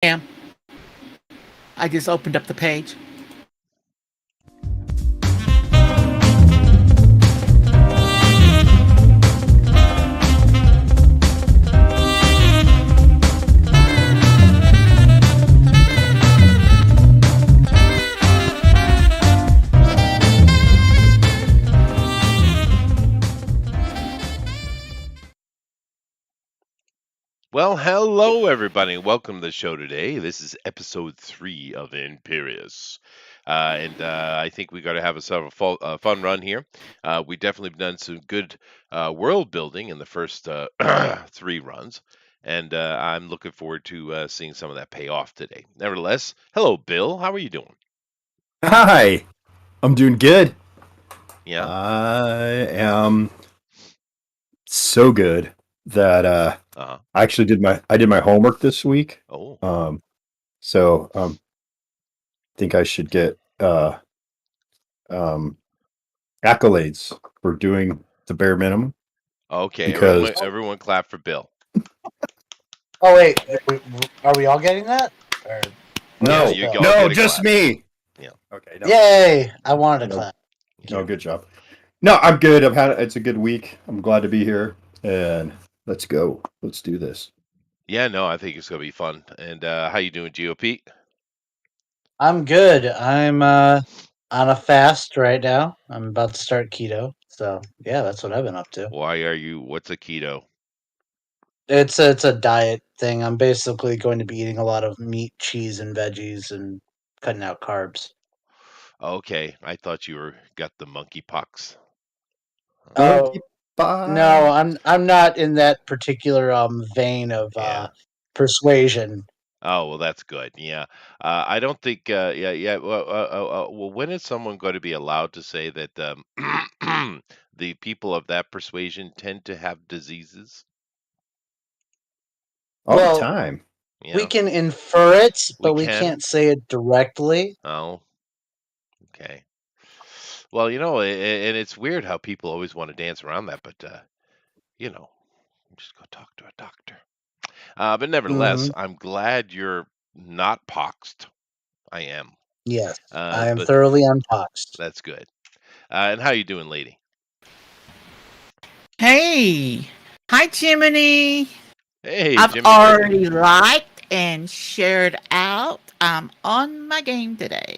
Am. I just opened up the page. Well, hello everybody. Welcome to the show today. This is episode 3 of IMPERIOUS. I think we got to have a fun run here. We definitely done some good world building in the first 3 runs. And I'm looking forward to seeing some of that pay off today. Nevertheless, hello, Bill. How are you doing? Hi, I'm doing good. Yeah. I am so good that Uh-huh. I actually did my homework this week. Oh. So think I should get accolades for doing the bare minimum Okay. because Everyone clap for Bill. Oh wait, are we all getting that? Or no, you go. no, Get a just clap. me. Yeah. Okay. No, Yay! I wanted to No. clap. no, good job. No, I'm good. It's a good week. I'm glad to be here, and let's go. Let's do this. Yeah, no, I think it's gonna be fun. And how you doing, GOP? I'm good. I'm on a fast right now. I'm about to start keto. So yeah, that's what I've been up to. Why are you? What's a keto? It's a diet thing. I'm basically going to be eating a lot of meat, cheese, and veggies, and cutting out carbs. Okay, I thought you got the monkeypox. Oh Bye. no, I'm not in that particular vein of Yeah. persuasion. Oh well, that's good. Yeah, I don't think. Yeah. Well, when is someone going to be allowed to say that the people of that persuasion tend to have diseases? All Well, the time. Yeah. We can infer it, but we can? can't say it directly. Oh. Okay. Well, and it's weird how people always want to dance around that, but just go talk to a doctor. But nevertheless, I'm glad you're not poxed. I am. Yes, I am But thoroughly unpoxed. that's good. And how you doing, lady? Hey. Hi, Jiminy. Hey, I've Jimmy. already liked and shared out. I'm on my game today.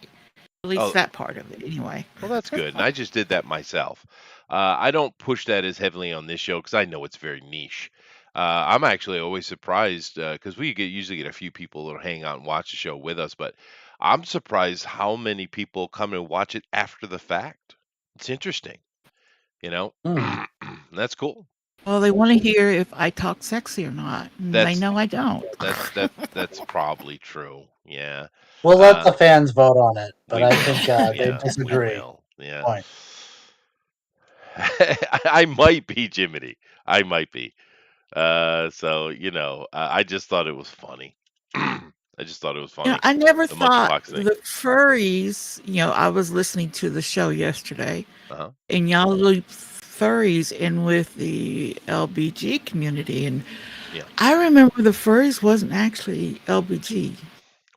At least that part of it, anyway. Well, that's good. And I just did that myself. I don't push that as heavily on this show because I know it's very niche. I'm actually always surprised because we usually get a few people that'll hang out and watch the show with us, but I'm surprised how many people come and watch it after the fact. It's interesting, That's cool. Well, they want to hear if I talk sexy or not. And they know I don't. That's probably true. Yeah. We'll let the fans vote on it, but I think they We disagree. will. Yeah. Point. I might be, Jiminy. I might be. So I just thought it was funny. I just thought it was funny. I never The thought monkeypox thing. the furries. I was listening to the show yesterday, Uh-huh. and y'all loop furries in with the LBG community, and Yeah. I remember the furries wasn't actually LBG.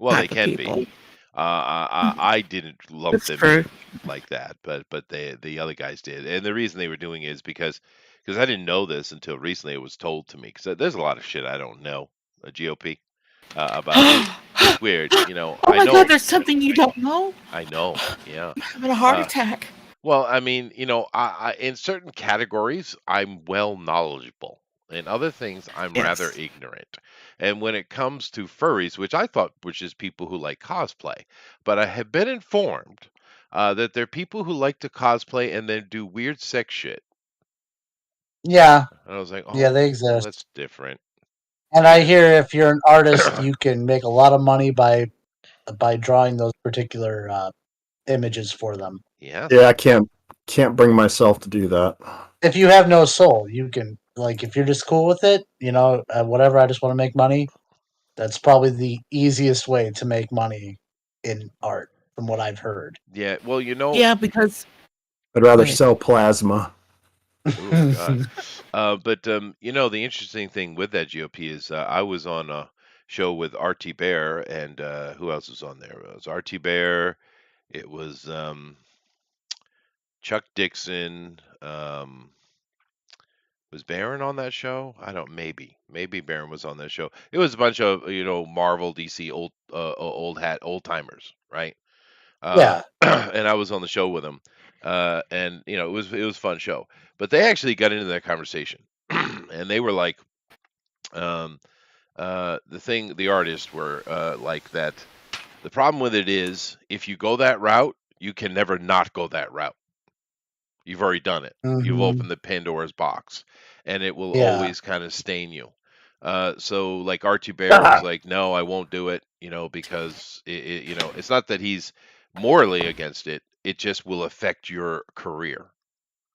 Well, they type of can people. be. I didn't lump That's them true. in like that, but the other guys did, and the reason they were doing it is because I didn't know this until recently. It was told to me because there's a lot of shit I don't know. GOP about it's weird, Oh my I know. God, there's something you don't know. I know. Yeah. I'm having a heart attack. Well, I mean, I in certain categories, I'm well knowledgeable. In other things, I'm rather Yes. ignorant. And when it comes to furries, which I thought was just people who like cosplay, but I have been informed that there are people who like to cosplay and then do weird sex shit. Yeah. And I was like, Yeah, oh, they well, exist. that's different. And I hear if you're an artist, you can make a lot of money by drawing those particular images for them. Yeah. Yeah, I can't bring myself to do that. If you have no soul, you can, like, if you're just cool with it, whatever, I just want to make money. That's probably the easiest way to make money in art, from what I've heard. Yeah. Well, Yeah, because I'd rather Right. sell plasma. Oh God. But the interesting thing with that GOP is I was on a show with RT Bear and who else was on there? It was RT Bear. It was Chuck Dixon. Was Barron on that show? I don't. Maybe Barron was on that show. It was a bunch of Marvel, DC old timers, right? Yeah. And I was on the show with them, and it was a fun show. But they actually got into that conversation, and they were like, the artists were like that. The problem with it is, if you go that route, you can never not go that route. You've already done it. You've opened the Pandora's box, and it will always kind of stain you. So like Archie Bear was like, no, I won't do it, because it's not that he's morally against it. It just will affect your career.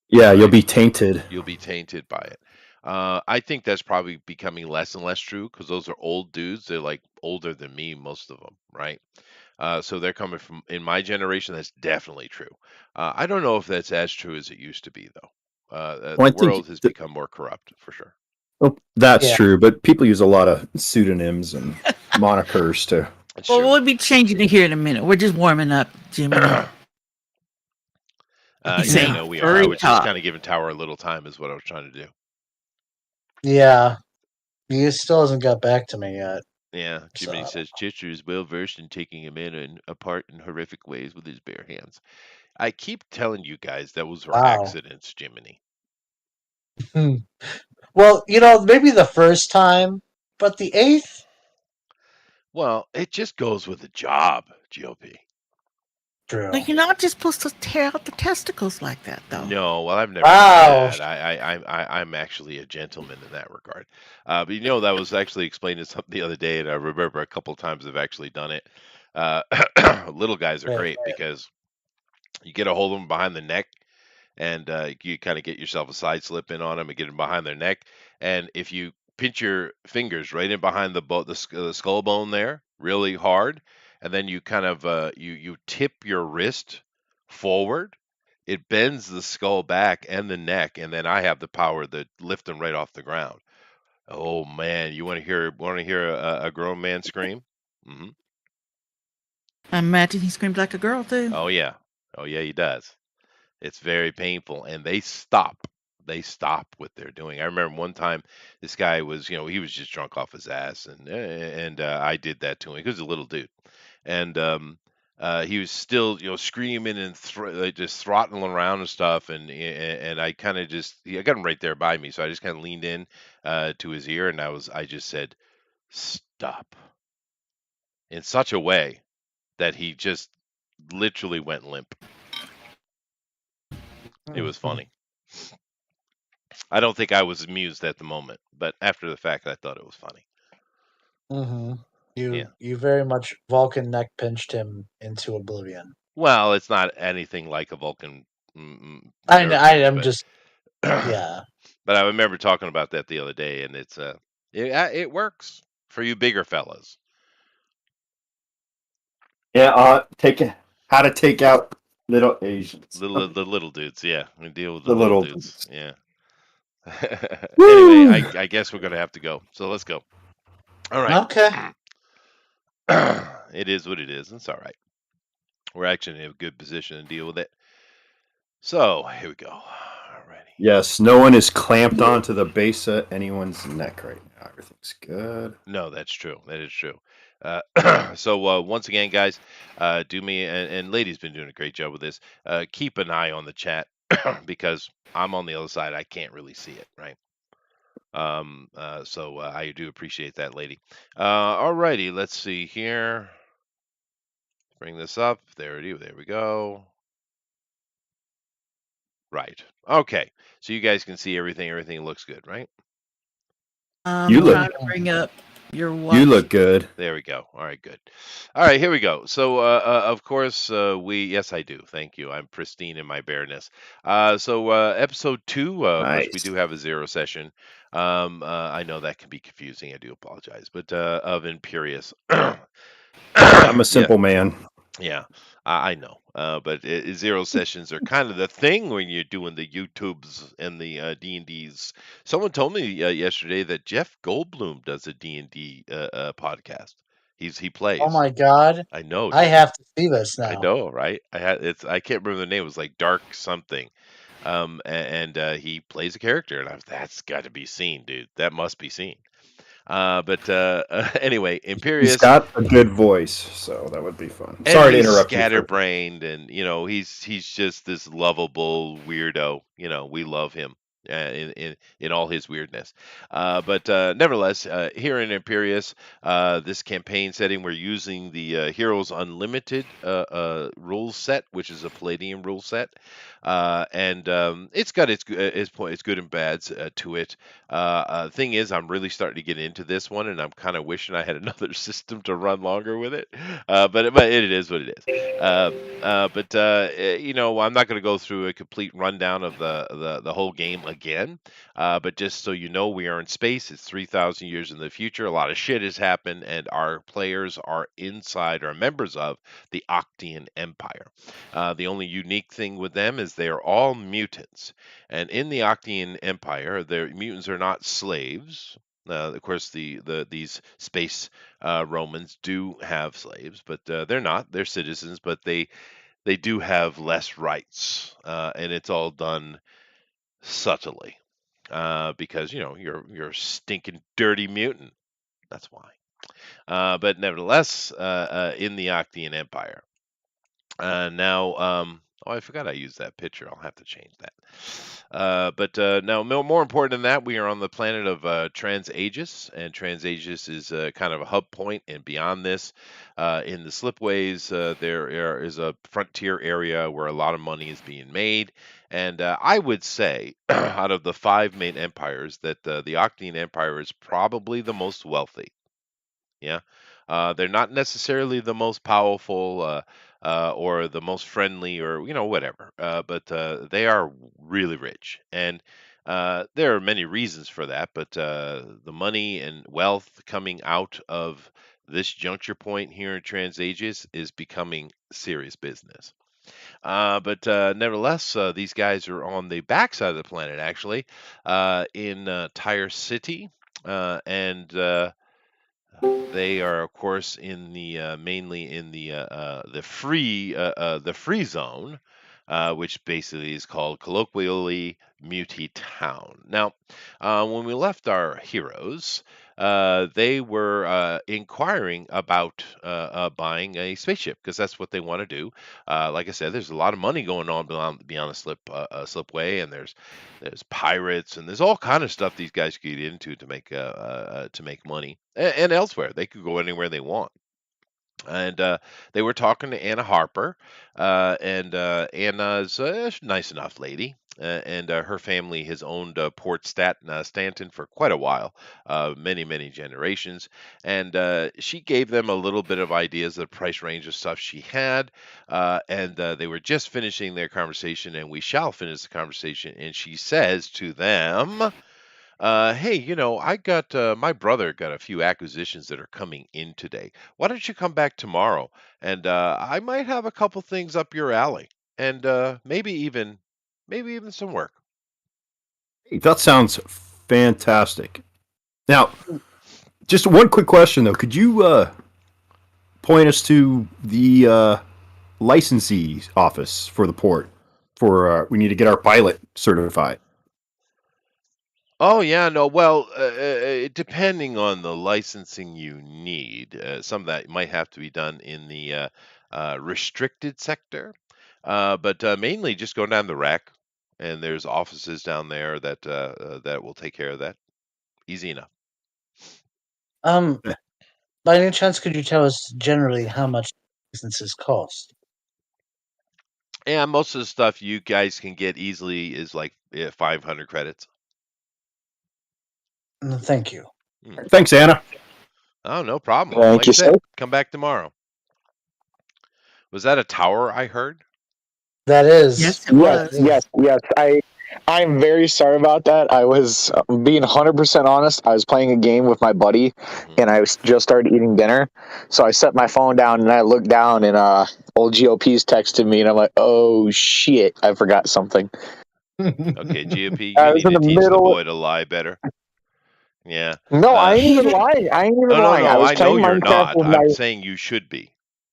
Yeah, you'll be tainted. You'll be tainted by it. I think that's probably becoming less and less true because those are old dudes. They're like older than me, most of them, right? So they're coming from in my generation. That's definitely true. I don't know if that's as true as it used to be, though. Well, The world has become more corrupt, for sure. Oh, that's true, but people use a lot of pseudonyms and monikers to. Well, we'll be changing it here in a minute. We're just warming up, Jimmy. Yeah, we are. I was just kind of giving Tower a little time, is what I was trying to do. Yeah, he still hasn't got back to me yet. Yeah, Jiminy says Chitcher is well versed in taking a man apart in horrific ways with his bare hands. I keep telling you guys that was accidents, Jiminy. Well, maybe the first time, but the 8th? Well, it just goes with the job, GOP. True. Like, you're not just supposed to tear out the testicles like that, though. No, well, I've never done that. I'm actually a gentleman in that regard. But that was actually explained to something the other day, and I remember a couple of times I've actually done it. Little guys are great because you get a hold of them behind the neck, and you kind of get yourself a side slip in on them and get them behind their neck. And if you pinch your fingers right in behind the skull bone there really hard, and then you kind of you tip your wrist forward, it bends the skull back and the neck, and then I have the power to lift them right off the ground. Oh man, you want to hear a grown man scream? Mm-hmm. I imagine he screams like a girl too. Oh yeah, he does. It's very painful, and they stop. They stop what they're doing. I remember one time this guy was, he was just drunk off his ass, and I did that to him. He was a little dude, and he was still, screaming and just throttling around and stuff, and I kind of I got him right there by me, so I just kind of leaned in to his ear, and I just said, "Stop," in such a way that he just literally went limp. It was funny. I don't think I was amused at the moment, but after the fact, I thought it was funny. Mm-hmm. You very much Vulcan neck pinched him into oblivion. Well, it's not anything like a Vulcan. I'm just yeah. But I remember talking about that the other day, and it works for you bigger fellas. Yeah, how to take out little Asians. The little dudes, yeah. We deal with the little dudes. Yeah. Anyway, I guess we're gonna have to go. So let's go. All right. Okay. It is what it is. It's all right. We're actually in a good position to deal with it. So here we go. Alrighty. Yes, no one is clamped onto the base of anyone's neck right now. Everything's good. No, that's true. That is true. So once again, guys, do me and ladies been doing a great job with this. Keep an eye on the chat because I'm on the other side. I can't really see it, right? So I do appreciate that, lady. Alrighty, let's see here. Bring this up. There we go. Right. Okay. So you guys can see everything. Everything looks good, right? You look. Trying to bring up your watch. You look good. There we go. All right, good. All right, here we go. So, of course, yes, I do. Thank you. I'm pristine in my bareness. So, episode 2, Nice. which we do have a 0 session. I know that can be confusing. I do apologize, but of Imperious. I'm a simple man. Yeah, I know. But zero sessions are kind of the thing when you're doing the YouTubes and the D&Ds. Someone told me yesterday that Jeff Goldblum does a D&D podcast. He Oh plays. my god. I know, I dude. have to see this I now. know, right? I can't remember the name. It was like Dark something. And he plays a character, and that's got to be seen, dude. That must be seen. But anyway, He's Imperious, got a good voice, so that would be fun. and Sorry to he's interrupt you, sir. scatterbrained, and he's just this lovable weirdo. We love him in all his weirdness. But nevertheless, here in Imperius, this campaign setting, we're using the Heroes Unlimited rule set, which is a Palladium rule set, and it's got its good and bads to it. Thing is, I'm really starting to get into this one, and I'm kind of wishing I had another system to run longer with it. But it is what it is. But I'm not going to go through a complete rundown of the whole game again. But just so you know, we are in space. It's 3,000 years in the future. A lot of shit has happened, and our players are inside or members of the Octian Empire. The only unique thing with them is they are all mutants, and in the Octian Empire, their mutants are not slaves. Of course, these space Romans do have slaves, but they're not. They're citizens, but they do have less rights, and it's all done subtly because you're a stinking dirty mutant. That's why. But nevertheless, in the Octian Empire. Now, oh, I forgot I used that picture. I'll have to change that. But now, more important than that, we are on the planet of Transaegis, and Transaegis is kind of a hub point. And beyond this, in the slipways, is a frontier area where a lot of money is being made. And I would say, out of the 5 main empires, that the Octian Empire is probably the most wealthy. Yeah. They're not necessarily the most powerful or the most friendly or, whatever. But they are really rich. And there are many reasons for that. But the money and wealth coming out of this juncture point here in Transaegis is becoming serious business. But nevertheless, these guys are on the backside of the planet, actually, in Tyre City. And they are, of course, in the mainly in the free zone, which basically is called colloquially Muti Town. Now, when we left our heroes, they were inquiring about buying a spaceship because that's what they want to do. Like I said, there's a lot of money going on beyond the slipway, and there's pirates and there's all kind of stuff these guys could get into to make money, and elsewhere they could go anywhere they want. And they were talking to Anna Harper, and Anna's a nice enough lady, and her family has owned Port Stanton for quite a while, many generations, and she gave them a little bit of ideas of the price range of stuff she had, and they were just finishing their conversation, and we shall finish the conversation, and she says to them, hey, I got my brother got a few acquisitions that are coming in today. Why don't you come back tomorrow? And I might have a couple things up your alley, and maybe even some work. Hey, that sounds fantastic. Now, just one quick question though. Could you point us to the licensee office for the port? We need to get our pilot certified. Oh yeah, no. Well, depending on the licensing you need, some of that might have to be done in the restricted sector, but mainly just go down the rack, and there's offices down there that will take care of that. Easy enough. Um, by any chance, could you tell us generally how much licenses cost? Yeah, most of the stuff you guys can get easily is like 500 credits. Thank you. Thanks, Anna. Oh, no problem. Thank Like I you, said, sir. come back tomorrow. Was that a tower I heard? That is. Yes, it Yes, was. yes, yes. I'm very sorry about that. I was being 100% honest. I was playing a game with my buddy, and I just started eating dinner. So I set my phone down and I looked down, and old GOP's texted me, and I'm like, "Oh shit, I forgot something." Okay, GOP, I you was need in to the teach the middle. boy to lie better. Yeah. No, I ain't even lying. I ain't even Oh no, lying. I no, was I know playing you're Minecraft not. with my. I'm saying you should be.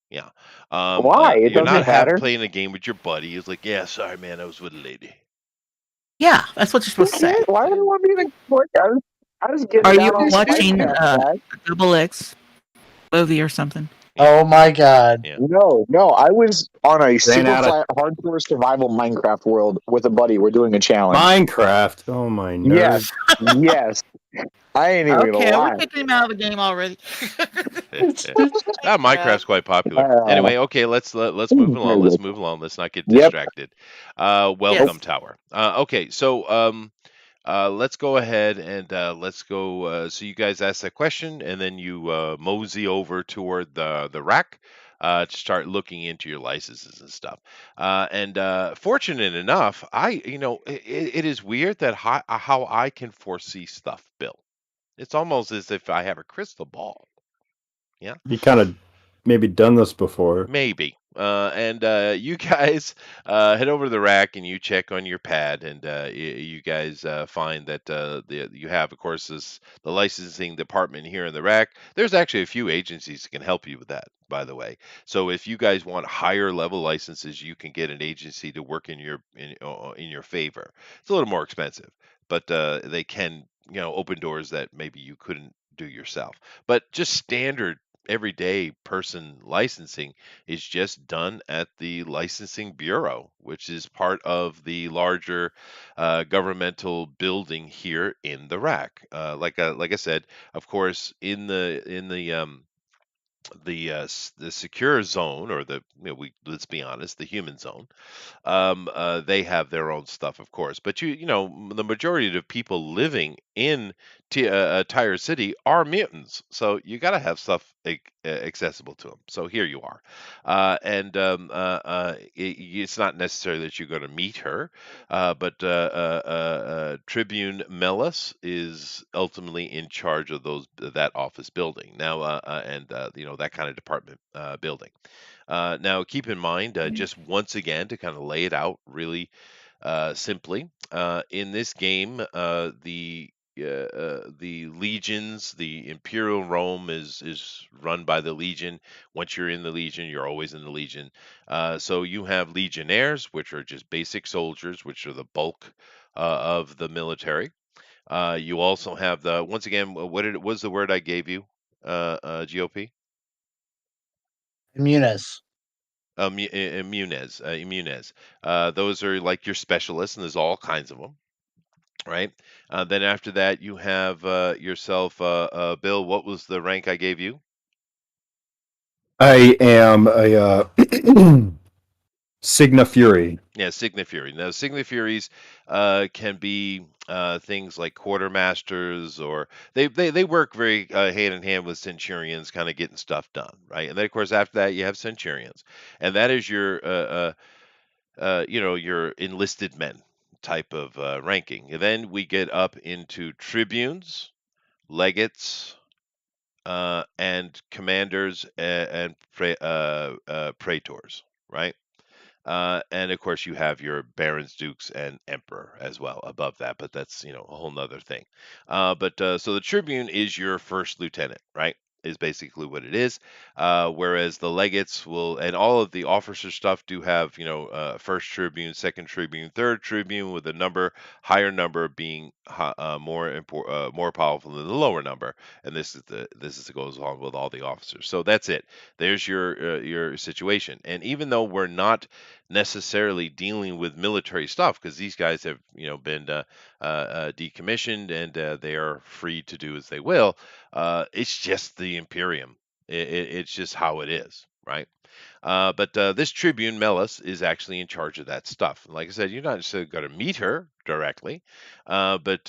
Yeah. Why? It You're not doesn't matter. playing a game with your buddy. It's like, yeah, sorry, man, I was with a lady. Yeah, that's what you're Who supposed to say. cares? Why would I want to be in a court? I was getting Are you down on watching Minecraft, guys. a Double X movie or something? Oh my god. Yeah. No, I was on a super out of- flat hardcore survival Minecraft world with a buddy. We're doing a challenge. Minecraft. Oh my nerd. Yes. I ain't even Okay, gonna we're lie. kicking him out of the game already. Minecraft's quite popular. Anyway, okay, let's move along. Let's move along. Let's not get Yep. distracted. Welcome, Yes. Tower. Okay, so let's go ahead and let's go. So you guys ask that question, and then you mosey over toward the rack to start looking into your licenses and stuff. Fortunate enough, it is weird that how I can foresee stuff, Bill. It's almost as if I have a crystal ball. Yeah. You kind of maybe done this before. Maybe. You guys head over to the rack and you check on your pad, and you guys find that you have, of course, the licensing department here in the rack. There's actually a few agencies that can help you with that, by the way. So if you guys want higher level licenses, you can get an agency to work in your favor. It's a little more expensive, but they can open doors that maybe you couldn't do yourself. But just standard everyday person licensing is just done at the licensing bureau, which is part of the larger governmental building here in the rack. Like I said, of course, in the secure zone, or let's be honest, the human zone, they have their own stuff, of course. But the majority of the people living in Tire City are mutants, so you got to have stuff accessible to them. So here you are, and it's not necessary that you're going to meet her, but Tribune Mellis is ultimately in charge of that office building now, and that kind of department building. Now, keep in mind, just once again, to kind of lay it out really simply, in this game, the legions, the Imperial Rome is run by the Legion. Once you're in the Legion, you're always in the Legion. So you have Legionnaires, which are just basic soldiers, which are the bulk of the military. You also have once again, what was the word I gave you, GOP? Immunes. Immunes. Those are like your specialists, and there's all kinds of them, right? Then after that, you have yourself, Bill. What was the rank I gave you? I am a Signa Fury. Yeah, Signa Fury. Now, Signa Furies can be things like quartermasters, or they work very hand in hand with centurions, kind of getting stuff done, right? And then, of course, after that, you have centurions, and that is your enlisted men type of ranking. And then we get up into tribunes, legates, and commanders, and praetors, right? And of course, you have your barons, dukes, and emperor as well above that, but that's a whole nother thing. But so the tribune is your first lieutenant, right? Is basically what it is. Whereas the legates will, and all of the officer stuff do have, first tribune, second tribune, third tribune, with a higher number being more powerful than the lower number. And this is goes along with all the officers. So that's it. There's your situation. And even though we're not necessarily dealing with military stuff, because these guys have been decommissioned, and they are free to do as they will. It's just the Imperium. It's just how it is, right? But this Tribune Mellis is actually in charge of that stuff. And like I said, you're not necessarily going to meet her directly, but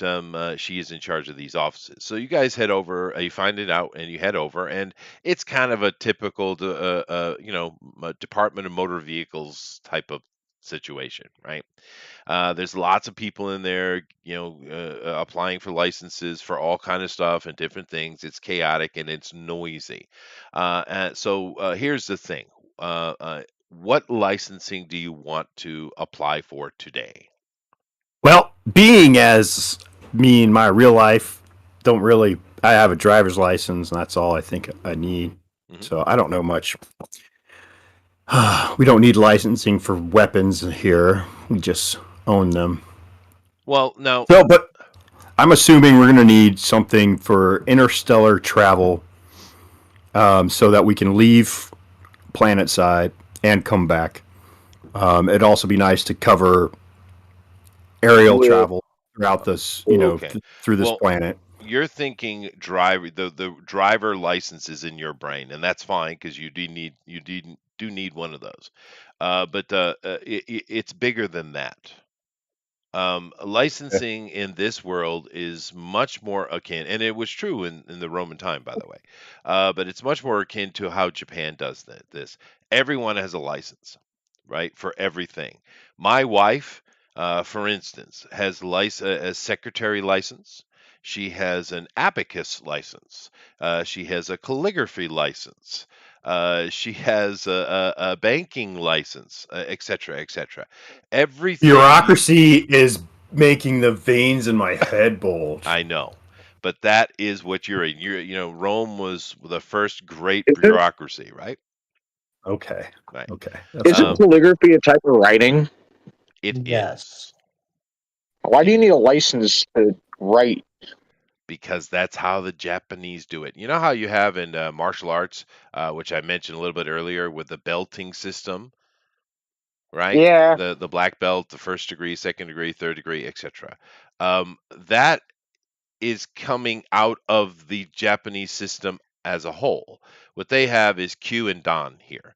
she is in charge of these offices. So you guys head over, you find it out, and you head over, and it's kind of a typical, Department of Motor Vehicles type of situation, right? There's lots of people in there, applying for licenses for all kind of stuff and different things. It's chaotic and it's noisy. So here's the thing: what licensing do you want to apply for today? Well, being as me in my real life don't really, I have a driver's license and that's all I think I need. Mhm. So I don't know much. We don't need licensing for weapons here. We just own them. Well, now, So, but I'm assuming we're going to need something for interstellar travel, so that we can leave planet side and come back. It'd also be nice to cover aerial travel throughout this, okay. through this Well, planet. you're thinking driver the driver license is in your brain, and that's fine because do need one of those. It's bigger than that. Licensing in this world is much more akin, and it was true in the Roman time, by the way, but it's much more akin to how Japan does this. Everyone has a license, right, for everything. My wife, for instance, has a secretary license. She has an abacus license. She has a calligraphy license. She has a banking license, et cetera, et cetera. Everything you Bureaucracy is making the veins in my head bulge. I know, but that is what you're in. Rome was the first great Is it, bureaucracy, right? Okay. Right. Okay. That's isn't cool. calligraphy a type of writing? It Yes. is Why do you need a license to write? because that's how the Japanese do it. You know how you have in martial arts, which I mentioned a little bit earlier, with the belting system, right? Yeah. The black belt, the first degree, second degree, third degree, etc. That is coming out of the Japanese system as a whole. What they have is Q and Dan here.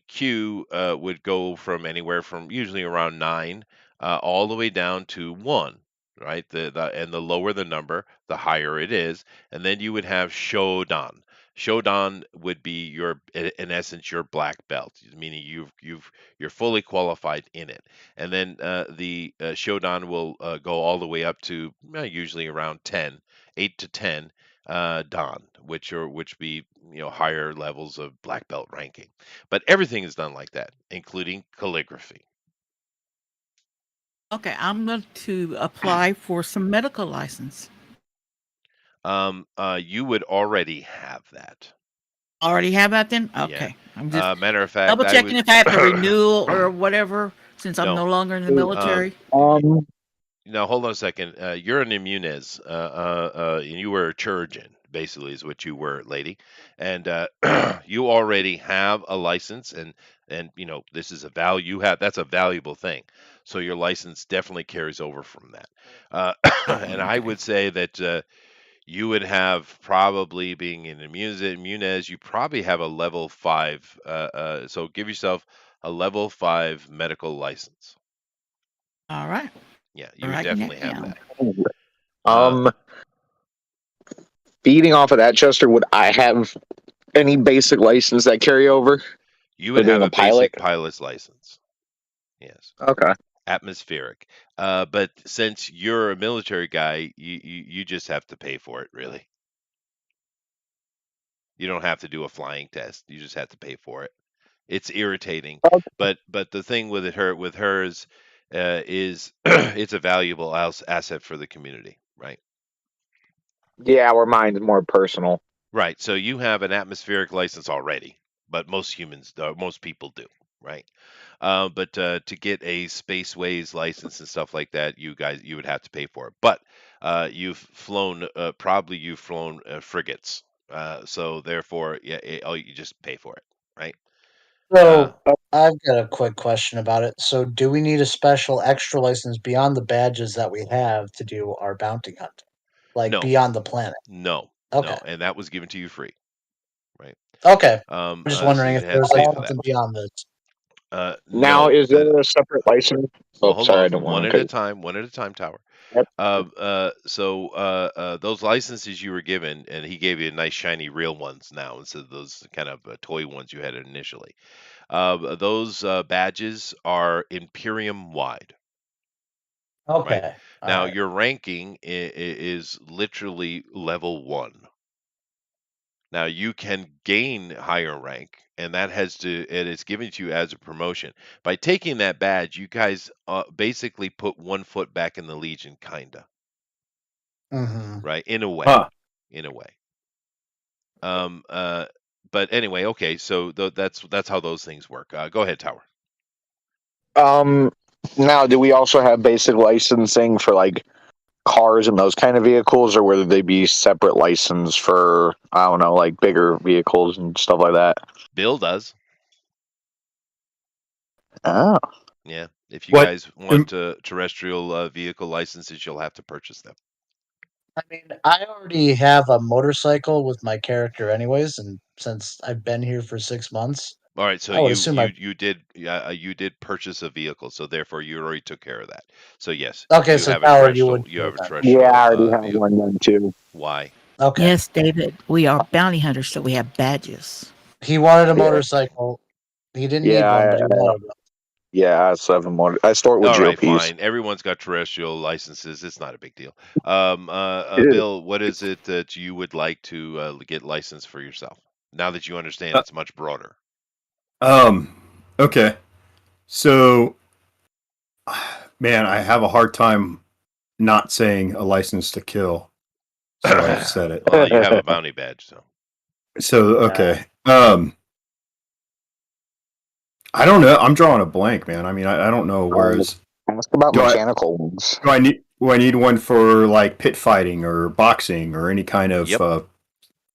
Q would go from anywhere from usually around 9 all the way down to 1, right? And the lower the number, the higher it is. And then you would have Shodan. Shodan would be in essence, your black belt, meaning you're fully qualified in it. And then the Shodan will go all the way up to usually around 10, 8 to 10 Dan, which be higher levels of black belt ranking. But everything is done like that, including calligraphy. Okay, I'm going to apply for some medical license. You would already have that. Already have that then? Yeah. Okay. I'm just Matter of fact, double I checking would if I have to renew or whatever since I'm no. no longer in the military. Now hold on a second. You're an immunez, and you were a chirurgeon, basically, is what you were, lady. And you already have a license, and this is a value you have. That's a valuable thing. So your license definitely carries over from that. And I Okay. would say that you would have probably being an immunez, you probably have a level 5. So give yourself a level 5 medical license. All right. Yeah, you We're would writing definitely that have down. that. Uh, Feeding off of that, Chester, would I have any basic license that carry over You for would being have a a pilot? basic pilot's license. Yes. Okay. Atmospheric. But since you're a military guy, you just have to pay for it, really. You don't have to do a flying test. You just have to pay for it. It's irritating, but the thing with hers is it's a valuable asset for the community, right? Yeah, where mine's more personal. Right. So you have an atmospheric license already, but most people do, right? But to get a spaceways license and stuff like that, you would have to pay for it. But probably you've flown frigates, so therefore, yeah, you just pay for it, right? Uh, So I've got a quick question about it. So do we need a special extra license beyond the badges that we have to do our bounty hunt? Like no, beyond the planet? no, Okay. no, and that was given to you free, right? Okay. I'm just So wondering you if had to there's like pay for that. something beyond this. Now, No. is there a separate license? Well, Oh, hold sorry, I on. don't One want at to a cut time. One at a time, Tower. you. Those licenses you were given, and he gave you nice shiny real ones now instead of those kind of toy ones you had initially. Those badges are Imperium wide, right? Okay. All Now right. your ranking is literally level 1. Now you can gain higher rank, and it's given to you as a promotion. By taking that badge, you guys basically put 1 foot back in the Legion, kinda, Mm-hmm. right? In a way, Huh. in a way. Um, uh, but anyway, okay. So that's how those things work. Go ahead, Tower. Um, Now, do we also have basic licensing for like cars and those kind of vehicles, or whether they be separate license for, I don't know, like bigger vehicles and stuff like that? Bill does. Oh, Yeah. If you What? guys want terrestrial vehicle licenses, you'll have to purchase them. I mean, I already have a motorcycle with my character, anyways, and since I've been here for 6 months, All right, so I would you assume you you did purchase a vehicle, so therefore you already took care of that. So yes, Okay, you so have a Tower, you would terrestrial you do have it a then. yeah, I terrestrial already have vehicle. one then too. Why? Okay. Yes, David, we are bounty hunters, so we have badges. He wanted a Yeah, motorcycle. He didn't need yeah, one, but he wanted one. yeah. I still have a motor. I store it with All right, GOPs. fine. Everyone's got terrestrial licenses. It's not a big deal. Bill, what is it that you would like to get licensed for yourself? Now that you understand Uh, it's much broader. um. Okay. So, man, I have a hard time not saying a license to kill, so I've said it. Well, you have a bounty badge, so. So, okay. I don't know. I'm drawing a blank, man. I mean, I don't know. Whereas, Ask about do I mechanical ones. do I need one for like pit fighting or boxing or any kind of? Yep, you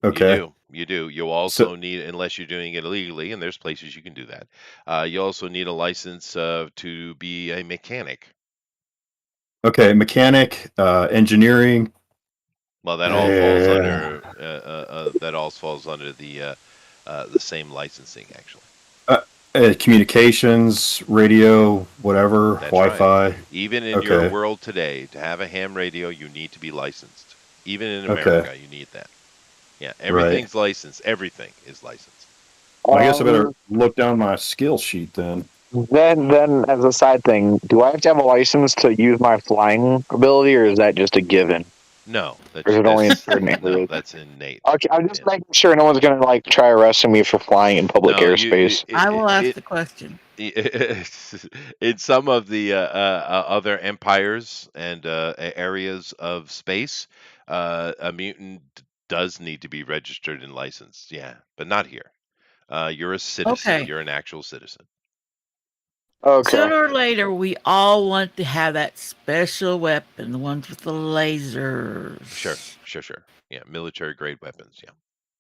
Okay. do. You do. You'll So, also need, unless you're doing it illegally, and there's places you can do that. You also need a license to be a mechanic. okay, mechanic, engineering, Well, that all falls uh, under the same licensing, actually. uh, communications, radio, whatever, That's right. Wi-Fi. Even in your Okay. world today, to have a ham radio, you need to be licensed. Even in Okay. America, you need that. Yeah, Right. everything's licensed. Everything is licensed. Well, I guess I better Um, look down my skill sheet then. then as a side thing, do I have to have a license to use my flying ability, or is that just a given? No, Or is it only in that's certain no, areas? that's innate. Okay, I'm just Yeah. making sure no one's gonna like try arresting me for flying in public No, you airspace. I will ask the question. in some of the other empires and areas of space, a mutant does need to be registered and licensed. Yeah, but not here. You're a citizen. Okay. You're an actual citizen. Okay. Sooner or later, we all want to have that special weapon, the ones with the Sure, lasers. sure. Yeah, military grade weapons. Yeah,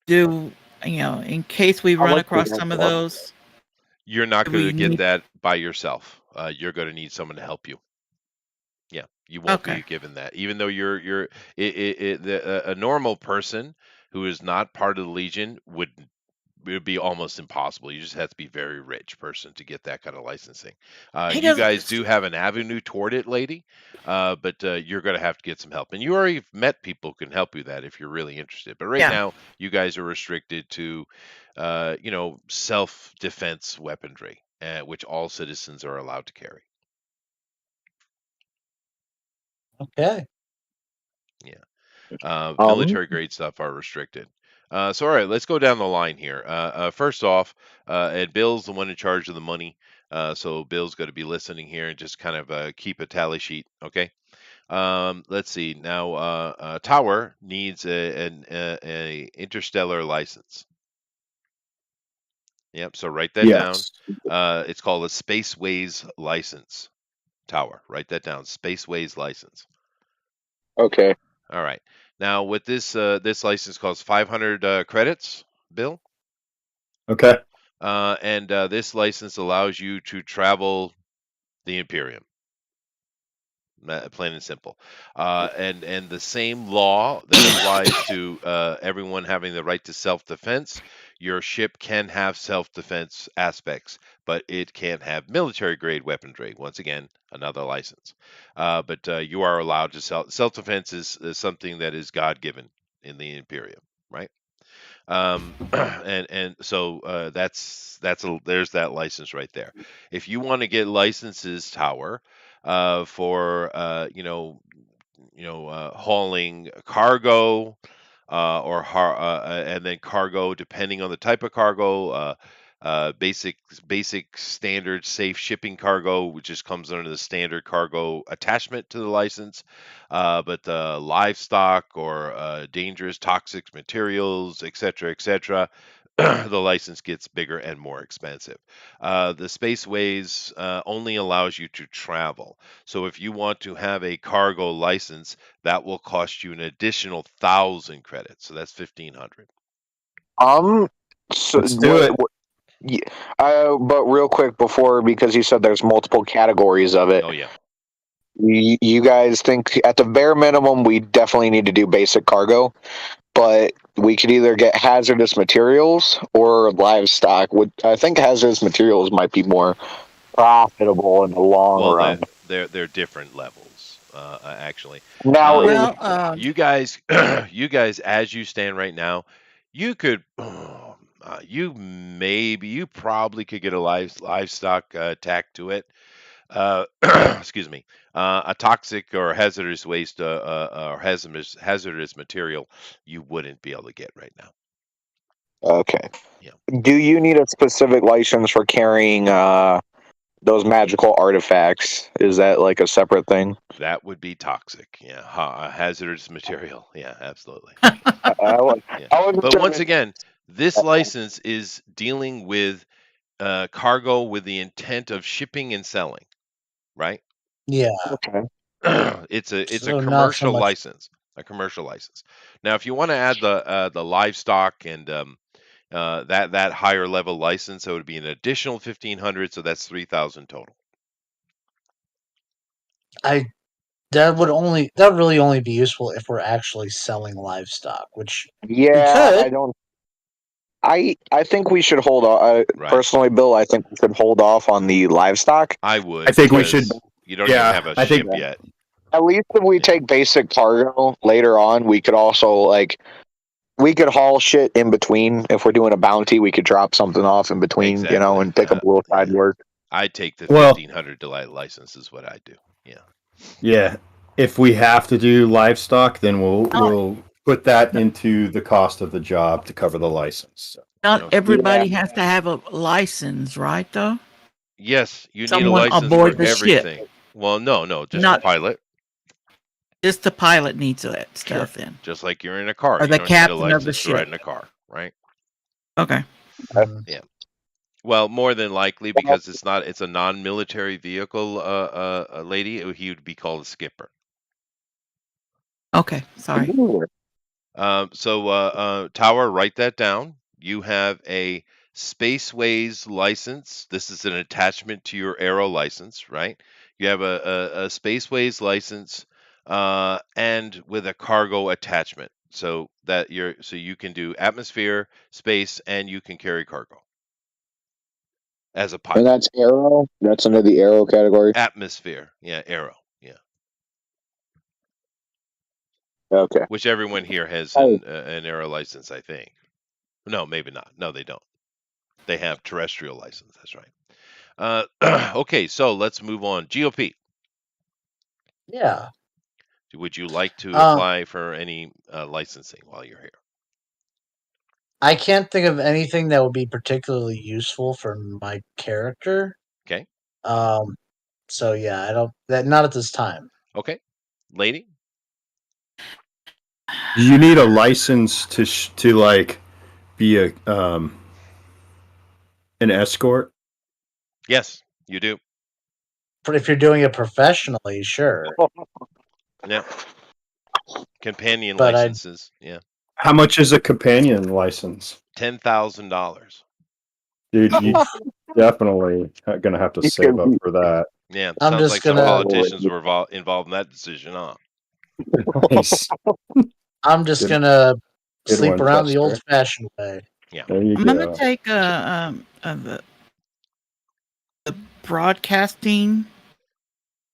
Do in case we I run like the across some of one. those? you're not Do going we to get need? that by yourself. You're going to need someone to help you. Yeah, you won't Okay. be given that, even though a normal person who is not part of the Legion it would be almost impossible. You just have to be a very rich person to get that kind of licensing. He You doesn't. guys do have an avenue toward it, lady, but you're going to have to get some help. And you already met people who can help you that if you're really interested. But right Yeah. now, you guys are restricted to, self-defense weaponry, which all citizens are allowed to carry. Okay. Yeah. Um, Military grade stuff are restricted. So, all right, let's go down the line here. First off, and Bill's the one in charge of the money. So Bill's going to be listening here and just kind of keep a tally sheet. Okay. Let's see. Now, Tower needs a interstellar license. Yep. So write that down. Yes. It's called a Spaceways license. Tower. Write that down. Spaceways license. okay. All right. Now, with this license costs 500 credits, Bill, Okay. and this license allows you to travel the Imperium. plain and simple. And the same law that applies to everyone having the right to self-defense. Your ship can have self-defense aspects, but it can't have military-grade weaponry. Once again, another license. But you are allowed to self-defense is something that is God-given in the Imperium, right? And so there's that license right there. If you want to get licenses, Tower, for hauling cargo, and then cargo depending on the type of cargo. Basic standard safe shipping cargo, which just comes under the standard cargo attachment to the license. But livestock or dangerous toxic materials, etc., the license gets bigger and more expensive. The Spaceways only allows you to travel. So if you want to have a cargo license, that will cost you an additional 1,000 credits. So that's 1,500. So Let's do it. But real quick before, because you said there's multiple categories of it. Oh yeah. You guys think at the bare minimum we definitely need to do basic cargo, but we could either get hazardous materials or livestock. I think hazardous materials might be more profitable in the long run. They're different levels, actually. Now, you guys, as you stand right now, you could, you probably could get a livestock tacked to it. Excuse me, a toxic or hazardous waste or hazardous material you wouldn't be able to get right now. okay. Yeah. Do you need a specific license for carrying those magical artifacts? Is that like a separate thing? That would be toxic. Yeah, hazardous material. Yeah, absolutely. Yeah. But once again, this license is dealing with cargo with the intent of shipping and selling, right? Yeah. Okay. It's a So not so commercial much- license. A commercial license. Now, if you want to add the livestock and that higher level license, it would be an additional 1,500. So that's 3,000 total. That would really only be useful if we're actually selling livestock, which Yeah, could. I don't. I think we should hold off. Right. Personally, Bill, I think we should hold off on the livestock. I would. I think we because should- You don't yeah, even have a I think- ship yet. At least if we take basic cargo later on, we could also we could haul shit in between. If we're doing a bounty, we could drop something off in between, Exactly. and pick up a little side work. I take the Well- 1,500 delight license is what I do. Yeah. Yeah. If we have to do livestock, then we'll put that into the cost of the job to cover the license. Not everybody has to have a license, right? Though. Yes, you need a Someone license aboard for the ship. everything. Well, no, just Not- the pilot. Just the pilot needs that stuff then. Just like you're in a car. Or You the don't captain need a of the license to ride ship. in a car, right? Okay. Well, more than likely because it's a non-military vehicle, lady. He would be called a skipper. Okay. Sorry. So, Tower, write that down. You have a Spaceways license. This is an attachment to your Aero license, right? You have a Spaceways license, and with a cargo attachment, so you can do atmosphere, space, and you can carry cargo as a pilot. And that's Aero. That's under the Aero category. Atmosphere, yeah, Aero, yeah. Okay. Which everyone here has an Aero license, I think. No, maybe not. No, they don't. They have terrestrial license. That's right. Okay, so let's move on. GOP. Yeah. Would you like to apply for any licensing while you're here? I can't think of anything that would be particularly useful for my character. Okay. So yeah, I don't. Not at this time. Okay, lady. Do you need a license to like be a an escort? Yes, you do. But if you're doing it professionally, sure. Yeah. Companion But licenses. Yeah. How much is a companion license? $10,000. Dude, you definitely gonna have to save up for that. Yeah, I'm sounds just like some gonna politicians were involved in that decision, huh? Nice. I'm just Good, gonna good sleep one, around the Chester. old-fashioned way. Yeah. There you I'm gonna go. take the broadcasting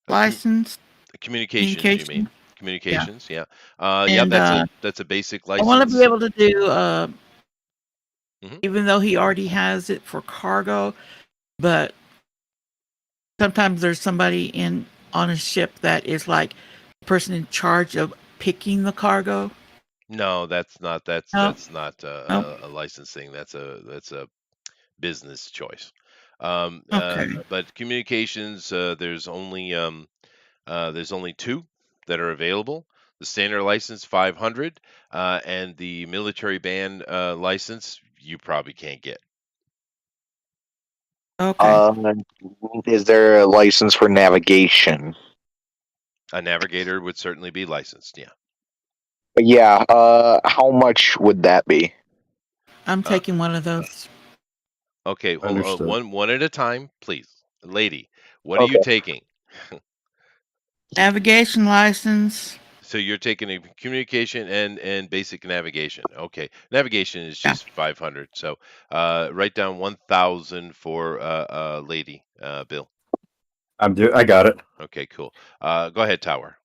Com- license, communications, you mean? communication. Yeah, Communications, yeah. Yeah, and that's a basic I want to be license. able to do, Hmm. even though he already has it for cargo, but sometimes there's somebody in on a ship that is like the person in charge of picking the cargo. No, that's not No, no. a licensing. That's a business choice. Okay, But communications, there's only two that are available. The standard license 500, and the military band license you probably can't get. okay. Is there a license for navigation? A navigator would certainly be licensed. Yeah. Yeah. How much would that be? I'm Uh, taking one of those. okay, hold on, Understood. one at a time, please, lady. What are you Okay. taking? Navigation license. So you're taking a communication and basic navigation. Okay, navigation is Yeah. just 500. So write down 1,000 for lady Bill. I got it. Okay, cool. Go ahead, Tower.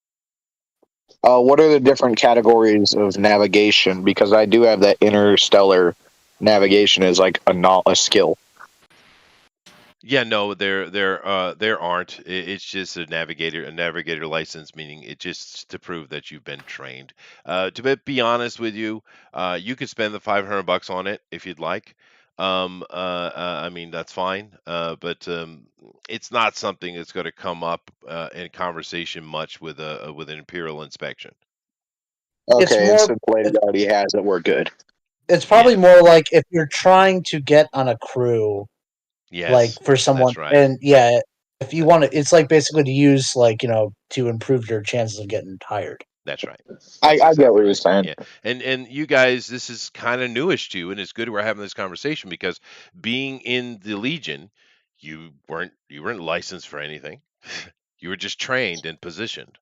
What are the different categories of navigation? Because I do have that interstellar navigation as like not a skill. Yeah, no, there aren't. It's just a navigator license, meaning it just to prove that you've been trained. To be honest with you, you could spend the $500 on it if you'd like. I mean that's fine, but it's not something that's going to come up in conversation much with an imperial inspection. It's Okay, and more. since Lady already has it, we're good. It's probably Yeah. more like if you're trying to get on a crew, like Yes, for someone, that's right. and yeah, if you want to, it's like basically to use like to improve your chances of getting hired. That's right. I, That's I get what exactly you're right. saying. Yeah. And you guys, this is kind of newish to you, and it's good we're having this conversation because being in the Legion, you weren't licensed for anything. You were just trained and positioned.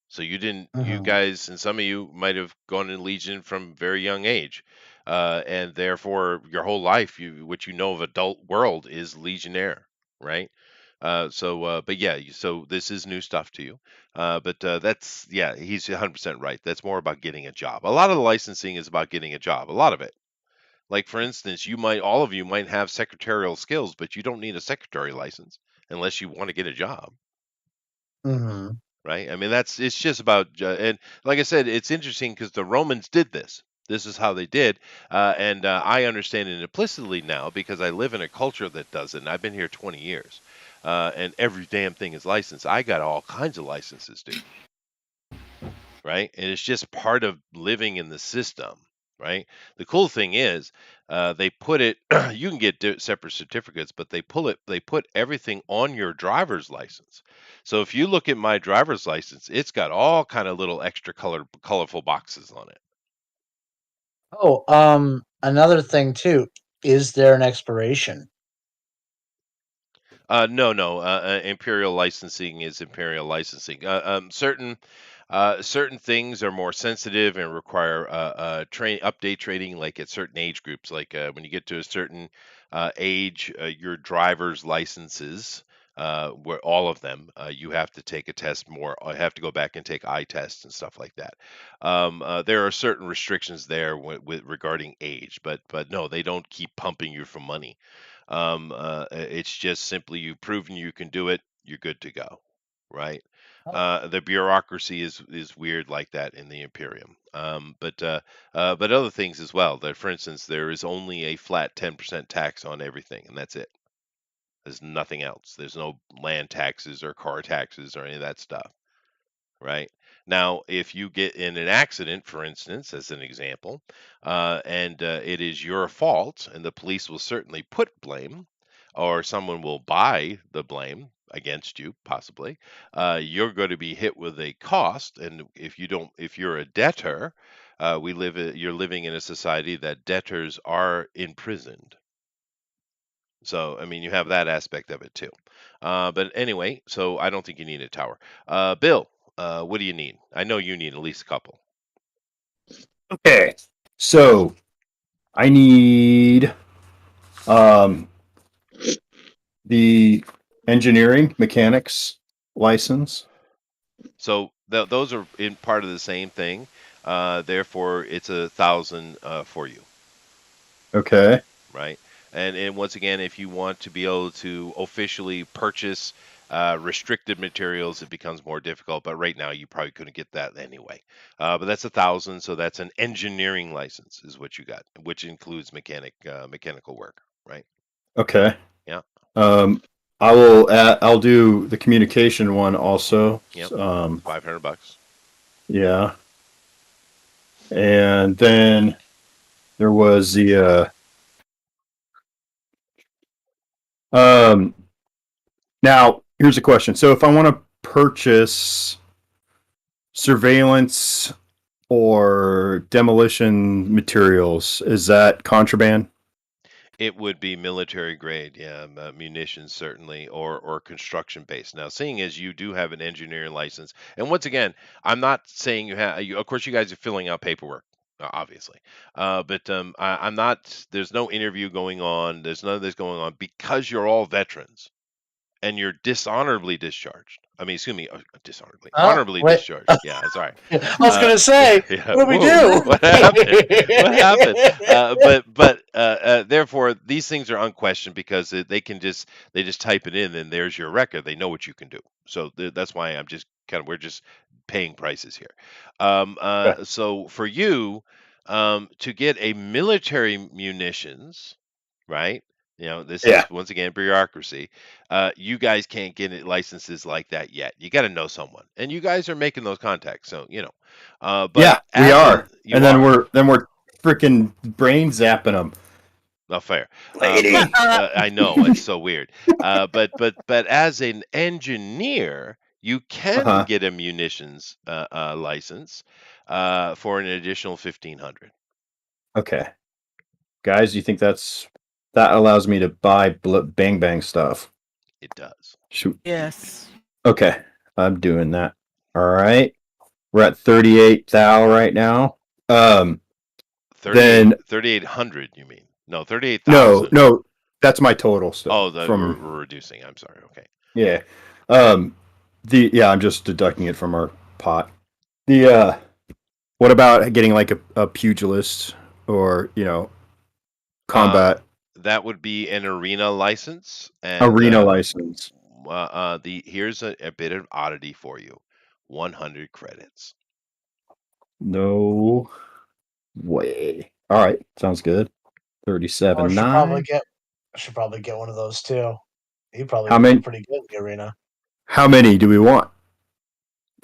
So you Hmm. guys, and some of you might have gone in Legion from very young age, and therefore your whole life, what you know of adult world is Legionnaire, right? But yeah, so this is new stuff to you. But that's yeah, he's 100% right. That's more about getting a job. A lot of the licensing is about getting a job. A lot of it. Like for instance, all of you might have secretarial skills, but you don't need a secretary license unless you want to get a job. Hmm. Right? I mean, it's just about, and like I said, it's interesting because the Romans did this. This is how they did, and I understand it implicitly now because I live in a culture that does it. And I've been here 20 years, and every damn thing is licensed. I got all kinds of licenses, dude. Right? And it's just part of living in the system. Right? The cool thing is, they put it. You can get separate certificates, but They put everything on your driver's license. So if you look at my driver's license, it's got all kind of little extra colorful boxes on it. Oh, another thing too. Is there an expiration? No, no. Imperial licensing is imperial licensing. Certain things are more sensitive and require update training, like at certain age groups. Like when you get to a certain age, your driver's licenses, where all of them, you have to take a test more. Have to go back and take eye tests and stuff like that. There are certain restrictions there with regarding age, but no, they don't keep pumping you for money. It's just simply you've proven you can do it. You're good to go, right? Oh, The bureaucracy is weird like that in the Imperium. But other things as well. That, for instance, there is only a flat 10% tax on everything, and that's it. There's nothing else. There's no land taxes or car taxes or any of that stuff, right? Now, if you get in an accident, for instance, as an example, and it is your fault, and the police will certainly put blame, or someone will buy the blame against you, possibly, you're going to be hit with a cost. And if you're a debtor, you're living in a society that debtors are imprisoned, So, I mean, you have that aspect of it too. But anyway, so I don't think you need a tower. Bill, what do you need? I know you need at least a couple. Okay. So I need the engineering mechanics license. So those are in part of the same thing. Therefore, it's 1,000 for you, Okay. right? And once again, if you want to be able to officially purchase restricted materials, it becomes more difficult. But right now, you probably couldn't get that anyway. But that's 1,000, so that's an engineering license, is what you got, which includes mechanical work, right? Okay. Yeah. I'll do the communication one also. Yep. Um, $500. yeah. And then there was the now here's a question. So if I want to purchase surveillance or demolition materials, is that contraband? It would be military grade, yeah, munitions certainly, or construction based. Now, seeing as you do have an engineering license, and once again, I'm not saying you have. Of course, you guys are filling out paperwork, obviously, but I'm not. There's no interview going on. There's none of this going on because you're all veterans and you're dishonorably discharged. I mean, excuse me, dishonorably, Oh, honorably wait. discharged. Yeah, sorry. I was gonna say, Yeah, what do we whoa, do? what happened? What happened? Therefore, these things are unquestioned because they just type it in and there's your record. They know what you can do. So that's why I'm just we're just paying prices here. Okay. So for you, to get a military munitions, right? This Yeah. is once again bureaucracy. You guys can't get licenses like that yet. You got to know someone, and you guys are making those contacts. So but Yeah, we as are. you And then are, we're freaking brain zapping them. not fair. Lady. I know it's so weird. But as an engineer, you can Uh-huh. get a munitions license for an additional 1,500. Okay. Guys, you think that allows me to buy bang bang stuff? It does. Shoot. Yes. Okay. I'm doing that. All right. We're at 38 thou right now. 38, Then 3,800. You mean? No, no, 38,000. that's my total stuff Oh, we're from reducing. I'm sorry. Okay. yeah. I'm just deducting it from our pot. The what about getting like a pugilist or, combat That would be an arena license, and arena license? here's a bit of oddity for you: 100 credits. No way. All right, sounds good. Oh, 37 I 9. should probably get one of those too. You probably How do many pretty good in the arena. how many do we want?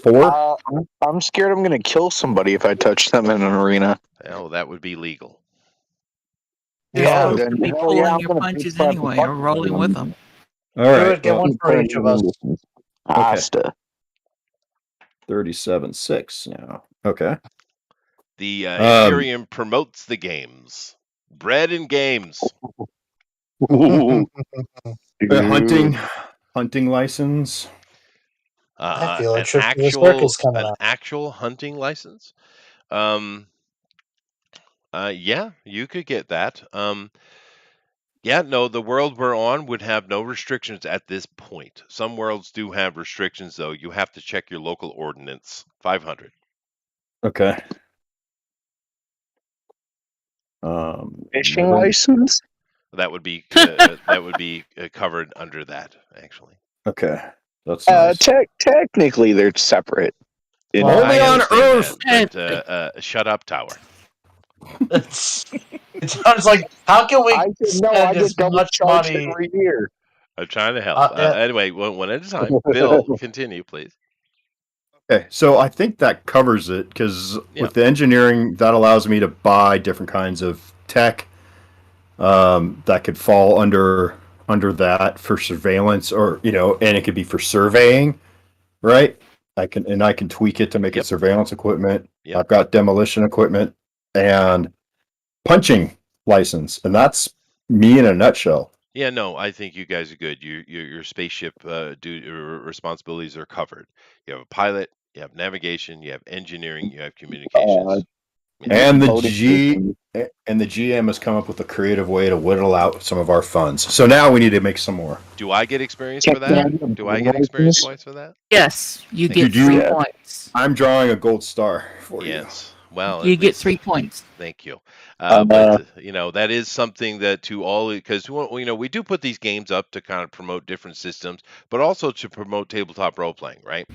4? I'm scared I'm gonna kill somebody if I touch them in an arena. Well, that would be legal. You're Yeah, Oh, supposed then to be hell yeah, pulling I'm your gonna punches slap the anyway fuck or out of rolling with them. them. All do right. it. Get one for each of us. Asta. 37 6 now. Okay. The Imperium promotes the games, bread and games. Hunting license. I feel a An trip to the circus coming an up. actual hunting license. Yeah, you could get that. Yeah, no, the world we're on would have no restrictions at this point. Some worlds do have restrictions, though. You have to check your local ordinance. 500. Okay. Fishing never- license? That would be covered under that, actually. Okay. That's nice. Technically, they're separate. Well, Only I on understand Earth. that, but shut up, Tower. It sounds like, how can we I spend get as double much charged money? every year. I'm trying to help. Yeah. Anyway, one at a time. Bill, continue, please. Okay, so I think that covers it because Yeah. with the engineering, that allows me to buy different kinds of tech that could fall under that for surveillance, or and it could be for surveying, right? I can tweak it to make Yep. it surveillance equipment. Yep. I've got demolition equipment and punching license, and that's me in a nutshell. Yeah, no, I think you guys are good. Your spaceship responsibilities are covered. You have a pilot, you have navigation, you have engineering, you have Uh, communications. Yeah. And the Voting G system. and the GM has come up with a creative way to whittle out some of our funds. So now we need to make some more. Do I get experience Can for I that? get a Do I voting get experience license? points for that? Yes, you Thank get Could you. three you? Yeah. points. I'm drawing a gold star for you. Yes. Well, You at get least 3 points. thank you. But Uh, that is something that to all because we do put these games up to kind of promote different systems, but also to promote tabletop role playing, right?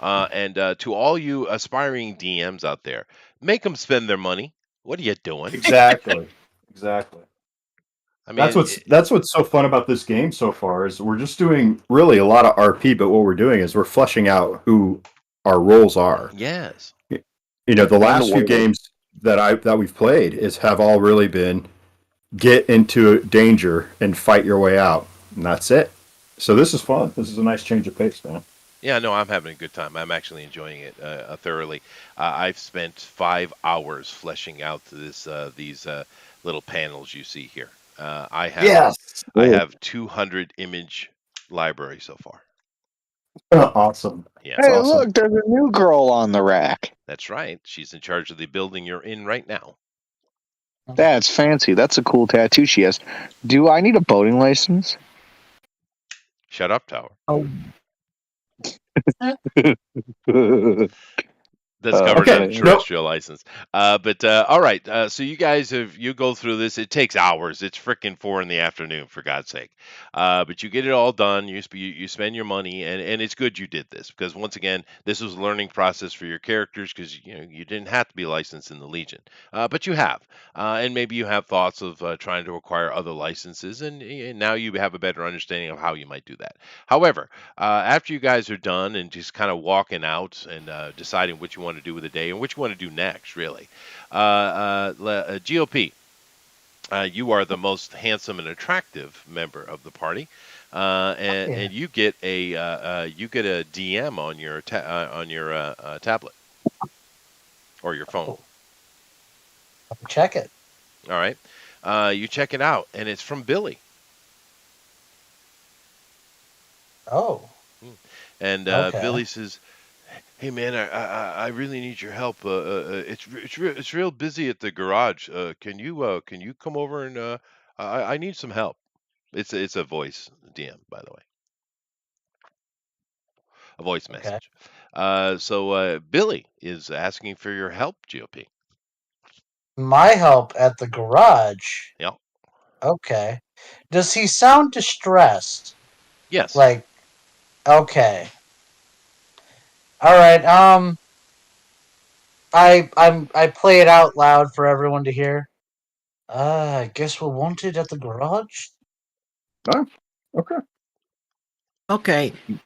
And to all you aspiring DMs out there, make them spend their money. What are you doing? Exactly. Exactly. I That's mean, what's so fun about this game so far is we're just doing really a lot of RP, but what we're doing is we're fleshing out who our roles are. yes. The and the last few world. games that we've played is have all really been get into danger and fight your way out, and that's it. So this is fun. This is a nice change of pace, man. Yeah, no, I'm having a good time. I'm actually enjoying it thoroughly. I've spent 5 hours fleshing out these little panels you see here. Yes. I have 200 image library so far. Awesome. Yeah, That's Hey, awesome. look, there's a new girl on the rack. that's right. She's in charge of the building you're in right now. That's fancy. That's a cool tattoo she has. Do I need a boating license? Shut up, Tower. Oh, That's covered Okay. under Okay. Nope. terrestrial license. But all right. So you guys you go through this. It takes hours. It's freaking 4 in the afternoon, for God's sake. But you get it all done. You spend your money, and it's good you did this because once again, this was a learning process for your characters because you didn't have to be licensed in the Legion, but you have, and maybe you have thoughts of trying to acquire other licenses, and now you have a better understanding of how you might do that. However, after you guys are done and just kind of walking out and deciding what you want to do with the day and what you want to do next, really, GOP, you are the most handsome and attractive member of the party, Yeah. and you get a DM on your tablet or your phone. Oh, check it. All right, you check it out, and it's from Billy. Oh, And okay. Billy says, "Hey man, I really need your help. It's real busy at the garage. Can you come over and I need some help." It's a voice DM, by the way, a voice Okay. message. So Billy is asking for your help, GOP. My help at the garage. Yeah. Okay. Does he sound distressed? Yes. Like, okay. All right. I play it out loud for everyone to hear. I guess we're wanted at the garage. Oh, okay. okay. We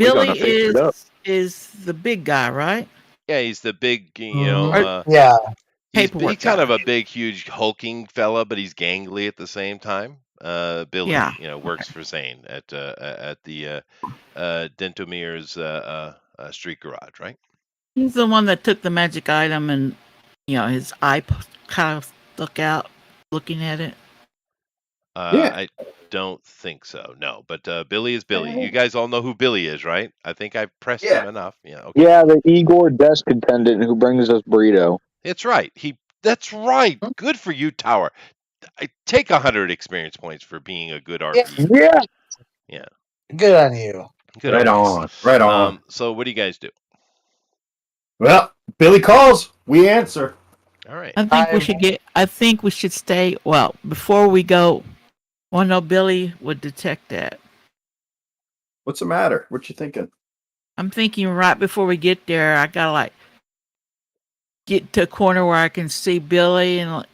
gotta Billy fix it up. is the big guy, right? Yeah, he's the big, Or Yeah. he's paperwork kind of guy. a big, huge, hulking fella, but he's gangly at the same time. Billy, Yeah. works for Zane at the Dentomir's street garage, right? He's the one that took the magic item and his eye kind of stuck out looking at it. Yeah. I don't think so. No, but Billy is Billy. You guys all know who Billy is, right? I think I've pressed him Yeah. enough. Yeah, okay. Yeah, the Igor desk attendant who brings us burrito. It's right. That's right. Good for you, Tower. I take 100 experience points for being a good Yeah. RP. Yeah. Yeah, Good on you. good Right on you. on. Right on. So what do you guys do? Well, Billy calls. We answer. All right. I think we should stay. Well, before we go, well, no, Billy would detect that. What's the matter? What you thinking? I'm thinking right before we get there, I gotta get to a corner where I can see Billy and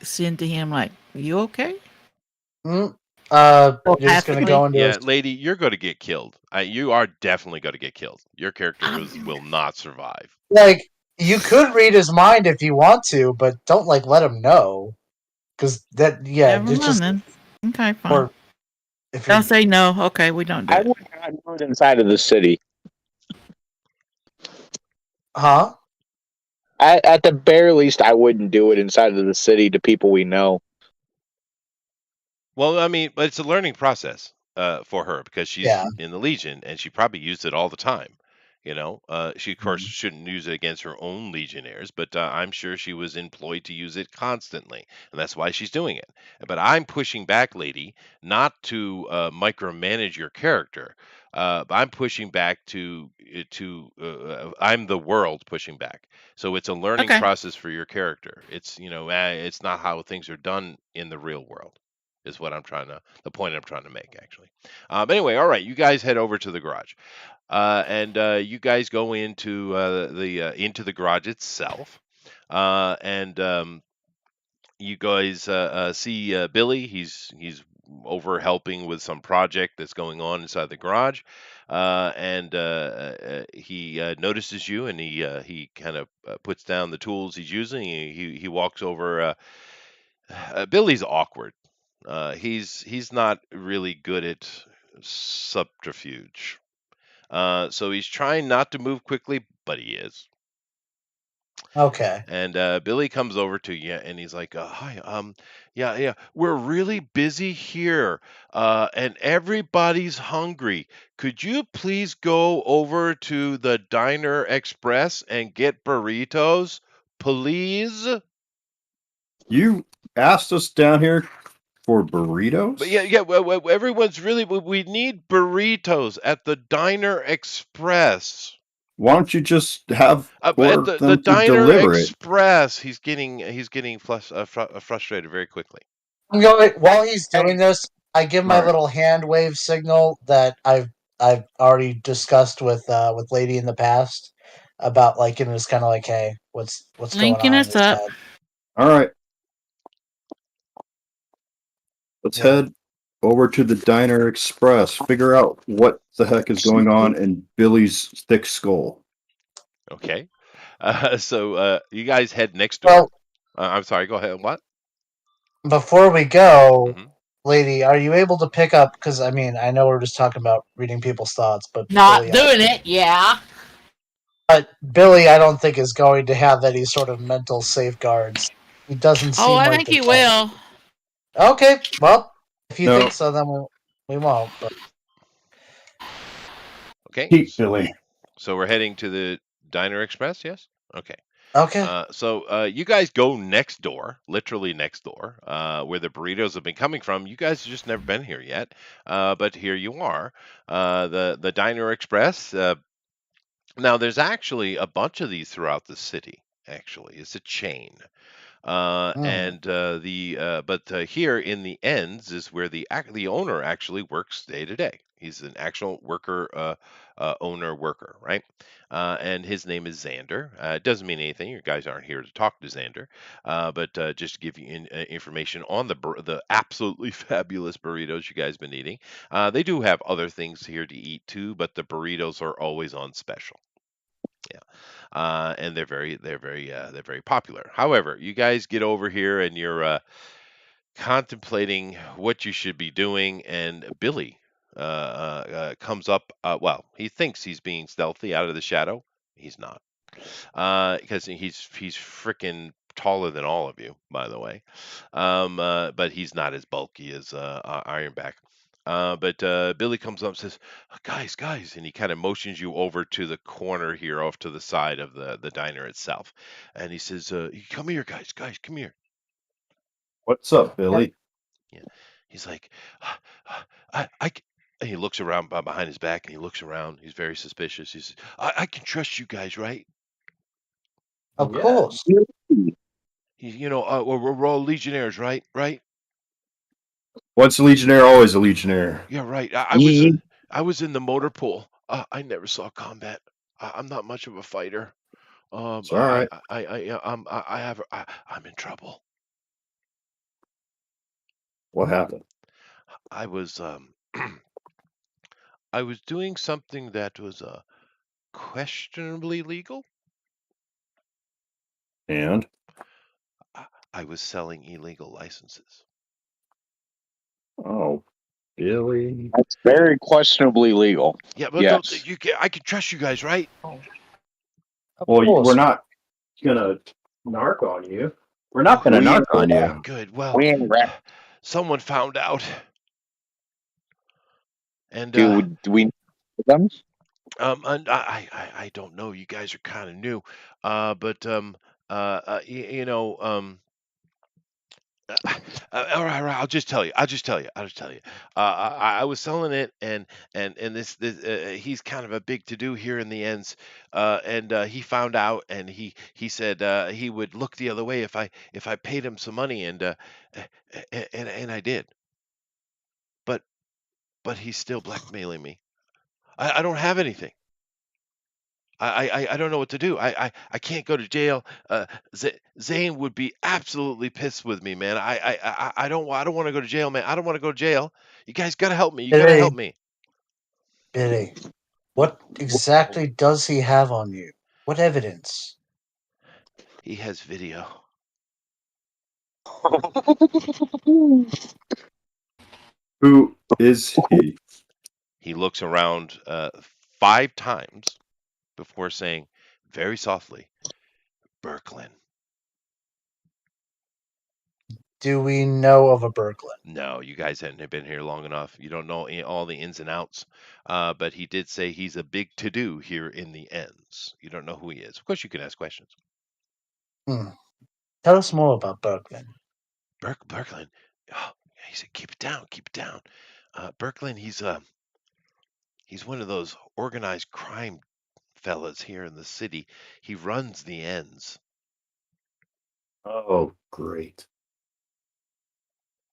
send to him like, "You okay?" Mm. You're just gonna Telepathically? go into Yeah, his. lady, you're going to get killed. You are definitely going to get killed. Your character will not survive. Like, you could read his mind if you want to, but don't let him know, because that Never it's mind just then. Okay, fine. or if They'll you're say no. Okay, we don't do I it. would not do it inside of the city. huh. At the bare least, I wouldn't do it inside of the city to people we know. Well, I mean, but it's a learning process for her because she's Yeah. in the Legion and she probably used it all the time. She of course Mhm. shouldn't use it against her own Legionnaires, but I'm sure she was employed to use it constantly, and that's why she's doing it. But I'm pushing back, lady, not to micromanage your character. But I'm pushing back I'm the world pushing back. So it's a learning Okay. process for your character. It's not how things are done in the real world is the point I'm trying to make actually. But anyway, all right, you guys head over to the garage, and you guys go into the garage itself, and you guys see Billy. He's over helping with some project that's going on inside the garage, and he notices you, and he kind of puts down the tools he's using. He walks over. Billy's awkward. He's not really good at subterfuge. So he's trying not to move quickly, but he is. Okay. And Billy comes over to you, and he's like, "Hi, yeah, we're really busy here, and everybody's hungry. Could you please go over to the Diner Express and get burritos, please?" You asked us down here for But burritos? yeah, well, everyone's we need burritos at the Diner Express. Why don't you just have But at order the them to Diner deliver it? Express, he's getting frustrated very quickly. I'm going while he's doing this. I give my All right. little hand wave signal that I've already discussed with Lady in the past about like and it's kind of like, hey, what's going Linking on in us his up. head? All right. Let's Yeah. head over to the Diner Express. Figure out what the heck is going on in Billy's thick skull. Okay. So you guys head next door. Well, I'm sorry. Go ahead. What? before we go, Hmm. Lady, are you able to pick up? Because I mean, I know we're just talking about reading people's thoughts, but Not doing it. Yeah. Billy, I don't think is going to have any sort of mental safeguards. He doesn't Oh, seem I like think the he type. will. Okay, well, if you think No, so, then we won't. But Okay. keep Billy. So we're heading to the Diner Express. Yes. Okay. okay, So you guys go next door, literally next door, where the burritos have been coming from. You guys have just never been here yet, but here you are. The Diner Express. Now there's actually a bunch of these throughout the city. Actually, it's a chain. hmm. And the but Here in the ends is where the owner actually works day to day. He's an actual worker, owner worker, right? And his name is Xander. It doesn't mean anything. You guys aren't here to talk to Xander, but just to give you information on the absolutely fabulous burritos you guys been eating. They do have other things here to eat too, but the burritos are always on special. Yeah. And they're very popular. However, you guys get over here and you're contemplating what you should be doing, and Billy comes up. Well, he thinks he's being stealthy out of the shadow. He's not, because he's freaking taller than all of you, by the way. But he's not as bulky as Ironback. But Billy comes up and says, guys," and he kind of motions you over to the corner here, off to the side of the diner itself, and he says, "Come here, guys, come here." What's up, Billy? Yeah, he's like, "Ah, I." And he looks around behind his back, and he looks around. He's very suspicious. He says, "I can trust you guys, right? Of Yeah. course. We're all Legionnaires, right? Right? Once a Legionnaire, always a Legionnaire. Yeah, right. Ye- I was in the motor pool. I never saw combat. I'm not much of a fighter. It's all right. I'm in trouble. What happened? I was I was doing something that was questionably legal. And I was selling illegal licenses. oh, Billy. That's very questionably legal. Yeah, but Yes. I can trust you guys, right? Of Well, course. we're not gonna narc on you. We're not gonna We narc ain't on you. Good. Well, we ain't rat. someone found out, and Do we know them? and I don't know. You guys are kind of new, but you know, all right, all right. I'll just tell you. I'll just tell you. I'll just tell you. I was selling it, and this he's kind of a big to do here in the ends, and he found out, and he said he would look the other way if I paid him some money, and I did, but he's still blackmailing me. I don't have anything. I don't know what to do. I can't go to jail. Zane would be absolutely pissed with me, man. I don't want to go to jail, man. I don't want to go to jail. You guys gotta help me. You gotta help me. Billy, what exactly does he have on you? What evidence? He has video. Who is he? He looks around 5 times before saying very softly, "Berklin." Do we know of a Berklin? No, you guys hadn't been here long enough. You don't know all the ins and outs. But he did say he's a big to-do here in the ends. You don't know who he is. Of course, you can ask questions. Tell us more about Berklin. Berklin. Oh, he said, "Keep it down, keep it down." Berklin, he's one of those organized crime fellas here in the city. He runs the ends. Oh, great.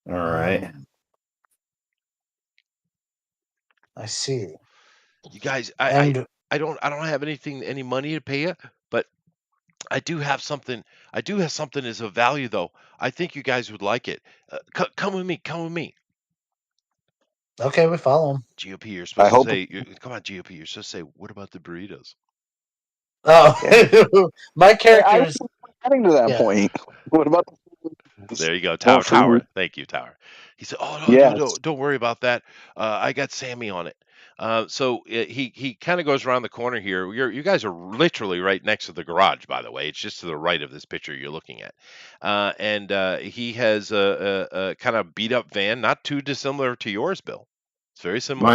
All right. I see. You guys, And I don't have any money to pay you, but I do have something. I do have something as of value, though. I think you guys would like it. Come with me. Come with me. okay, we follow him. GOP, you're I supposed to hope. say. Come on, GOP. You're supposed to say, "What about the burritos?" Oh, my character I is was getting to that yeah. point. What about There you go, more Tower. food? Tower. Thank you, Tower. He said, "Oh no, Yes. don't worry about that. I got Sammy on it." So he kind of goes around the corner here. You guys are literally right next to the garage, by the way. It's just to the right of this picture you're looking at, and he has a kind of beat up van, not too dissimilar to yours, Bill. It's very similar.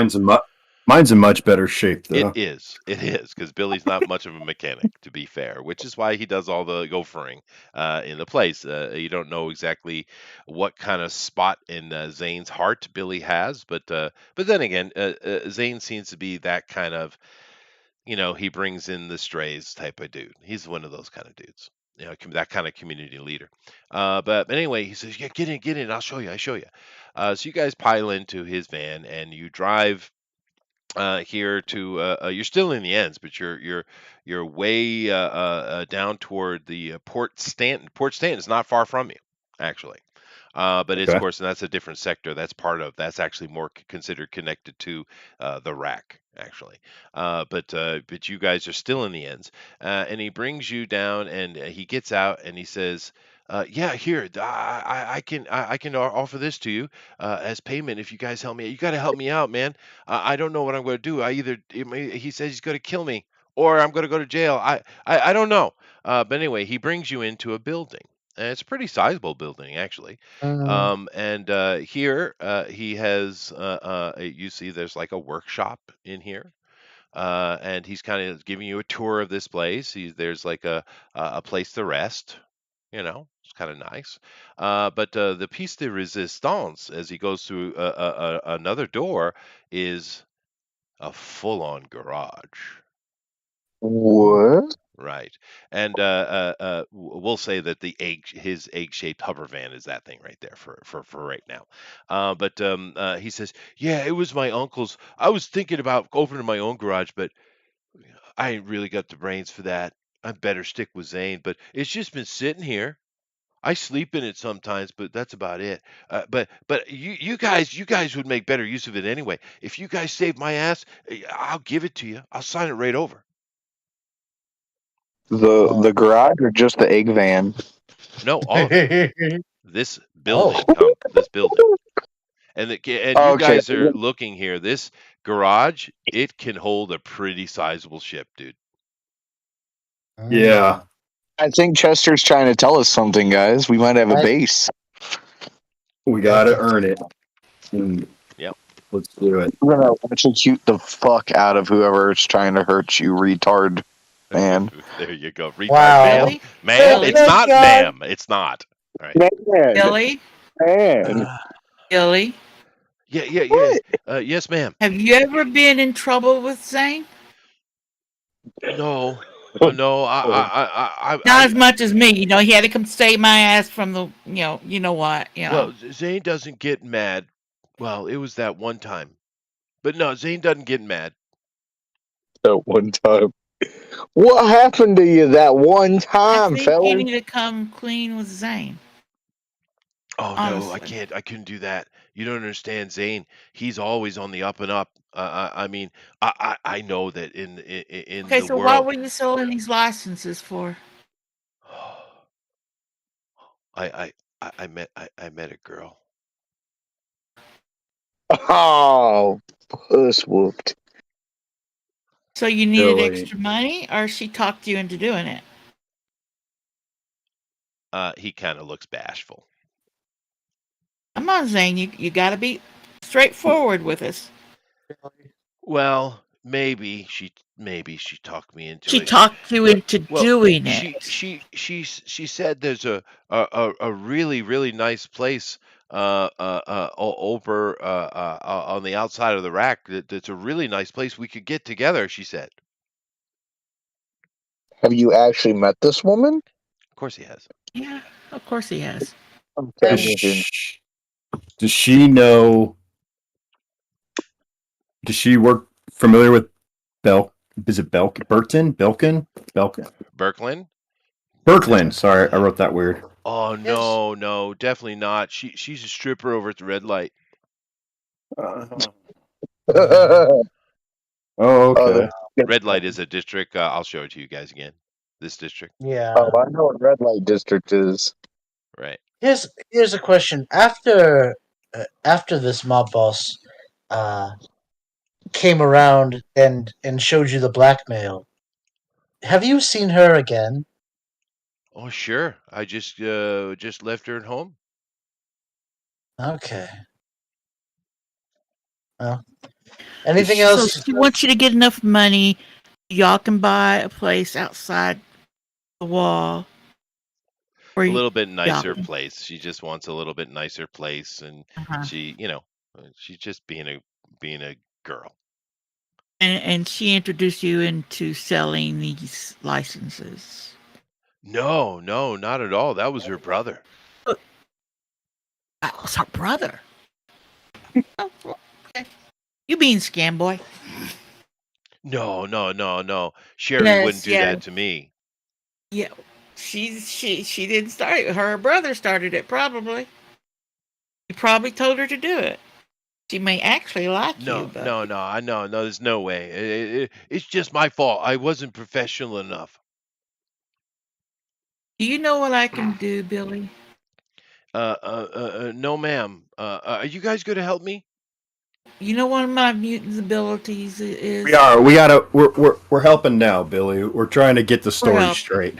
Mine's in much better shape It though. is. It is because Billy's not much of a mechanic, to be fair, which is why he does all the gophering in the place. You don't know exactly what kind of spot in Zane's heart Billy has, but then again, Zane seems to be that kind of, he brings in the strays type of dude. He's one of those kind of dudes. That kind of community leader. But anyway, he says, "Yeah, get in. I'll show you. I show you." So you guys pile into his van and you drive here to you're still in the ends, but you're way down toward the Port Stanton. Port Stanton is not far from you, actually. But it's, of Okay. course, and that's a different sector. That's actually more considered connected to the rack, actually. But you guys are still in the ends, and he brings you down, and he gets out, and he says, "Yeah, here, I can offer this to you as payment if you guys help me. You got to help me out, man. I don't know what I'm going to do. He says he's going to kill me, or I'm going to go to jail. I don't know. But anyway, he brings you into a building. And it's a pretty sizable building, actually. And here he has, you see, there's like a workshop in here. And he's kind of giving you a tour of this place. There's like a place to rest. It's kind of nice. But the piece de resistance, as he goes through another door, is a full-on garage. What? Right. And we'll say that his egg-shaped hover van is that thing right there for right now. But he says, "Yeah, it was my uncle's. I was thinking about opening my own garage, but I ain't really got the brains for that. I better stick with Zane. But it's just been sitting here. I sleep in it sometimes, but that's about it. But you guys would make better use of it anyway. If you guys save my ass, I'll give it to you. I'll sign it right over." The garage or just the egg van? No, all of it. This building, Oh. this building, and you Okay. guys are looking here. This garage, it can hold a pretty sizable ship, dude. Yeah. I think Chester's trying to tell us something, guys. We might have a base. We gotta earn it. Yep. Let's do it. I'm gonna electrocute the fuck out of whoever's trying to hurt you, retard. Man. There you go. Retard, Wow. ma'am. Billy? Ma'am, Billy? it's not God. ma'am. It's not. All right. Man. Billy? Man. Billy? Yes. Yes, ma'am. Have you ever been in trouble with Zane? No. No. Not as much as me. He had to come save my ass from the, you know what. Well, Zane doesn't get mad. Well, it was that one time. But no, Zane doesn't get mad. That one time. What happened to you that one I time, think fella? you need to come clean with Zane. Oh no, I Honestly. can't. I couldn't do that. You don't understand, Zane. He's always on the up and up. I mean, I know that in Okay, the so what world. were you selling these licenses for? I met a girl. Oh, puss whooped. So you needed Billy. extra money, or she talked you into doing it? He kind of looks bashful. Come on, Zane. You got to be straightforward with us. Well, maybe she talked me into She it. talked you into Well, doing she it. she said there's a really nice place over on the outside of the rack. That's a really nice place. We could get together. She said. Have you actually met this woman? Of course he has. Yeah, of course he has. Does Okay. she know? Does she work familiar with Bel? Is it Belkin? Belkin? Birkeland? Birkeland. Sorry, I wrote that weird. Oh no, definitely not. She's a stripper over at the red light. Oh, okay. Red light is a district. I'll show it to you guys again. This district, Yeah. Oh, I know what red light district is. right? Here's a question. After this mob boss came around and showed you the blackmail, have you seen her again? Oh sure. I just left her at home. Okay. Well, anything else? So she wants you to get enough money. Y'all can buy a place outside the wall. A Where little bit nicer Yeah. place. She just wants a little bit nicer place, and Uh-huh. she's just being a girl. And she introduced you into selling these licenses. No, not at all. That was her brother. That was her brother. Oh, okay. You being scam boy. No. Sherry Yes, wouldn't do yeah. that to me. Yeah. She didn't start it. Her brother started it probably. He probably told her to do it. She may actually like you, but No. I know. No, there's no way. It's just my fault. I wasn't professional enough. do you know what I can do, Billy? No, ma'am. Are you guys going to help me? You know one of my mutant abilities is We are. We gotta. We're helping now, Billy. We're trying to get the story helping. straight.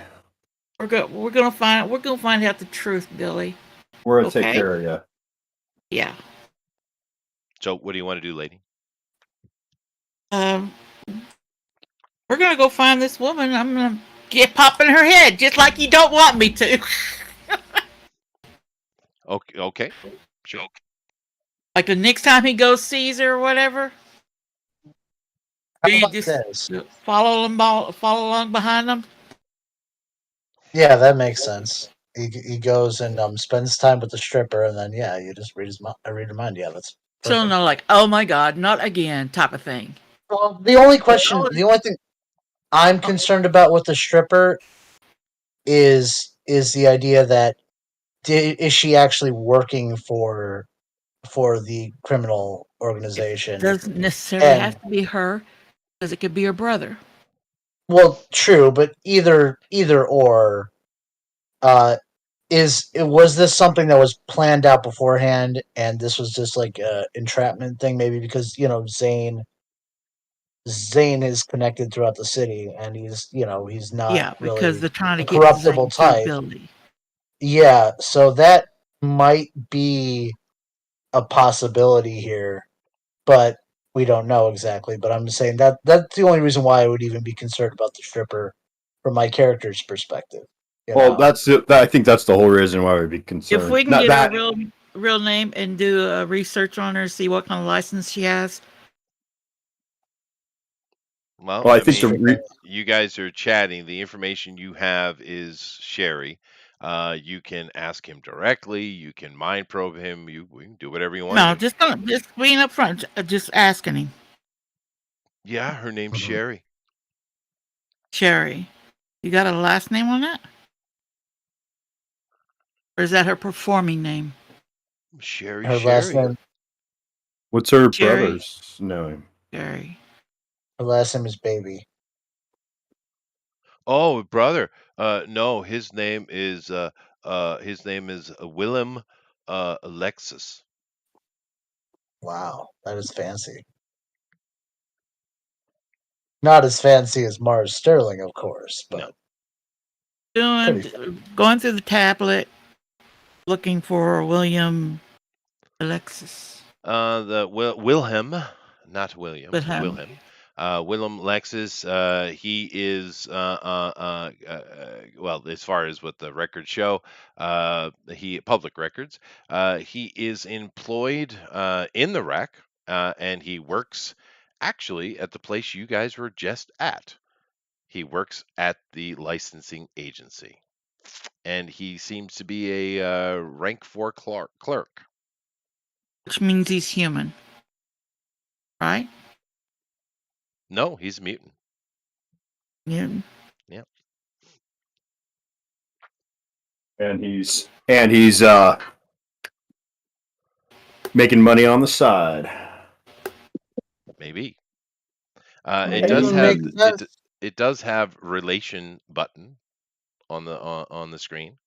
we're gonna find out the truth, Billy. We're gonna take Okay. care of you. Yeah. So, what do you want to do, lady? We're gonna go find this woman. I'm gonna get pop in her head just like you don't want me to. Okay. Sure. Like the next time he goes sees her or whatever. How Do you about just this? follow along behind them? Yeah, that makes sense. He goes and spends time with the stripper, and then yeah, you just read her mind. Yeah, that's She'll perfect. know, like, oh my god, not again, type of thing. Well, the only thing I'm concerned about with the stripper is the idea that is she actually working for the criminal organization? Doesn't necessarily And have to be her, because it could be her brother. well, true, but either or. Was this something that was planned out beforehand, and this was just like a entrapment thing? Maybe because Zane is connected throughout the city, and he's not Yeah, because really they're trying to a get corruptible Zane through type. Billy. Yeah, so that might be a possibility here, but we don't know exactly. But I'm saying that's the only reason why I would even be concerned about the stripper from my character's perspective. Well, that's it. I think that's the whole reason why we'd be If concerned. we can Not get her that. real name and do a research on her, see what kind of license she has. Well, Well, I I think mean, you guys are chatting. The information you have is Sherry. You can ask him directly. You can mind probe him. We can do whatever you want. No, just being up front, just asking him. Yeah, her name's Sherry. Sherry, you got a last name on that, or is that her performing name? Sherry. Her last Sherry. name. What's her Sherry. brother's name? Sherry. Her last name is Baby. Oh, brother. No, his name is Willem Alexis. Wow, that is fancy. Not as fancy as Mars Sterling, of course, but Going through the tablet, looking for William Alexis. Wilhelm, not William, Wilhelm. Wilhelm. Willem Lexus, he is, well, as far as what the records show, public records, he is employed in the rack, and he works actually at the place you guys were just at. He works at the licensing agency, and he seems to be a rank 4 clerk. Which means he's human, right? No, he's a mutant. Mutant. Yeah. And he's making money on the side. Maybe. It It does have makes sense. it does have relation button on the screen.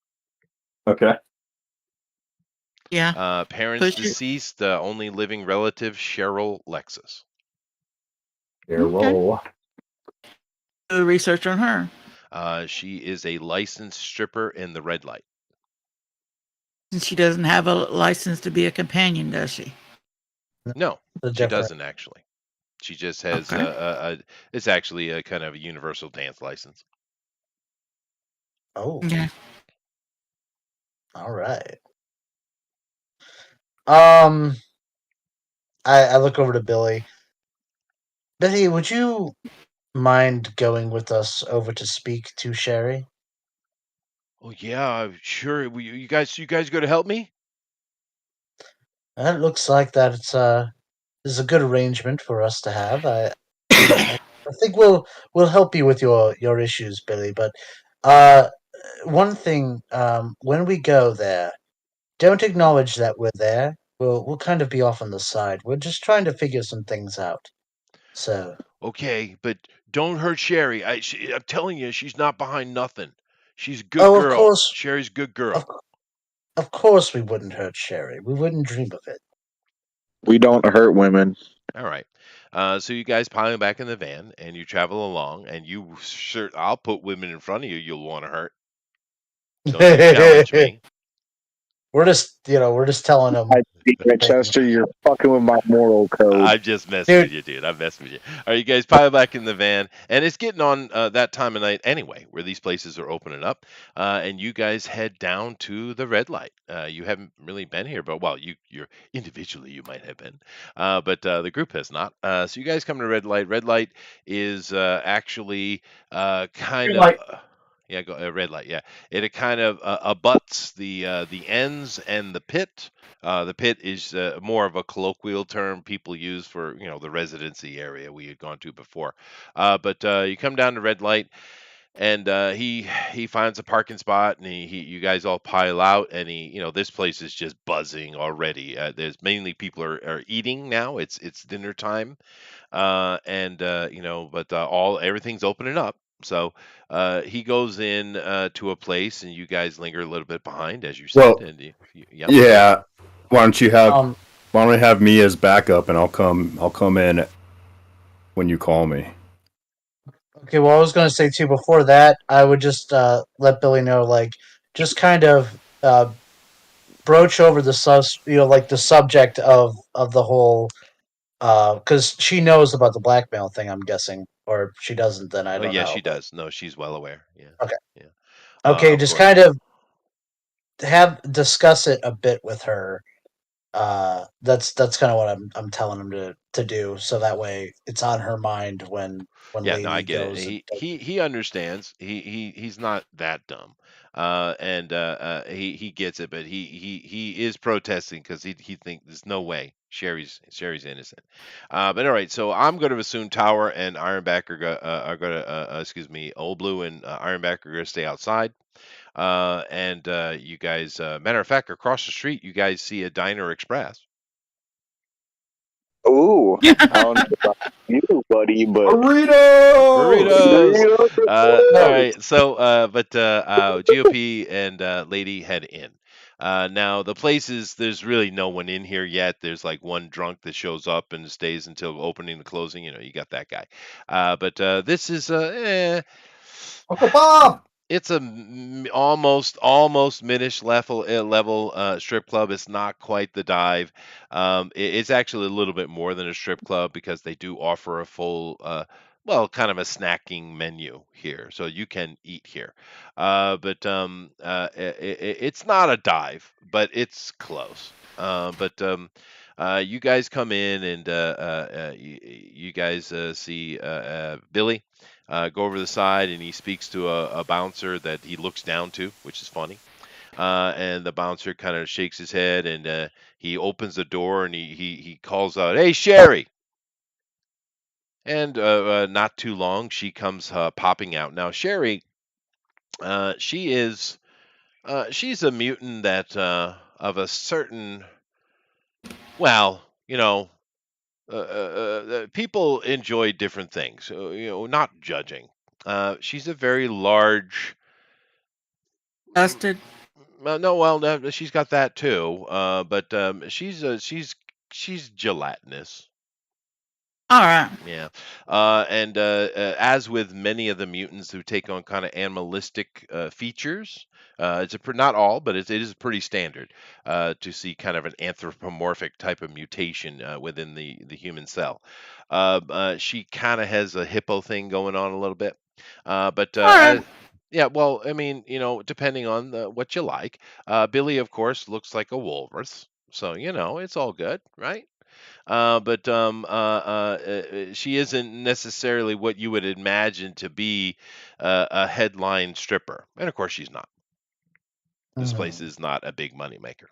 Okay. Yeah. Parents Push it. deceased. Only living relative Cheryl Lexus. Roll. Do research on her. She is a licensed stripper in the red light. Since she doesn't have a license to be a companion, does she? No, The she different. doesn't actually. She just has it's actually a kind of a universal dance license. Oh, Yeah. all right. I look over to Billy. Billy, would you mind going with us over to speak to Sherry? Oh yeah, sure. You guys going to help me? It looks like that it's is a good arrangement for us to have. I think we'll help you with your issues, Billy. But one thing, when we go there, don't acknowledge that we're there. We'll kind of be off on the side. We're just trying to figure some things out. So Okay, but don't hurt Sherry. I'm telling you, she's not behind nothing. She's a good oh, of girl. course, Sherry's a good girl. of course, we wouldn't hurt Sherry. We wouldn't dream of it. We don't hurt women. All right. So you guys pile back in the van and you travel along, and I'll put women in front of you you'll want to hurt. Don't you challenge me. We're just telling them. Chester, you're fucking with my moral code. I'm just messing with you, dude. I'm messing with you. All right, you guys pile back in the van, and it's getting on that time of night anyway, where these places are opening up, and you guys head down to the red light. You haven't really been here, but well, you're individually you might have been, but the group has not. So you guys come to red light. Red light is actually kind of. Yeah, red light. Yeah, it kind of abuts the ends and the pit. The pit is more of a colloquial term people use for the residency area we had gone to before. But you come down to red light, and he finds a parking spot, and you guys all pile out, and this place is just buzzing already. There's mainly people are eating now. It's dinner time, and but everything's opening up. So he goes in to a place, and you guys linger a little bit behind, as you said. Well, And yeah. Why don't I have me as backup, and I'll come in when you call me. Okay, well, I was going to say too. Before that, I would just let Billy know, like, just kind of broach over the like the subject of the whole, because she knows about the blackmail thing, I'm guessing, or she doesn't. Then I Oh don't yeah, know. she But does. No, she's well aware. Yeah, okay, yeah. okay, Of just course. kind of discuss it a bit with her. That's kind of what I'm telling him to do, so that way it's on her mind when Yeah, no, I Lady get it. goes and He understands. He's not that dumb. And he gets it, but he is protesting because he thinks there's no way Sherry's innocent. But all right, so I'm going to assume Tower and Ironback are going to excuse me, Old Blue and Ironback are going to stay outside. And you guys, matter of fact, across the street, you guys see a Diner Express. Ooh, I don't know about you, buddy, but Burritos! Burritos. burritos, of All course. right. So, but GOP and Lady head in. Now the place is there's really no one in here yet. There's like one drunk that shows up and stays until opening and closing. You know, you got that guy. But this is Uncle Bob! it's a almost mid-ish level strip club. It's not quite the dive. It's actually a little bit more than a strip club because they do offer a full well, kind of a snacking menu here, so you can eat here. But it's not a dive, but it's close. But you guys come in and you guys see Billy go over the side, and he speaks to a bouncer that he looks down to, which is funny. And the bouncer kind of shakes his head, and he opens the door, and he calls out, "Hey, Sherry!" And not too long, she comes popping out. Now, Sherry, she's a mutant that of a certain, well, people enjoy different things. Not judging. She's a very large. Busted. No, well, no, she's got that too. But she's gelatinous. All right. Yeah. And as with many of the mutants who take on kind of animalistic features, not all, but it is pretty standard to see kind of an anthropomorphic type of mutation within the human cell. She kind of has a hippo thing going on a little bit. But All right. yeah, well, I mean, depending on what you like. Billy, of course, looks like a walrus. So, it's all good, right? But she isn't necessarily what you would imagine to be a headline stripper, and of course she's not. This place Mhm. is not a big money maker.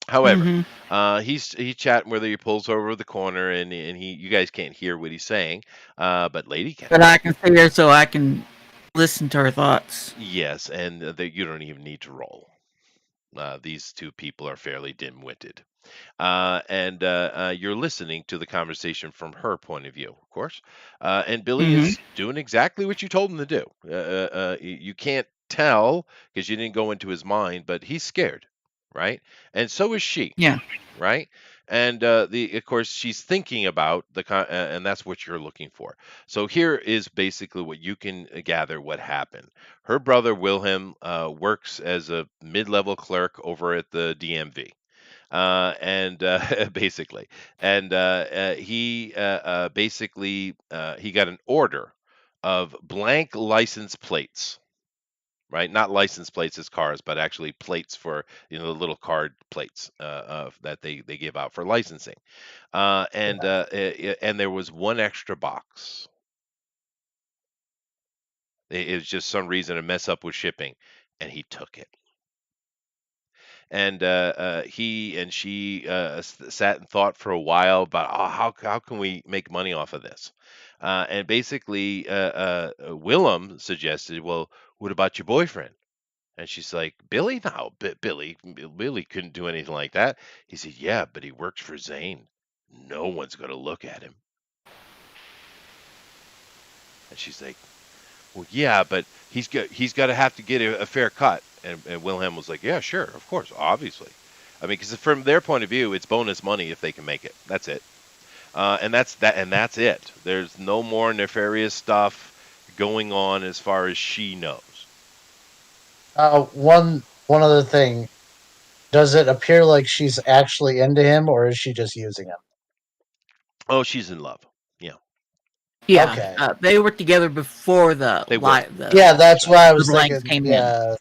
However, Mm-hmm. he's chatting whether he pulls over the corner, and you guys can't hear what he's saying, but Lady can. But I can see her so I can listen to her thoughts. Yes, and you don't even need to roll. These two people are fairly dim-witted. And you're listening to the conversation from her point of view, of course. And Billy Mm-hmm. is doing exactly what you told him to do. You can't tell because you didn't go into his mind, but he's scared, right? And so is she, Yeah. right? And of course, she's thinking about and that's what you're looking for. So here is basically what you can gather what happened. Her brother Wilhelm works as a mid-level clerk over at the DMV, and basically, and basically he got an order of blank license plates, right? Not license plates as cars, but actually plates for the little card plates that they give out for licensing. And there was one extra box. It was just some reason a mess up with shipping, and he took it. And he and she sat and thought for a while about, oh, how can we make money off of this? And basically, Willem suggested, well, what about your boyfriend? And she's like, Billy? No, Billy couldn't do anything like that. He said, yeah, but he works for Zane. No one's going to look at him. And she's like, well, yeah, but he's got to have to get a fair cut. And Wilhelm was like, yeah, sure, of course, obviously. I mean, because from their point of view, it's bonus money if they can make it. That's it. And that's it. There's no more nefarious stuff going on as far as she knows. One other thing. Does it appear like she's actually into him, or is she just using him? Oh, she's in love. Yeah, Yeah, Okay. they were together before the they were. Yeah, that's why I was the blanks thinking. came in. Yeah.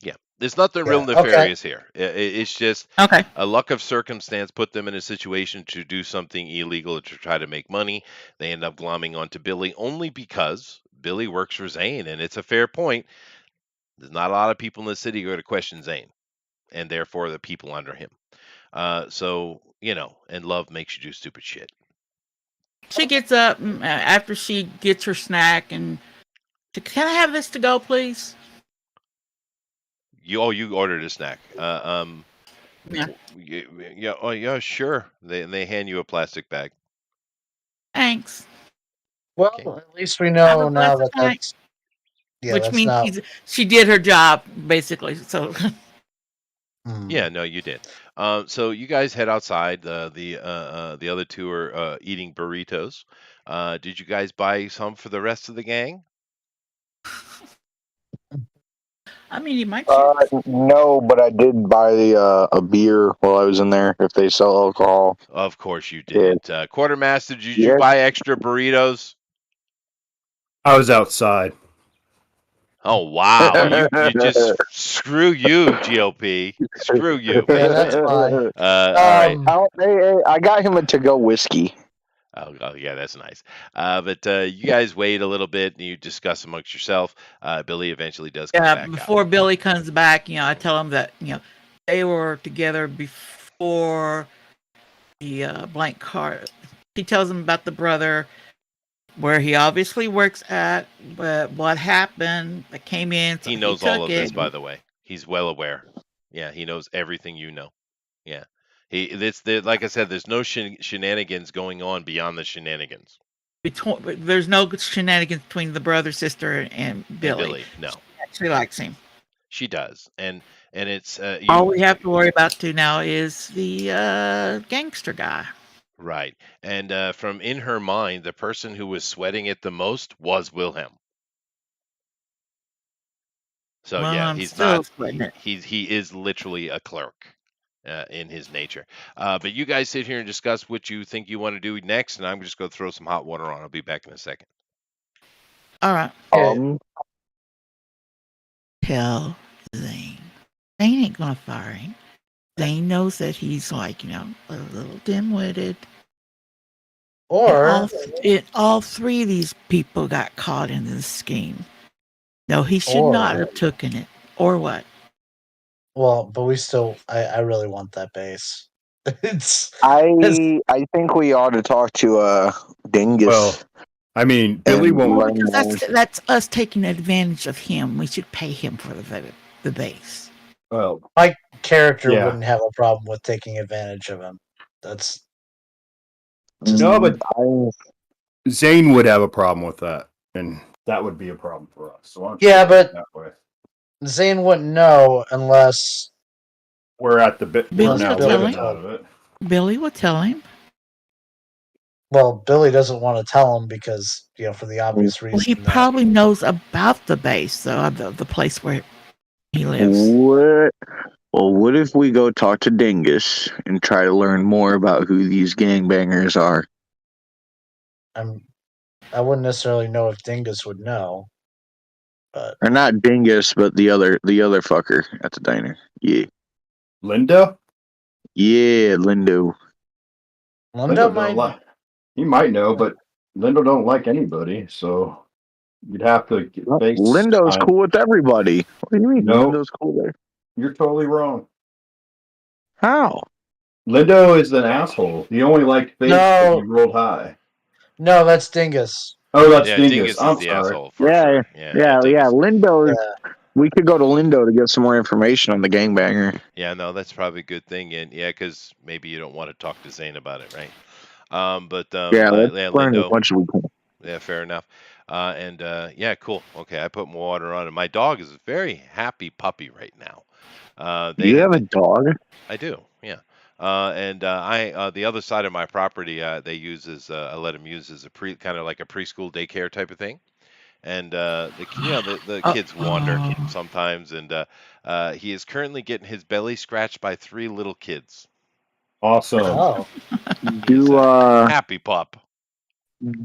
Yeah, there's nothing real Yeah, okay. nefarious here. It's just Okay. a luck of circumstance put them in a situation to do something illegal to try to make money. They end up glomming onto Billy only because Billy works for Zane, and it's a fair point. There's not a lot of people in the city who are going to question Zane, and therefore the people under him. So and love makes you do stupid shit. She gets up after she gets her snack and can I have this to go, please? You ordered a snack. Yeah. Yeah. Oh yeah, sure. They hand you a plastic bag. Thanks. Well, Okay. at least we Have know a now blessed that night. that's Which that's means not. she did her job basically. So Yeah, no, you did. So you guys head outside. The other two are eating burritos. Did you guys buy some for the rest of the gang? I mean, you might choose. No, but I did buy a beer while I was in there. If they sell alcohol, Of course you Yeah. did. Quartermaster, did you Yes. buy extra burritos? I was outside. Oh wow, you just screw you, GOP. Screw you. Yeah, that's fine. All right. Hey, I got him a to-go whiskey. Oh, yeah, that's nice. But you guys wait a little bit and you discuss amongst yourself. Billy eventually does come Yeah, back before out. Billy comes back, I tell him that they were together before the blank card. He tells him about the brother where he obviously works at, but what happened that came in. So He knows all took of this, it. by the way. He's well aware. Yeah, he knows everything you know. Yeah, like I said, there's no shenanigans going on beyond the shenanigans. There's no shenanigans between the brother, sister, and Billy. And Billy, no, She actually likes him. she does, and it's All we have to worry about now is the gangster guy. right. And from in her mind, the person who was sweating it the most was Wilhelm. So Well, yeah, I'm he's still not. sweating it. He is literally a clerk in his nature. But you guys sit here and discuss what you think you want to do next, and I'm just going to throw some hot water on. I'll be back in a second. All right. Tell Zane. Zane ain't gonna fire him. Zane knows that he's like, a little dim-witted. Or all three of these people got caught in this scheme. No, he should not have taken it. Or what? well, but we still. I really want that base. I think we ought to talk to Dingus. Well, I mean, Billy And won't. learn Because more. that's us taking advantage of him. We should pay him for the base. Well, My character Yeah. wouldn't have a problem with taking advantage of him. That's No, but I- Zane would have a problem with that, and that would be a problem for us. So I'm Yeah, but- that way. Zane wouldn't know unless We're at the bit. We're Billy now will tell living him. out of it. Billy will tell him. Well, Billy doesn't want to tell him because for the obvious reason. Well, he that- probably knows about the base, though, the place where he lives. What if we go talk to Dingus and try to learn more about who these gangbangers are? I wouldn't necessarily know if Dingus would know, but Or not Dingus, but the other fucker at the diner. Yeah. Linda? Yeah, Lindo. Linda don't might. like. He might know, but Linda don't like anybody, so you'd have to get face. Lindo's cool with everybody. What do you mean? No. Lindo's cool there. You're totally wrong. How? Lindo is an asshole. He only liked face No. if he rolled high. No, that's Dingus. Oh, that's Yeah, Dingus. Dingus I'm is the sorry. asshole for Yeah, sure. Yeah, Dingus. Lindo. Yeah. We could go to Lindo to get some more information on the gangbanger. Yeah, no, that's probably a good thing, and yeah, because maybe you don't want to talk to Zane about it, right? Let's learn as Lindo. much as we can. Yeah, fair enough. Yeah, cool. Okay, I put more water on it. My dog is a very happy puppy right now. You have a dog? I do, yeah. I the other side of my property they use as I let him use as kind of like a preschool daycare type of thing. and the Uh, kids wander uh, sometimes, and he is currently getting his belly scratched by 3 little kids. Awesome. Oh, He's Do a happy pup.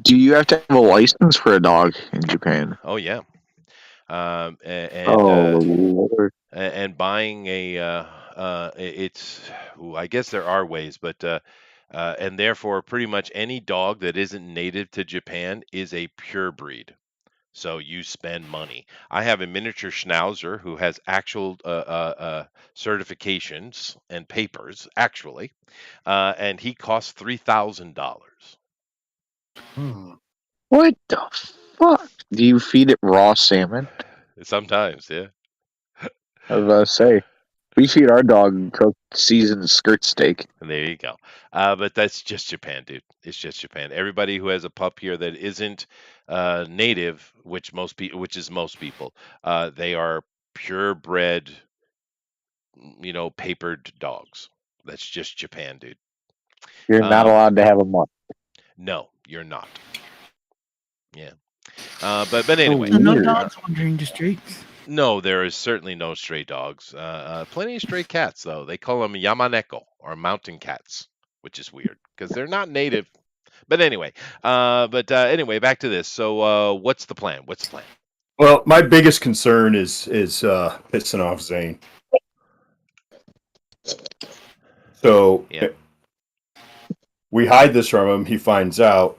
do you have to have a license for a dog in Japan? Oh yeah. And Oh Lord. and buying it's I guess there are ways, but and therefore pretty much any dog that isn't native to Japan is a pure breed. So you spend money. I have a miniature schnauzer who has actual certifications and papers, actually, and he costs $3,000. hmm. What the fuck? Do you feed it raw salmon? Sometimes, yeah. I was about to say. We feed our dog cooked seasoned skirt steak. And there you go. But that's just Japan, dude. It's just Japan. Everybody who has a pup here that isn't native, which is most people, they are purebred, papered dogs. That's just Japan, dude. You're not allowed to have a month. No, you're not. Yeah. But So anyway, so no weird. dogs wandering the streets. no, there is certainly no stray dogs. Plenty of stray cats, though. They call them Yamaneko or mountain cats, which is weird because they're not native. But anyway, back to this. So, what's the plan? What's the plan? Well, my biggest concern is pissing off Zane. So Yeah. we hide this from him. He finds out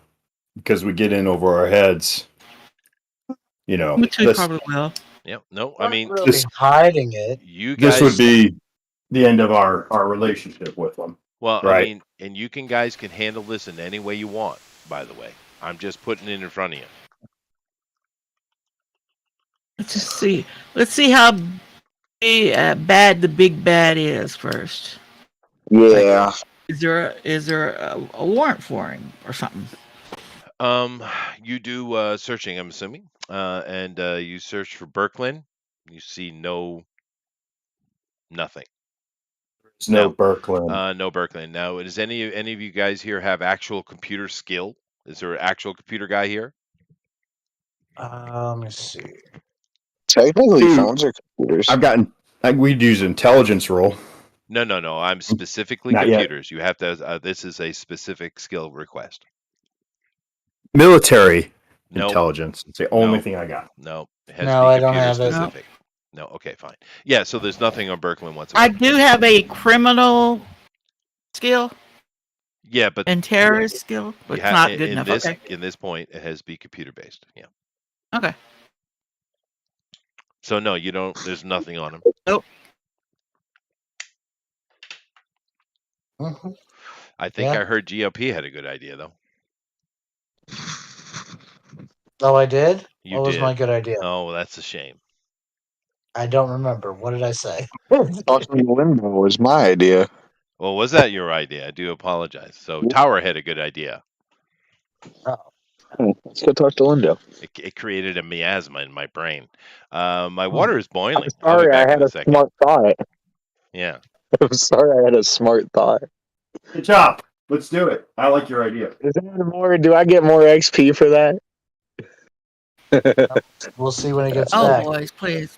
because we get in over our heads. Which we this probably will. Yeah. No, I Not mean, really this- hiding it. you this would guys. be the end of our relationship with him. Well, I Right. mean, and you guys can handle this in any way you want. By the way, I'm just putting it in front of you. Let's just see. Let's see how bad the big bad is first. Yeah. Is there a warrant for him or something? You do searching, I'm assuming, and you search for Birkeland. You see nothing. There's no No. Birkeland. No Birkeland. Now, does any of you guys here have actual computer skill? Is there an actual computer guy here? Let me see. Technically, Dude, phones are computers. We'd use intelligence roll. No. I'm specifically Not yet. computers. You have to. This is a specific skill request. Military No, intelligence. It's the only No. thing I got. no. It has No, to I be don't computer have it. specific. No. Okay, fine. Yeah. So there's nothing on Birkeland I whatsoever. do have a criminal skill Yeah, but and terrorist skill, but you it's not good in enough. this Okay. in this point it has to be computer based. Yeah. Okay. So no, you don't. There's nothing on him. Nope. Mhm. I think Yeah. I heard GOP had a good idea though. Oh, I did? You What was did. my good idea? Oh, well, that's a shame. I don't remember. What did I say? Talking to Limbo was my idea. Well, was that your idea? I do apologize. So Tower had a good idea. Let's go talk to Lindo. It created a miasma in my brain. My water is I'm boiling. I'll be sorry, back I in had a a second. smart thought. Yeah. I'm sorry, I had a smart thought. Good job. Let's do it. I like your idea. Is that more? Do I get more XP for that? We'll see when it gets Oh, back. boys, please.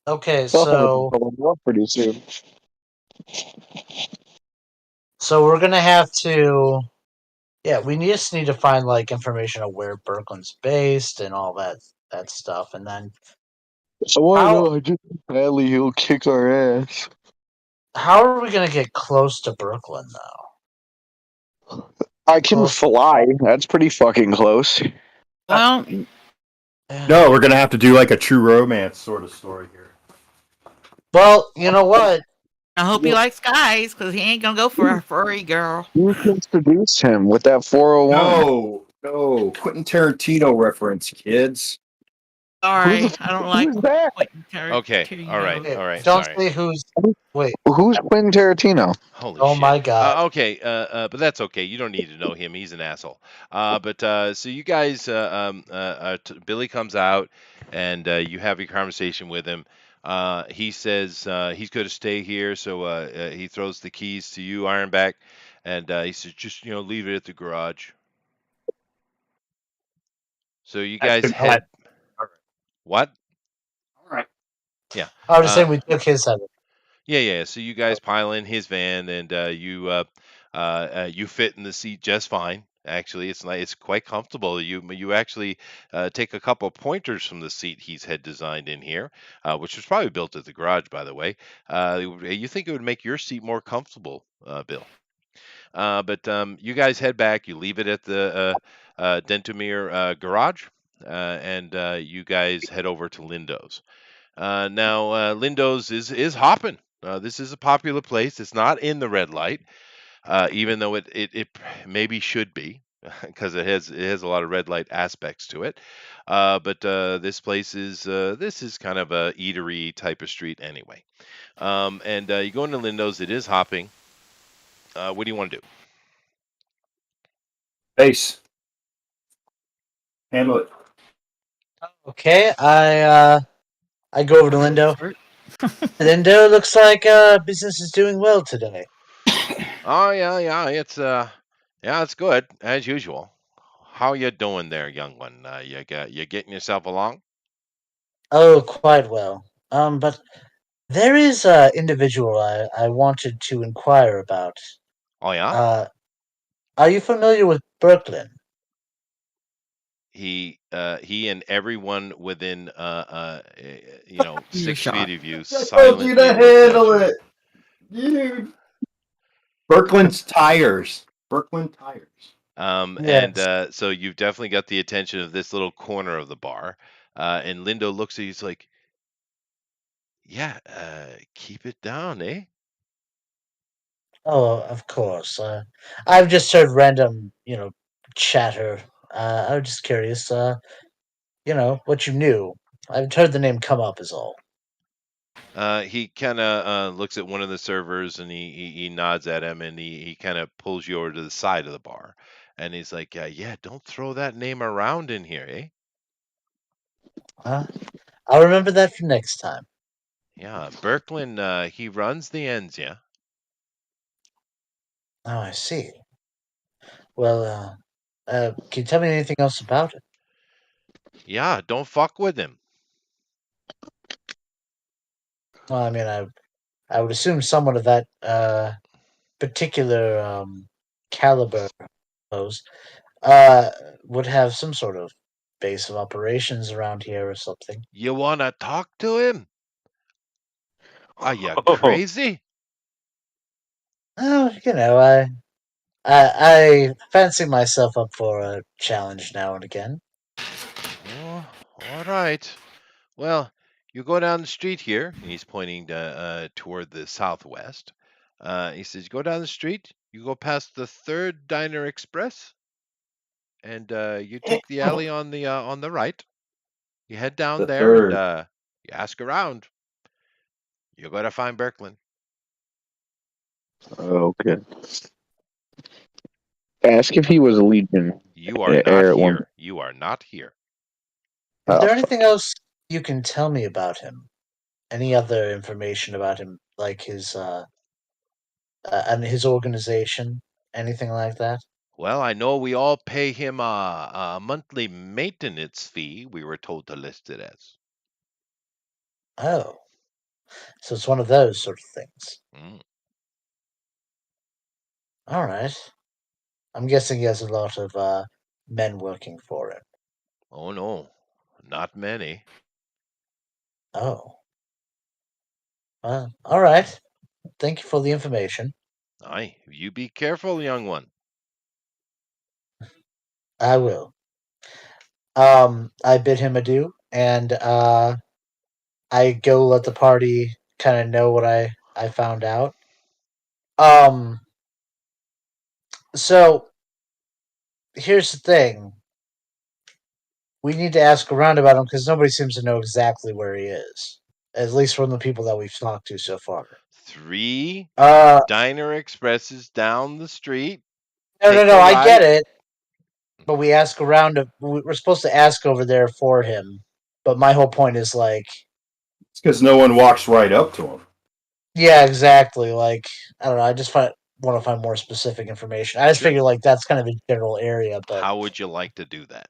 Okay, so Pretty soon. we're gonna have to. Yeah, we just need to find like information of where Birkeland's based and all that stuff, and then Oh, I How- know. I just badly he'll kick our ass. how are we gonna get close to Birkeland though? I can Close. fly. That's pretty fucking close. Well, No, we're gonna have to do like a true romance sort of story here. Well, you know what? I hope he likes guys because he ain't gonna go for a furry girl. You can seduce him with that 401. No, Quentin Tarantino reference, kids. Sorry, I don't like Who's that? Quentin Okay. Tarantino. All right. Okay, All right. don't Sorry. say who's. Wait. Who's Quentin Tarantino? Holy Oh shit. my God. Okay, but that's okay. You don't need to know him. He's an asshole. So you guys, Billy comes out, and you have your conversation with him. He says he's going to stay here, so he throws the keys to you, Ironback, and he says, just leave it at the garage. So you That's guys good. head what? All right. Yeah. I was just saying we took his side. Yeah. So you guys pile in his van, and you fit in the seat just fine. Actually, it's quite comfortable. You actually take a couple of pointers from the seat he's had designed in here, which was probably built at the garage, by the way. You think it would make your seat more comfortable, Bill? But you guys head back. You leave it at the Dentomere garage, and you guys head over to Lindo's. Now, Lindo's is hopping. This is a popular place. It's not in the red light, even though it maybe should be, because it has a lot of red light aspects to it. But this place is kind of a eatery type of street anyway. And you go into Lindo's. It is hopping. What do you want to do? Ace. Handle it. Okay, I go over to Lindo. For it. Lindo, looks like business is doing well today. Oh yeah. It's good as usual. How you doing there, young one? You getting yourself along? Oh, quite well. But there is a individual I wanted to inquire about. Oh yeah. Are you familiar with Brooklyn? He and everyone within 6 Earshot. feet of you I told you silently to look at handle you. it, dude. Birkeland's tires. Birkeland tires. And Yes. so you've definitely got the attention of this little corner of the bar. And Lindo looks at you, he's like, "Yeah, keep it down, eh?" Oh, of course. I've just heard random, chatter. I was just curious, what you knew. I've heard the name come up is all. He kind of looks at one of the servers, and he nods at him, and he kind of pulls you over to the side of the bar, and he's like, "Yeah, don't throw that name around in here, eh?" Uh, I'll remember that for next time. Yeah, Berkland, he runs the ends, yeah. Oh, I see. Well, can you tell me anything else about it? Yeah, don't fuck with him. Well, I mean, I would assume someone of that particular caliber, I suppose, uh, would have some sort of base of operations around here or something. You wanna talk to him? Are you Oh, crazy? Oh, I fancy myself up for a challenge now and again. Oh, all right. Well, you go down the street here, and he's pointing toward the southwest. He says, "You go down the street, you go past the third Diner Express, and you take the alley on the right. You head down The there, and third. you ask around. You're gonna find Berkland. okay. Ask if he was a Legion You are not heir at one. here. You are not here." Is there Fuck. anything else you can tell me about him? Any other information about him, like his and his organization, anything like that? Well, I know we all pay him a monthly maintenance fee. We were told to list it as. Oh, so it's one of those sort of things. Mm. All right. I'm guessing he has a lot of men working for him. Oh no, not many. Oh, well, all right. Thank you for the information. Aye, you be careful, young one. I will. I bid him adieu, and I go let the party kind of know what I found out. Um, so here's the thing: we need to ask around about him because nobody seems to know exactly where he is, at least from the people that we've talked to so far. 3 Uh, Diner Expresses down the street. no, Take no, a I get right. it, but we ask around. We're supposed to ask over there for him. But my whole point is like, It's because no one walks right up to him. yeah, exactly. Like, I don't know. I just want to find more specific information. I just Sure. figure like that's kind of a general area, but How would you like to do that?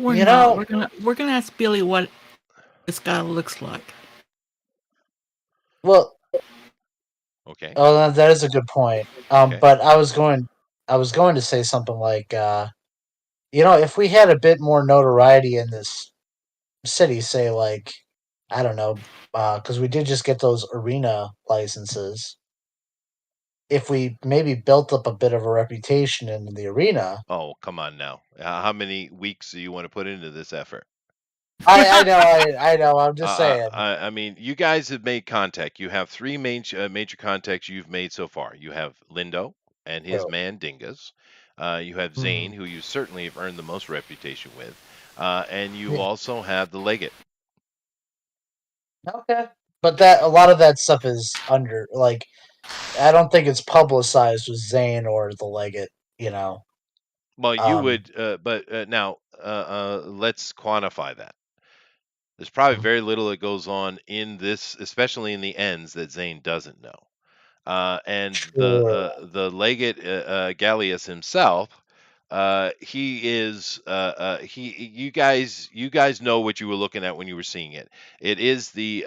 We're You not. know- We're gonna ask Billy what this guy looks like. Well, Okay. oh, that is a good point. Okay. But I was going to say something like, if we had a bit more notoriety in this city, say like, I don't know, because we did just get those arena licenses. If we maybe built up a bit of a reputation in the arena, Oh, come on now. How many weeks do you want to put into this effort? I know. I'm just saying. I mean, you guys have made contact. You have three major contacts you've made so far. You have Lindo and his True. man Dingus. You have Zane, who you certainly have earned the most reputation with, and you Yeah. also have the Leggett. Okay, but that a lot of that stuff is under like I don't think it's publicized with Zane or the Leggett. You know. Well, you would, but now let's quantify that. There's probably very little that goes on in this, especially in the ends, that Zane doesn't know. And True. the Legate Gallius himself, he is you guys know what you were looking at when you were seeing it. It is the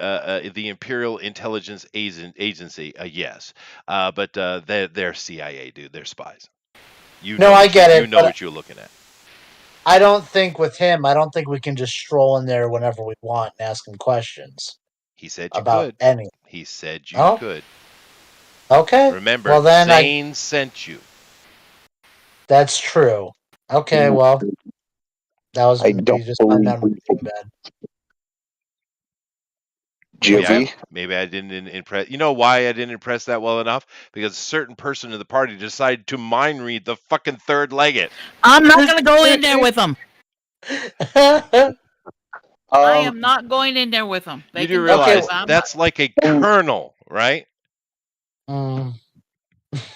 Imperial Intelligence Agency, yes, but they're CIA, dude. They're spies. No, I get it, You know but what you're looking at. I don't think with him, I don't think we can just stroll in there whenever we want and ask him questions He said you about could. any. He said you Oh, could. okay. Remember, Well, then Zane sent you. that's true. Okay, well, that was I going to be don't just my believe memory being bad. GOP. Maybe I didn't impress. You know why I didn't impress that well enough? Because a certain person in the party decided to mind read the fucking third Leggett. I'm not gonna go in there with them. I am not going in there with them. You do realize Okay, that's like a colonel, right? Mm.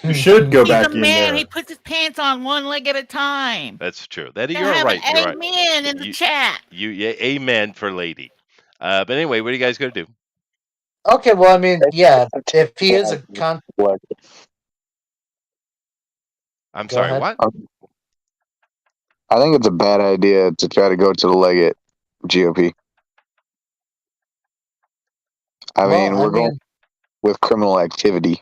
You should go He's a back in man. there. He puts his pants on one leg at a time. That's true. That You you're have right. an You're right. amen in the chat. Yeah, amen for lady. But anyway, what are you guys gonna do? Okay, well, I mean, yeah, if he is a What? I'm Go sorry. ahead. What? I think it's a bad idea to try to go to the Leggett GOP. I mean, we're going with criminal activity.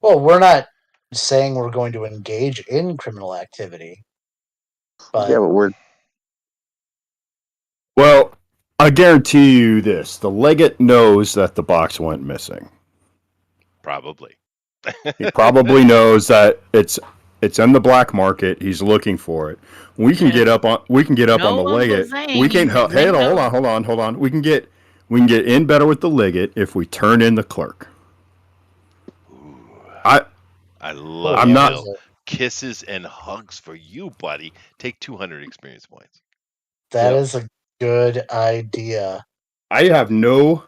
Well, we're not saying we're going to engage in criminal activity, but Yeah, but we're Well, I guarantee you this: the Leggett knows that the box went missing. Probably. He probably knows that it's in the black market. He's looking for it. We can get up on No the one but Leggett. Zane. We can help. Hey, Zane hold on. We can get in better with the Leggett if we turn in the clerk. I love I'm you, not- Bill. Kisses and hugs for you, buddy. Take 200 experience points. that is a good idea. I have no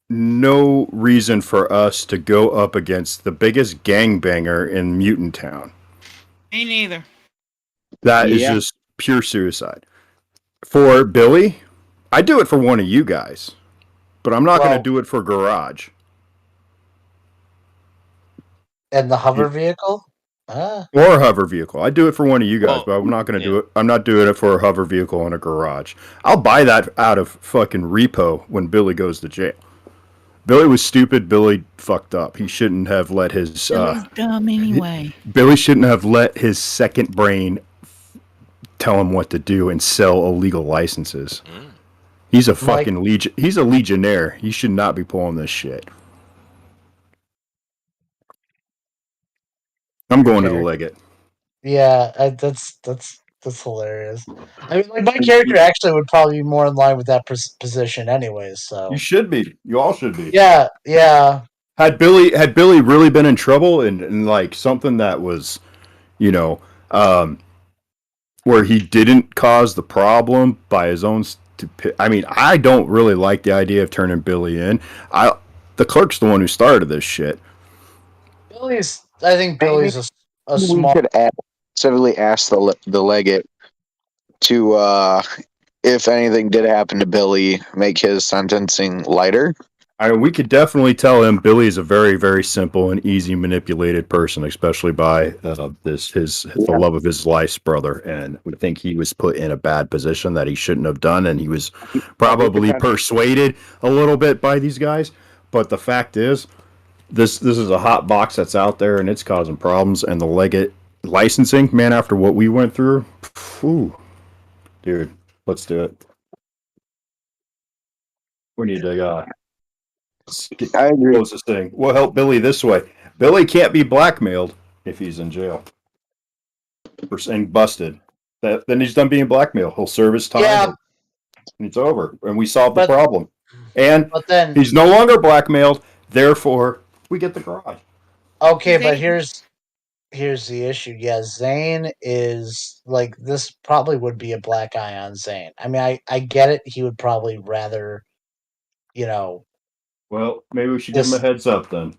reason for us to go up against the biggest gangbanger in Mutant Town. Me neither. That is just pure suicide. For Billy, I do it for one of you guys, but I'm not going to do it for Garage. And the hover vehicle? Or a hover vehicle. I do it for one of you guys, Well, but I'm not going to do it. I'm not doing it for a hover vehicle in a garage. I'll buy that out of fucking repo when Billy goes to jail. Billy was stupid. Billy fucked up. He shouldn't have let his. Billy's dumb anyway. Billy shouldn't have let his second brain tell him what to do and sell illegal licenses. He's a fucking He's a legionnaire. He should not be pulling this shit. I'm going to the Leggett. Yeah, that's hilarious. I mean, like my character actually would probably be more in line with that position, anyways. So You should be. You all should be. yeah. Had Billy really been in trouble and like something that was, where he didn't cause the problem by his own I mean, I don't really like the idea of turning Billy in. The clerk's the one who started this shit. I think Billy's a small. We could specifically ask the Leggett to, if anything did happen to Billy, make his sentencing lighter. We could definitely tell him Billy is a very, very simple and easy manipulated person, especially by the love of his life's brother. And we think he was put in a bad position that he shouldn't have done, and he was probably persuaded a little bit by these guys. But the fact is, this is a hot box that's out there, and it's causing problems. And the Leggett licensing, man, after what we went through, whew, dude, let's do it. We need to I agree. close this thing. We'll help Billy this way. Billy can't be blackmailed if he's in jail for saying busted. Then he's done being blackmailed. He'll serve his time, Yeah. and it's over. And we solve the But- problem. And But then, he's no longer blackmailed. Therefore, we get the garage. okay, but Zane- here's the issue. Yeah, Zane is like, this probably would be a black eye on Zane. I mean, I get it. He would probably rather, Well, maybe we should give him a heads up then.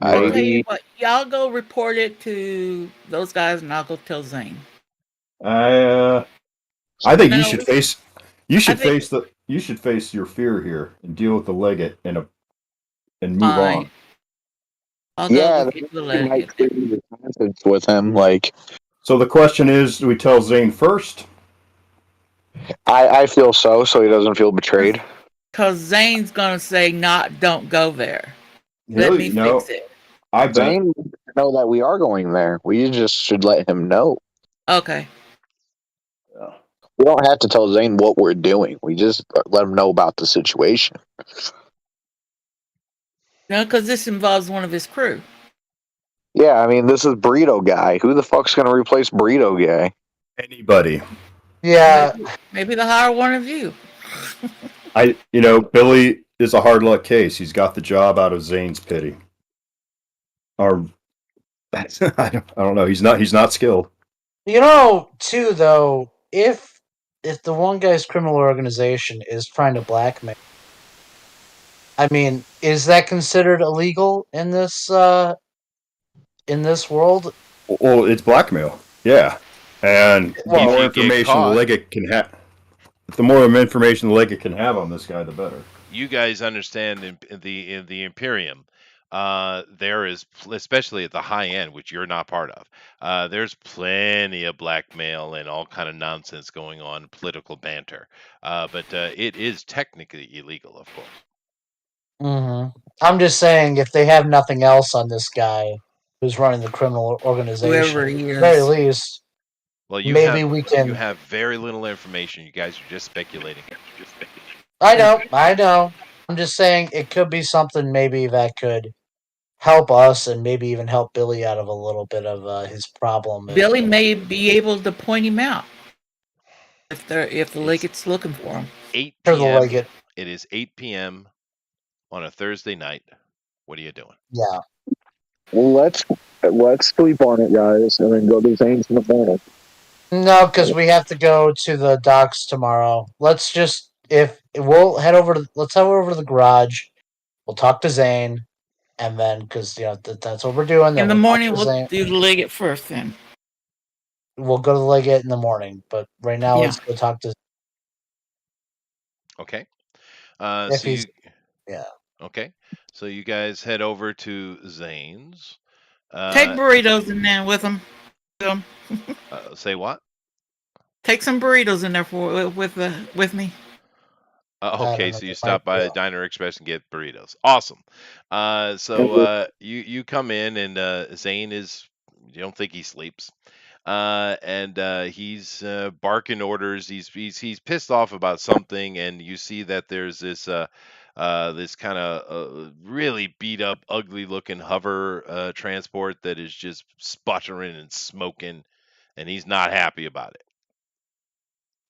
I'll I- tell you what, y'all go report it to those guys, and I'll go tell Zane. I think you No, should we- face. You should think- face the. You should face your fear here and deal with the Leggett and move Fine. on. I'll go Yeah, with the might leg. clear the conscience with him. Like, So the question is, do we tell Zane first? I feel so he doesn't feel betrayed. Because Zane's going to say, don't go there. Let me fix it. I bet. Zane doesn't know that we are going there. We just should let him know. Okay. We don't have to tell Zane what we're doing. We just let him know about the situation. No, because this involves one of his crew. Yeah, I mean, this is Burrito Guy. Who the fuck's going to replace Burrito Guy? Anybody. yeah, Maybe they'll hire one of you. Billy is a hard luck case. He's got the job out of Zane's pity. Or I don't know. He's not skilled. too though, if the one guy's criminal organization is trying to blackmail, I mean, is that considered illegal in this world? Well, it's blackmail. Yeah. And the Well, more if you get information caught- Leggett can have, the more information Leggett can have on this guy, the better. You guys understand in the Imperium, there is, especially at the high end, which you're not part of, there's plenty of blackmail and all kind of nonsense going on, political banter. But it is technically illegal, of course. Mm-hmm. I'm just saying, if they have nothing else on this guy who's running the criminal organization, Whoever he at the very is. least, Well, you maybe we can. you have very little information. You guys are just speculating. I know. I'm just saying it could be something maybe that could help us and maybe even help Billy out of a little bit of his problem. Billy may be able to point him out if the Leggett's looking for him. 8 Or the p.m. Leggett. It is 8 p.m. on a Thursday night. What are you doing? Yeah. Let's sleep on it, guys, and then go to Zane's in the morning. No, because we have to go to the docks tomorrow. Let's just let's head over to the garage. We'll talk to Zane, and then because that's what we're doing. Then In the we'll talk morning, to we'll Zane. do the Leggett first then. We'll go to the Leggett in the morning, but right now Yeah. let's go talk to. Okay. If So he's- you, yeah. Okay. So you guys head over to Zane's. Take burritos in there with them. Say what? Take some burritos in there with me. I Okay, don't so know, you that stop might be by all. Diner Express and get burritos. Awesome. So you come in and Zane is, you don't think he sleeps, and he's barking orders. He's pissed off about something, and you see that there's this kind of really beat up, ugly looking hover transport that is just sputtering and smoking, and he's not happy about it.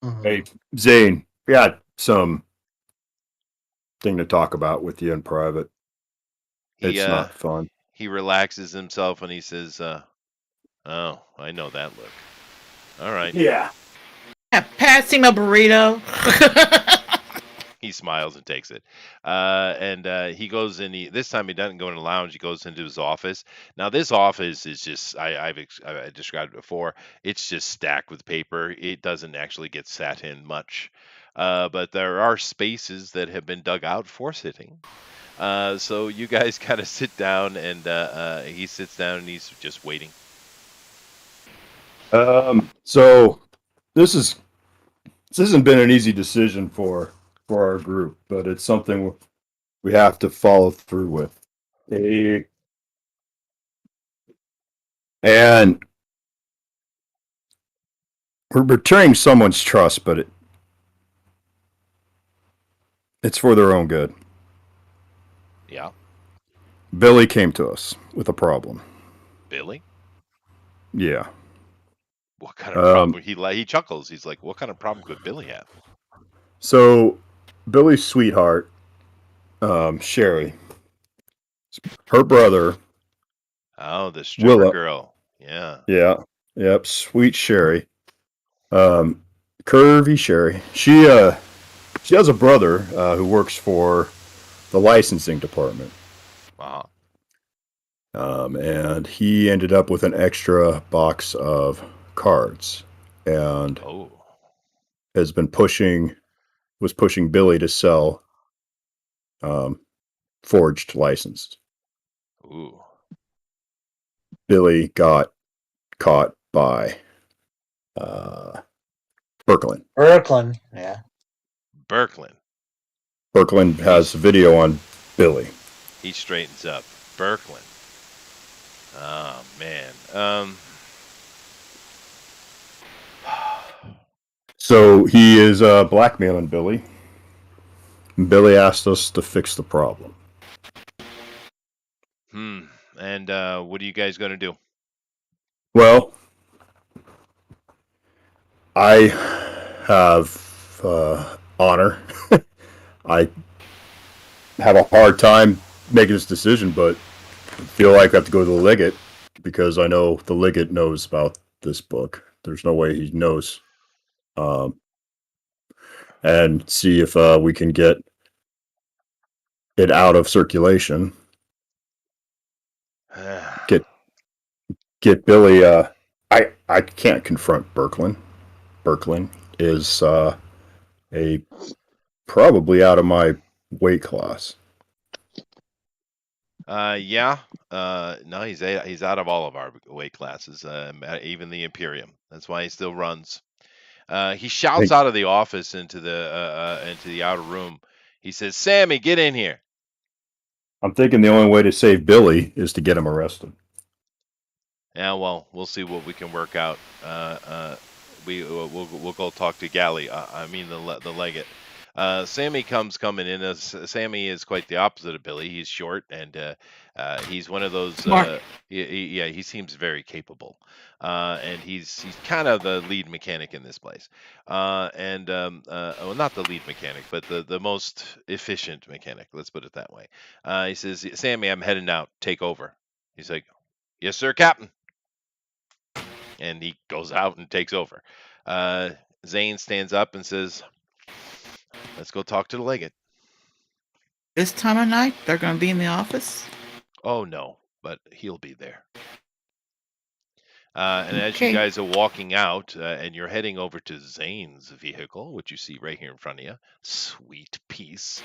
Mhm. Hey, Zane, we got some thing to talk about with you in private. He It's not fun. he relaxes himself and he says, "Oh, I know that look. All right." Yeah. Yeah, pass him a burrito. He smiles and takes it. And he goes in. This time he doesn't go in the lounge. He goes into his office. Now this office is just I described it before. It's just stacked with paper. It doesn't actually get sat in much. but there are spaces that have been dug out for sitting. So you guys kind of sit down, and he sits down, and he's just waiting. So this hasn't been an easy decision for our group, but it's something we have to follow through with. And we're betraying someone's trust, but it's for their own good. Yeah, Billy came to us with a problem. Billy. Yeah. What kind of problem? He chuckles. He's like, "What kind of problem could Billy have?" So Billy's sweetheart, Sherry, her brother. Oh, the stripper Willa. girl. Yeah. Yeah. Yep. Sweet Sherry. Curvy Sherry. She has a brother who works for the licensing department. Uh-huh. And he ended up with an extra box of cards, and was pushing Billy to sell forged licensed. Ooh. Billy got caught by Birkeland. Yeah. Birkeland has video on Billy. He straightens up. Birkeland. Oh man. So he is blackmailing Billy. Billy asked us to fix the problem. And what are you guys going to do? Well, I have honor. I have a hard time making this decision, but I feel like I have to go to the Legate because I know the Legate knows about this book. There's no way he knows. And see if we can get it out of circulation. Get Billy. I can't confront Birkeland. Birkeland is a probably out of my weight class. Yeah. No, he's out of all of our weight classes, even the Imperium. That's why he still runs. He shouts out of the office into the outer room. He says, "Sammy, get in here." I'm thinking the only way to save Billy is to get him arrested. Yeah, well, we'll see what we can work out. We'll go talk to Galley. I mean the Legate. Sammy coming in. Sammy is quite the opposite of Billy. He's short and he's one of those. He seems very capable, and he's kind of the lead mechanic in this place. Well, not the lead mechanic, but the most efficient mechanic. Let's put it that way. He says, "Sammy, I'm heading out. Take over." He's like, "Yes, sir, Captain." And he goes out and takes over. Zane stands up and says, "Let's go talk to the Legate." This time of night, they're going to be in the office? Oh, no, but he'll be there. And as you guys are walking out and you're heading over to Zane's vehicle, which you see right here in front of you, sweet piece.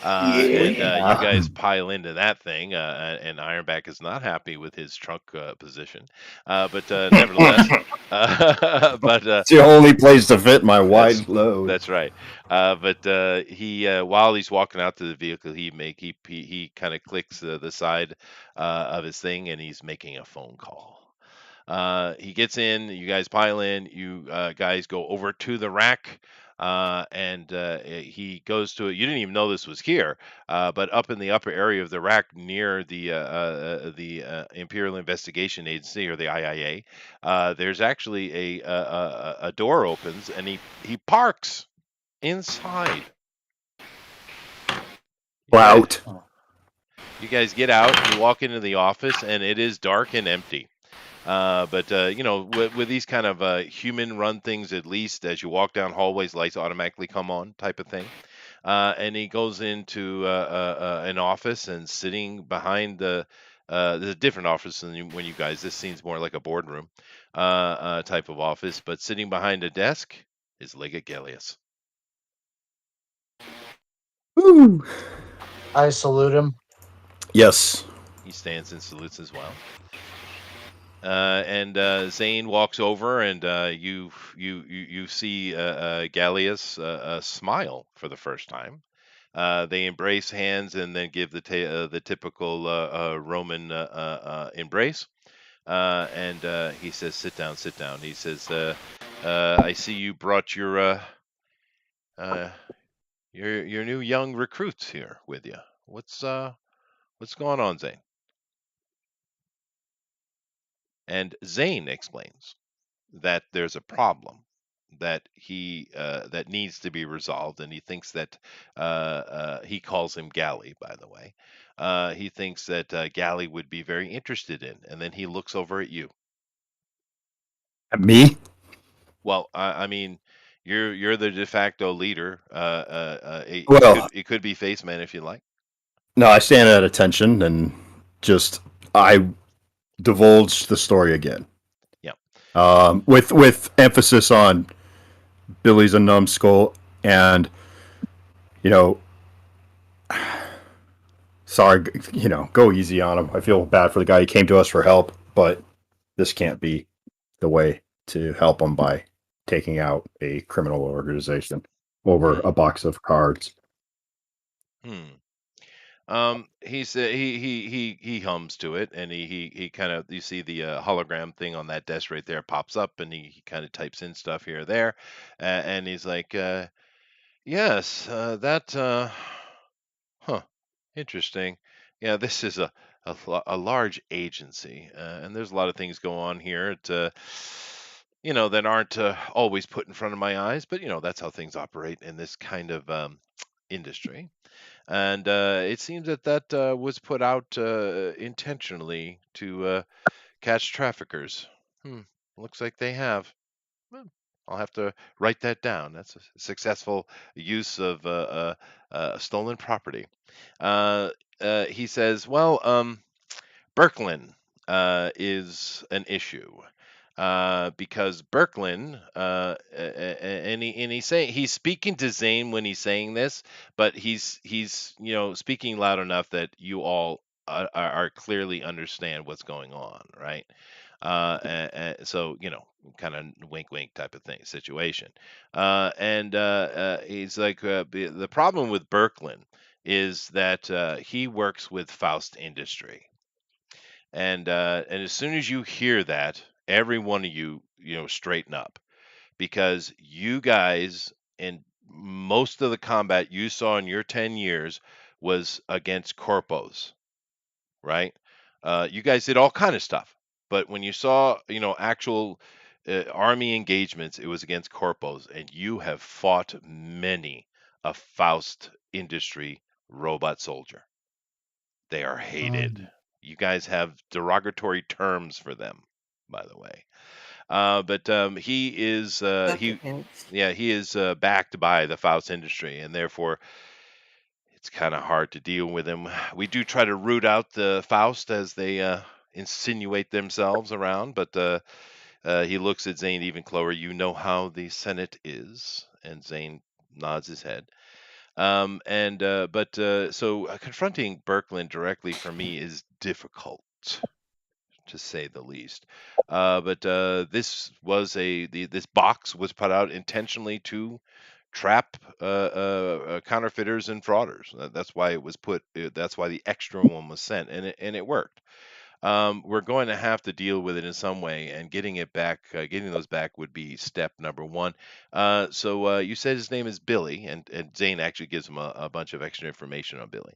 And you guys pile into that thing, and Ironback is not happy with his trunk position. But nevertheless, it's the only place to fit my wide load. That's right. But he, while he's walking out to the vehicle, he kind of clicks the side of his thing, and he's making a phone call. He gets in, you guys pile in, you guys go over to the rack, and he goes to it. You didn't even know this was here, but up in the upper area of the rack near the Imperial Investigation Agency, or the IIA, there's actually a door opens, and he parks inside. Out. You guys get out, you walk into the office, and it is dark and empty. But with these kind of human-run things, at least as you walk down hallways, lights automatically come on, type of thing. And he goes into an office, and sitting behind there's a different office than when you guys. This seems more like a boardroom type of office, but sitting behind a desk is Legate Gellius. Woo! I salute him. Yes. He stands and salutes as well. And Zane walks over, and you see Gallius smile for the first time. They embrace hands and then give the typical Roman embrace. And he says, "Sit down, sit down." He says, "I see you brought uh, your new young recruits here with you. What's going on, Zane?" And Zane explains that there's a problem that needs to be resolved, and he thinks that he calls him Galley, by the way. He thinks that Galley would be very interested in, and then he looks over at you. Me? Well, I mean, you're the de facto leader. Well, It could be Faceman if you like. no, I stand at attention and just I divulge the story again. Yeah. With emphasis on Billy's a numbskull, and you know, sorry, go easy on him. I feel bad for the guy. He came to us for help, but this can't be the way to help him by taking out a criminal organization over a box of cards. Hmm. He said he hums to it, and he kind of, you see the hologram thing on that desk right there pops up, and he kind of types in stuff here or there, and he's like, yes, that huh, interesting. Yeah, this is a large agency, and there's a lot of things go on here. That aren't always put in front of my eyes, but that's how things operate in this kind of industry. And it seems that was put out intentionally to catch traffickers. Hmm. Looks like they have. Well, I'll have to write that down. That's a successful use of stolen property. Uh, he says, well, Birkeland is an issue because Birkeland, and he's speaking to Zane when he's saying this, but he's speaking loud enough that you all are clearly understand what's going on, right? So kind of wink wink type of thing situation. And he's like, the problem with Birkeland is that he works with Faust Industry. And as soon as you hear that, every one of straighten up, because you guys, and most of the combat you saw in your 10 years was against corpos, right? You guys did all kind of stuff, but when you saw actual army engagements, it was against corpos, and you have fought many a Faust Industry robot soldier. They are hated. You guys have derogatory terms for them, by the way. But he is he is backed by the Faust Industry, and therefore it's kind of hard to deal with him. We do try to root out the Faust as they insinuate themselves around, but he looks at Zane even closer. You know how the Senate is, and Zane nods his head. So confronting Birkeland directly for me is difficult, to say the least. But this box was put out intentionally to trap counterfeiters and frauders. That's why it was put. That's why the extra one was sent, and it worked. We're going to have to deal with it in some way, and getting those back would be step number one. So you said his name is Billy, and Zane actually gives him a bunch of extra information on Billy.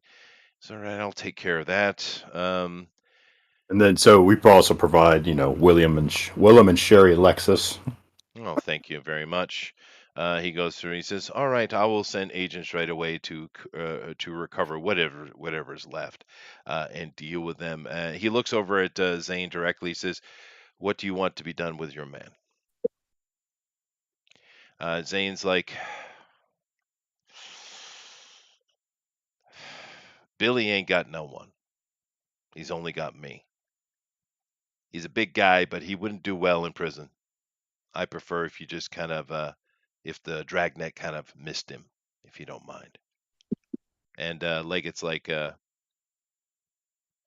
So, all right, I'll take care of that. And then, so we also provide, William and Sherry Lexus. Oh, thank you very much. He goes through. He says, "All right, I will send agents right away to recover whatever's left, and deal with them." He looks over at Zane directly. He says, "What do you want to be done with your man?" Zane's like, "Billy ain't got no one. He's only got me. He's a big guy, but he wouldn't do well in prison. I prefer if you just kind of, if the dragnet kind of missed him, if you don't mind." And Leggett's like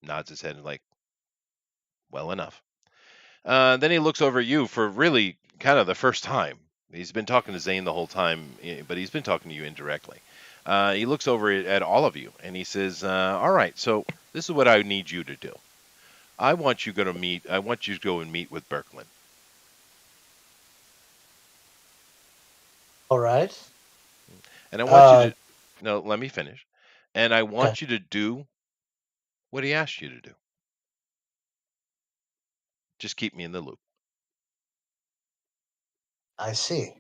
nods his head and like, well enough. Then he looks over at you for really kind of the first time. He's been talking to Zane the whole time, but he's been talking to you indirectly. He looks over at all of you and he says, "All right, so this is what I need you to do. I want you to meet. I want you to go and meet with Birkeland, All right. and I want you Uh, to. No, let me finish. And I okay. want you to do what he asked you to do. Just keep me in the loop." I see.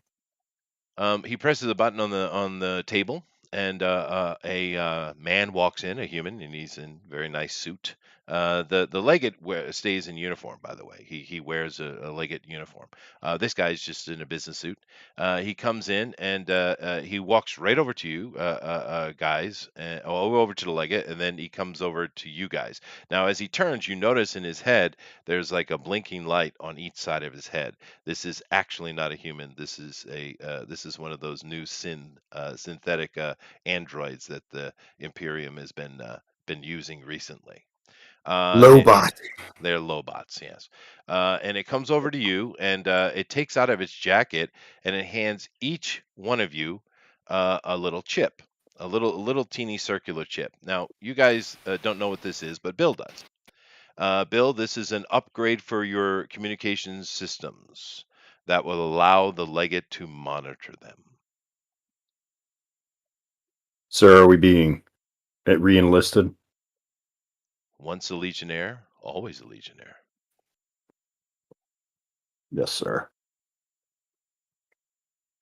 He presses a button on the table, and a man walks in, a human, and he's in very nice suit. The Leggett stays in uniform, by the way. He wears a Leggett uniform. This guy's just in a business suit. He comes in and he walks right over to you, guys, over to the Leggett, and then he comes over to you guys. Now, as he turns, you notice in his head there's like a blinking light on each side of his head. This is actually not a human. This is one of those new synthetic androids that the Imperium has been using recently. Lobot. They're Lobots, yes. And it comes over to you, and it takes out of its jacket, and it hands each one of you a little chip, a little teeny circular chip. Now, you guys don't know what this is, but Bill does. Bill, this is an upgrade for your communications systems that will allow the Leggett to monitor them. Sir, are we being re-enlisted? Once a Legionnaire, always a Legionnaire. Yes, sir.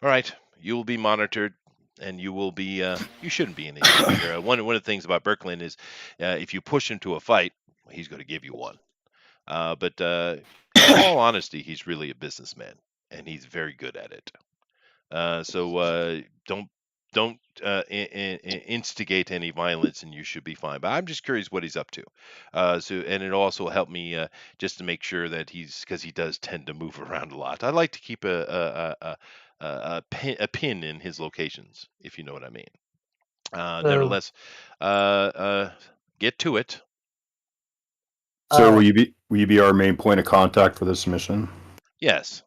All right, you will be monitored, and you will be. You shouldn't be in any danger. One of the things about Birkeland is, if you push him to a fight, he's going to give you one. But in all honesty, he's really a businessman, and he's very good at it. So don't instigate any violence, and you should be fine. But I'm just curious what he's up to. And it also helped me just to make sure that because he does tend to move around a lot. I like to keep a pin in his locations, if you know what I mean. So, Nevertheless, get to it. Sir, will you be our main point of contact for this mission? Yes.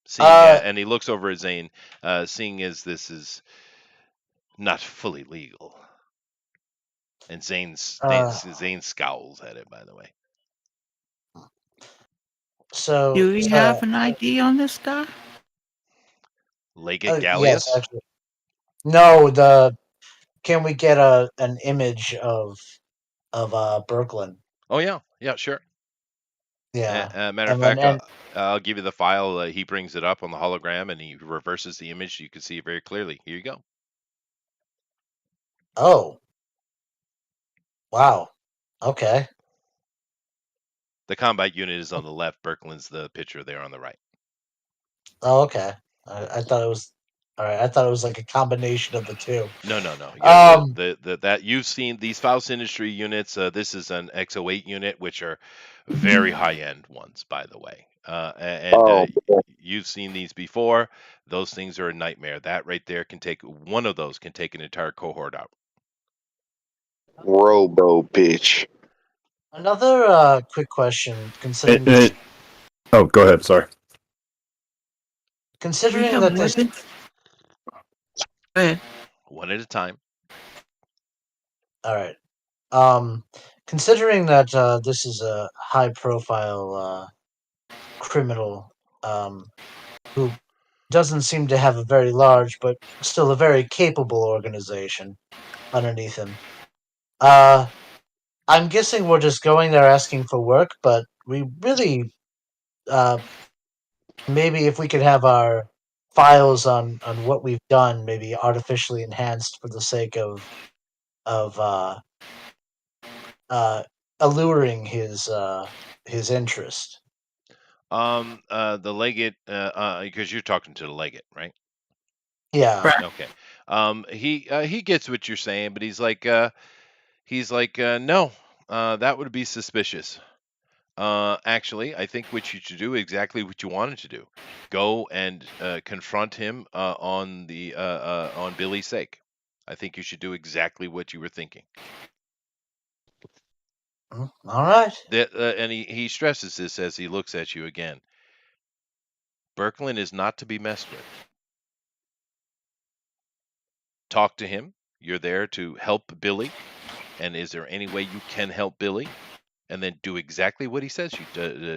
Seeing, and he looks over at Zane, seeing as this is not fully legal. And Zane scowls at it, by the way. so Do we have an ID on this guy? Leggett yes, Gallius? actually. No, can we get an image of Birkeland? Oh, yeah. Yeah, sure. Yeah. Matter of And then fact, I'll give you the file. He brings it up on the hologram, and he reverses the image. You can see it very clearly. Here you go. oh, wow. Okay. The combat unit is on the left. Birkeland's the picture there on the right. Oh, okay. I thought it was all right. I thought it was like a combination of the two. No. Yeah, Um. that you've seen these Faust Industry units. This is an XO8 unit, which are very high end ones, by the way. And Oh, you've seen these before. Those things are a nightmare. That right there one of those can take an entire cohort out. Robo bitch. Another quick question, considering this, Oh, go ahead. Sorry. considering that this. Go ahead. One at a time. All right. Considering that this is a high-profile criminal who doesn't seem to have a very large, but still a very capable organization underneath him. I'm guessing we're just going there asking for work, but we really, maybe if we could have our files on what we've done, maybe artificially enhanced for the sake of alluring his interest. The Leggett, because you're talking to the Leggett, right? Yeah. Right. Okay. He gets what you're saying, but he's like, no, that would be suspicious. Actually, I think what you should do exactly what you wanted to do. Go and confront him on Billy's sake. I think you should do exactly what you were thinking. All right. And he stresses this as he looks at you again. Birkeland is not to be messed with. Talk to him. You're there to help Billy. And is there any way you can help Billy? And then do exactly what he says you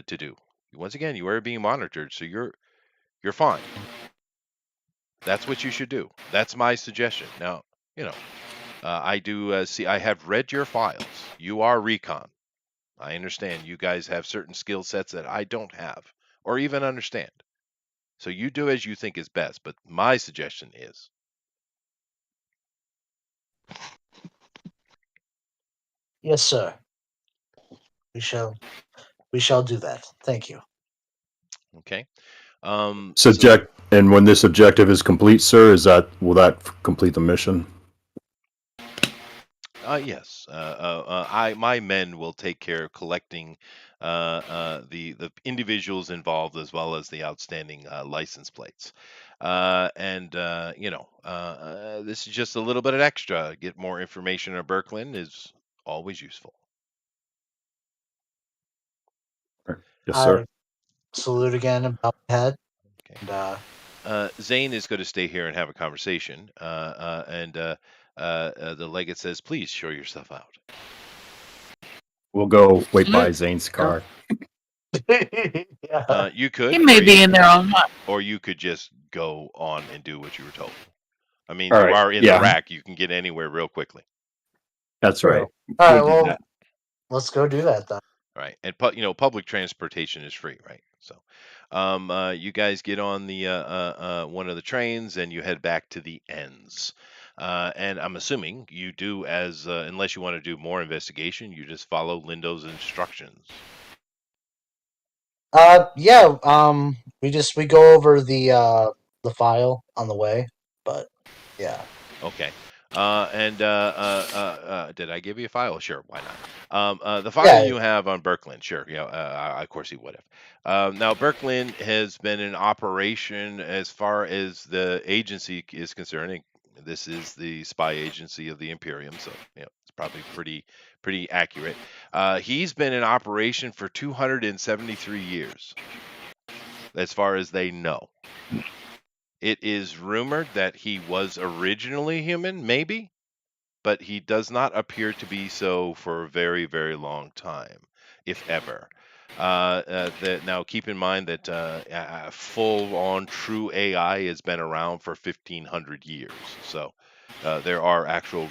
to do. Once again, you are being monitored, so you're fine. That's what you should do. That's my suggestion. Now, I do see. I have read your files. You are recon. I understand you guys have certain skill sets that I don't have or even understand. So you do as you think is best. But my suggestion is Yes, sir. We shall do that. Thank you. okay. And when this objective is complete, sir, will that complete the mission? Yes. My men will take care of collecting the individuals involved as well as the outstanding license plates. This is just a little bit of extra. Get more information on Birkeland is always useful. Yes, sir. I salute again and bow my head. Okay. And Zane is going to stay here and have a conversation. The legate says, "Please show yourself out." We'll go wait by Zane's car. yeah. You could. He may be in there all night. Or you could just go on and do what you were told. I mean, All you right, are in yeah. the rack. You can get anywhere real quickly. That's right. All right. We'll do Well, that. let's go do that then. Right. And public transportation is free, right? So you guys get on the one of the trains and you head back to the ends. And I'm assuming you do as unless you want to do more investigation, you just follow Lindo's instructions. Yeah. We go over the file on the way, but yeah. Okay. Did I give you a file? Sure, why not? The file Yeah. you have on Birkeland, sure. Yeah, of course he would have. Now, Birkeland has been in operation as far as the agency is concerned. This is the spy agency of the Imperium, so it's probably pretty accurate. He's been in operation for 273 years, as far as they know. It is rumored that he was originally human, maybe, but he does not appear to be so for a very, very long time, if ever. Now, keep in mind that full-on true AI has been around for 1,500 years. So there are actual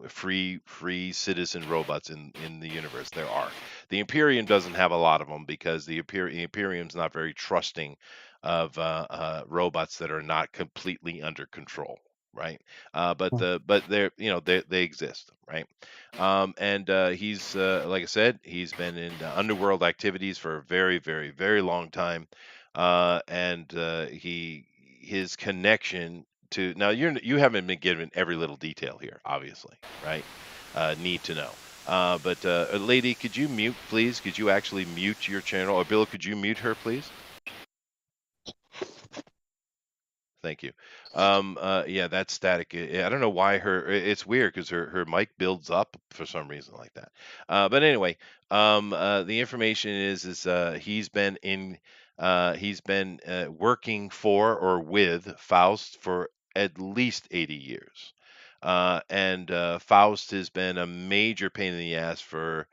free citizen robots in the universe. There are. The Imperium doesn't have a lot of them because the Imperium's not very trusting of robots that are not completely under control, right? But they exist, right? He's like I said, he's been in underworld activities for a very, very, very long time, his connection to now you haven't been given every little detail here, obviously, right? Need to know. But lady, could you mute, please? Could you actually mute your channel? Or Bill, could you mute her, please? Thank you. Yeah, that's static. I don't know why it's weird because her mic builds up for some reason like that. But anyway, the information is he's been working for or with Faust for at least 80 years. Faust has been a major pain in the ass for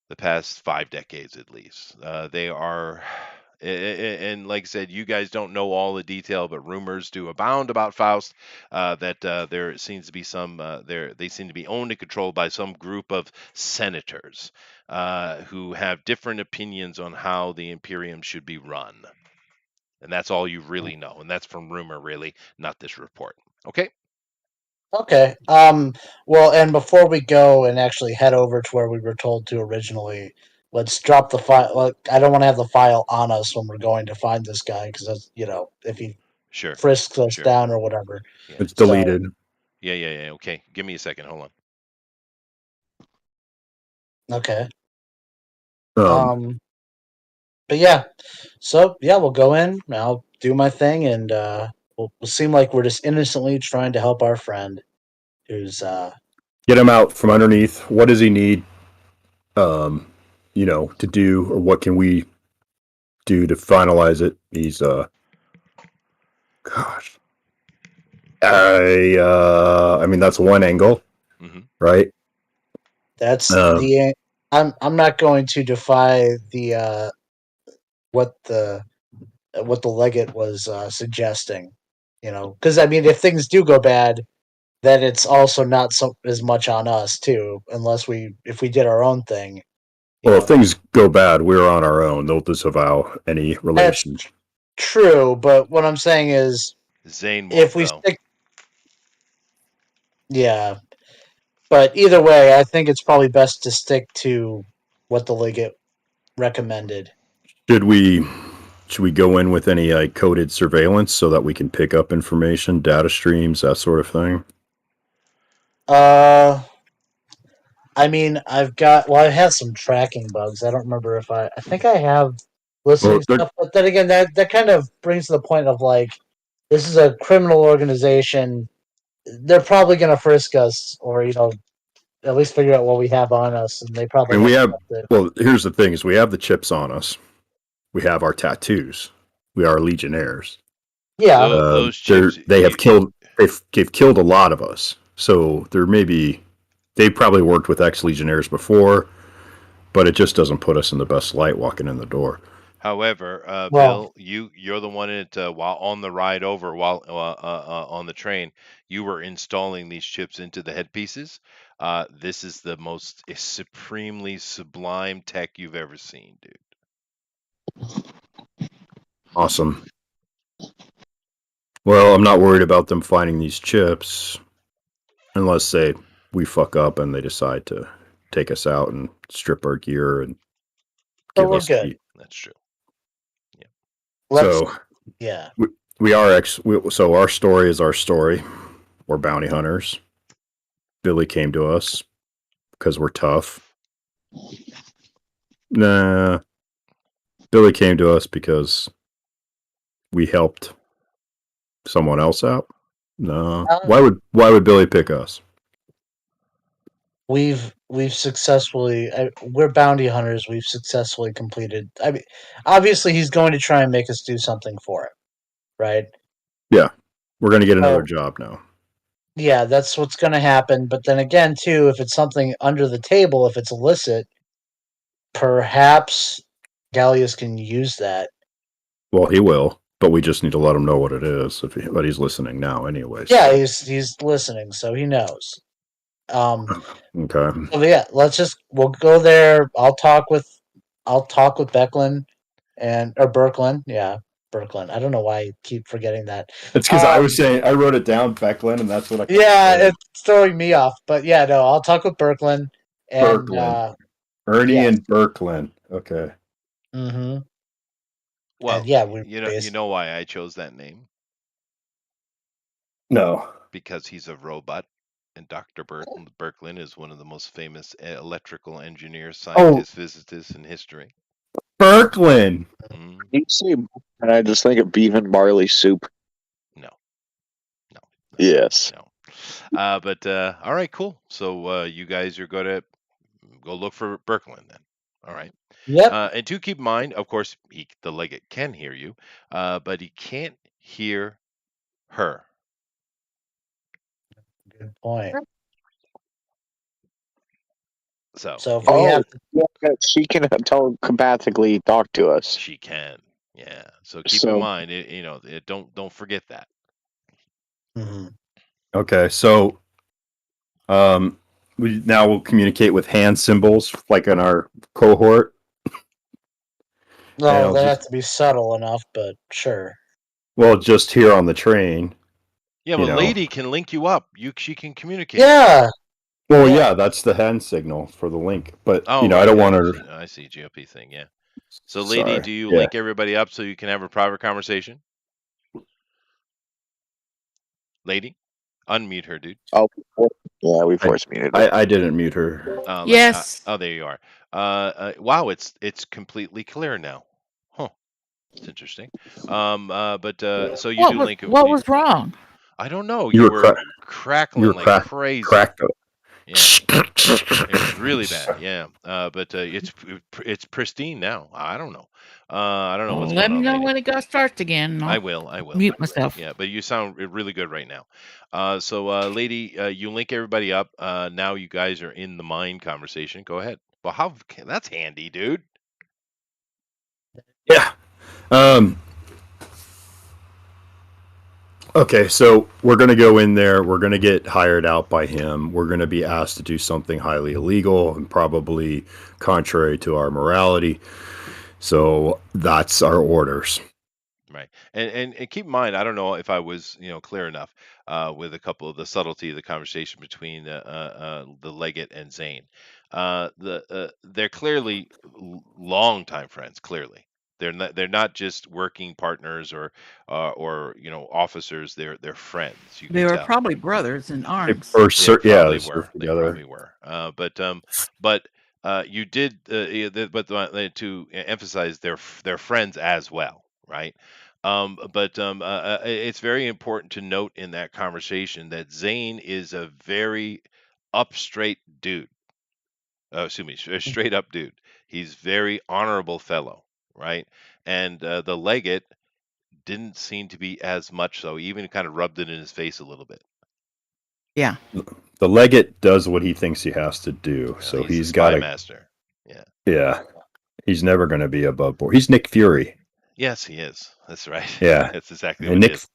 the past 5 decades at least. They are and like I said, you guys don't know all the detail, but rumors do abound about Faust. That there seems to be they seem to be owned and controlled by some group of senators who have different opinions on how the Imperium should be run. And that's all you really know. And that's from rumor, really, not this report. Okay. Okay. Well, and before we go and actually head over to where we were told to originally, let's drop the file. Like, I don't want to have the file on us when we're going to find this guy because that's if he frisks us down or whatever. Yeah. It's deleted. Yeah. Okay. Give me a second. Hold on. Okay. But yeah, so yeah, we'll go in. I'll do my thing, and we'll seem like we're just innocently trying to help our friend. who's Get him out from underneath. What does he need? To do, or what can we do to finalize it? He's gosh. I mean that's one angle, right? that's the. I'm not going to defy the what the legate was suggesting. Because I mean, if things do go bad, then it's also not so as much on us too, unless if we did our own thing. Well, if things go bad, we're on our own. They'll disavow any relation. That's true, but what I'm saying is, Zane won't, if we though. stick, yeah. But either way, I think it's probably best to stick to what the legate recommended. Should we go in with any coded surveillance so that we can pick up information, data streams, that sort of thing? I mean, I have some tracking bugs. I don't remember if I think I have listening stuff, but then again, that kind of brings to the point of like, this is a criminal organization. They're probably going to frisk us, or at least figure out what we have on us, and they probably. I mean, well, here's the thing: is we have the chips on us, we have our tattoos, we are legionnaires. Yeah, those chips. They've killed a lot of us, so there may be. They probably worked with ex-legionnaires before, but it just doesn't put us in the best light walking in the door. However, Bill, you're the one while on the ride over, while on the train, you were installing these chips into the headpieces. This is the most supremely sublime tech you've ever seen, dude. Awesome. Well, I'm not worried about them finding these chips, unless we fuck up and they decide to take us out and strip our gear and give us. Good. That's true. Yeah. We are so our story is our story. We're bounty hunters. Billy came to us because we're tough. Nah. Billy came to us because we helped someone else out. No. Why would Billy pick us? We've successfully. We're bounty hunters. We've successfully completed. I mean, obviously, he's going to try and make us do something for it, right? Yeah, we're going to get another job now. Yeah, that's what's going to happen. But then again, too, if it's something under the table, if it's illicit, perhaps Gallius can use that. Well, he will, but we just need to let him know what it is. But he's listening now, anyways. Yeah, he's listening, so he knows. Okay. So yeah, we'll go there. I'll talk with Becklin or Berklin. Yeah, Berklin. I don't know why I keep forgetting that. It's because I was saying I wrote it down, Becklin, and that's what I. Yeah, it's throwing me off. But yeah, no, I'll talk with Berklin and Ernie and Berklin. Okay. Mm-hmm. Well, and yeah, you know why I chose that name? No. Because he's a robot, and Dr. Berklin is one of the most famous electrical engineers, scientists, physicists in history. Berklin. You say, and I just think of beef and barley soup. No. Yes. No. But all right, cool. So you guys are going to go look for Berklin then. All right. Yep. And do keep in mind, of course, the legate can hear you, but he can't hear her. Good point. So if we have she can telepathically talk to us. She can, yeah. So keep in mind, don't forget that. Mm-hmm. Okay, so we'll communicate with hand symbols like in our cohort. No, they have to be subtle enough, but sure. Well, just here on the train. Yeah, but Lady can link you up. She can communicate. Yeah. Well, yeah, that's the hand signal for the link. But I don't want her. I see GOP thing. Yeah. So, Lady, do you link everybody up so you can have a private conversation? Lady, unmute her, dude. Oh, yeah, we force muted her. I didn't mute her. Yes. There you are. Wow, it's completely clear now. Huh. It's interesting. But so you do link. What was wrong? I don't know. You You were were you crackling were like crazy. cracked. Yeah, it was really bad. Yeah, but it's pristine now. I don't know. I don't know Well, what's let going me on, know lady. when it starts again, and I I'll will. I will. mute myself. Yeah, but you sound really good right now. Lady, you link everybody up. Now you guys are in the mine conversation. Go ahead. Well, that's handy, dude. Yeah. Okay, so we're going to go in there. We're going to get hired out by him. We're going to be asked to do something highly illegal and probably contrary to our morality. So that's our orders. Right. And keep in mind, I don't know if I was, clear enough with a couple of the subtlety of the conversation between the Legate and Zane. They're clearly longtime friends. Clearly, they're not just working partners or officers. They're friends. You They can were tell. probably brothers in arms. Or They probably they were. serve They together. probably were. But you did. To emphasize, they're friends as well, right? It's very important to note in that conversation that Zane is a very up straight dude. Excuse me, a straight up dude. He's very honorable fellow, right? And the Legate didn't seem to be as much so. He even kind of rubbed it in his face a little bit. Yeah. The legate does what he thinks he has to do. So He's a he's got spy to, master. Yeah. yeah, he's never going to be above board. He's Nick Fury. Yes, he is. That's right. Yeah. That's exactly And what he is.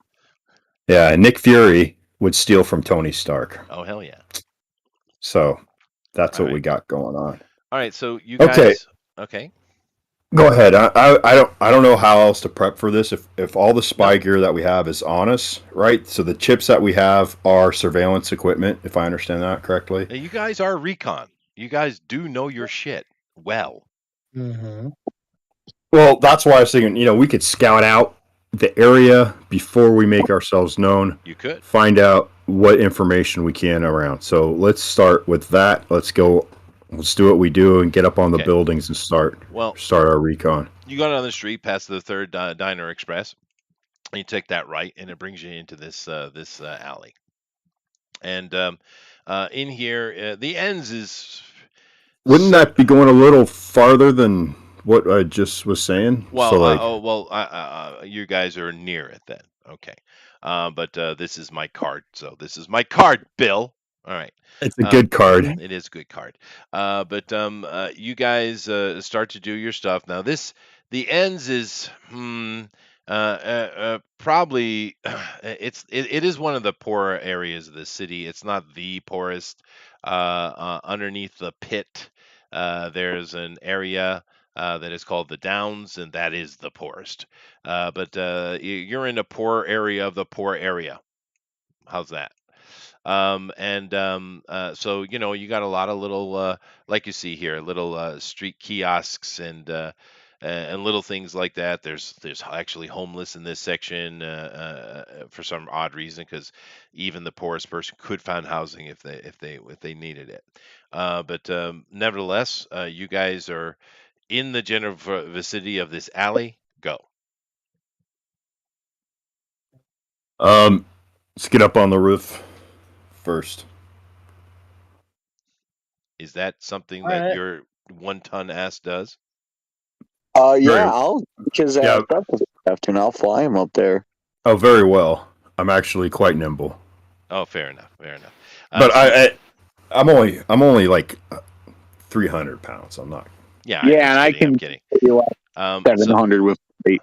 And Nick Fury would steal from Tony Stark. Oh, hell yeah. So that's All what we right. got going on. All right. So you Okay. guys, okay. Go ahead. I don't know how else to prep for this. If all the spy gear that we have is on us, right? So the chips that we have are surveillance equipment, if I understand that correctly. You guys are recon. You guys do know your shit well. Mm-hmm. Well, that's why I was thinking, we could scout out the area before we make ourselves known. You could. Find out what information we can around. So let's start with that. Let's go. Let's do what we do and get up on the Okay. buildings and start our recon. You go down the street past the third Diner Express. And you take that right, and it brings you into this alley. And in here, the ends is. Wouldn't that be going a little farther than what I just was saying? Well, you guys are near it then. Okay. But this is my card. So this is my card, Bill. All right. It's a good card. It is a good card. You guys start to do your stuff. Now the ends is probably it is one of the poorer areas of the city. It's not the poorest. Underneath the pit, there's an area that is called the Downs, and that is the poorest. But you're in a poor area of the poor area. How's that? So you got a lot of little like you see here, little street kiosks and little things like that. There's actually homeless in this section for some odd reason, because even the poorest person could find housing if they needed it. Nevertheless, you guys are in the general vicinity of this alley. Go. Let's get up on the roof first. Is that something All that right. your 1-ton ass does? I'll because breakfast this afternoon. I'll fly him up there. Oh, very well. I'm actually quite nimble. Oh, fair enough. Fair enough. But I'm only like 300 pounds. I'm not. Yeah. I'm I'm kidding. 700 with weight.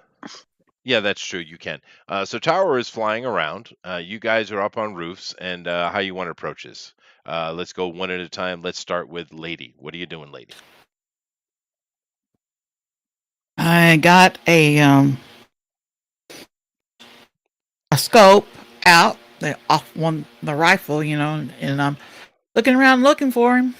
Yeah, that's true. You can. So Tower is flying around. You guys are up on roofs, and how you want to approach this? Let's go one at a time. Let's start with Lady. What are you doing, Lady? I got a scope out off the rifle, and I'm looking around looking for him.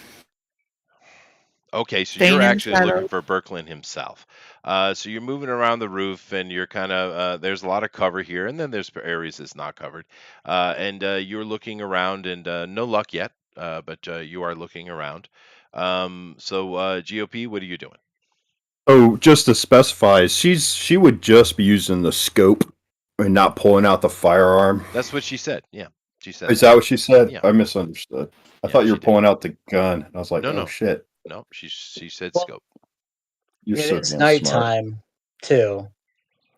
Okay, so Staying you're in the actually looking shadows. for Birkeland himself. So you're moving around the roof, and you're kind of there's a lot of cover here, and then there's areas that's not covered. And you're looking around, and no luck yet, but you are looking around. GOP, what are you doing? Oh, just to specify, she would just be using the scope And not pulling out the firearm. That's what she said. Yeah, she said Is that what she said? Yeah. I misunderstood. I Yeah, thought you she were did. pulling out the gun. I was like, No, oh no. shit. No, she said Well, scope. You're It so is damn smart. nighttime too.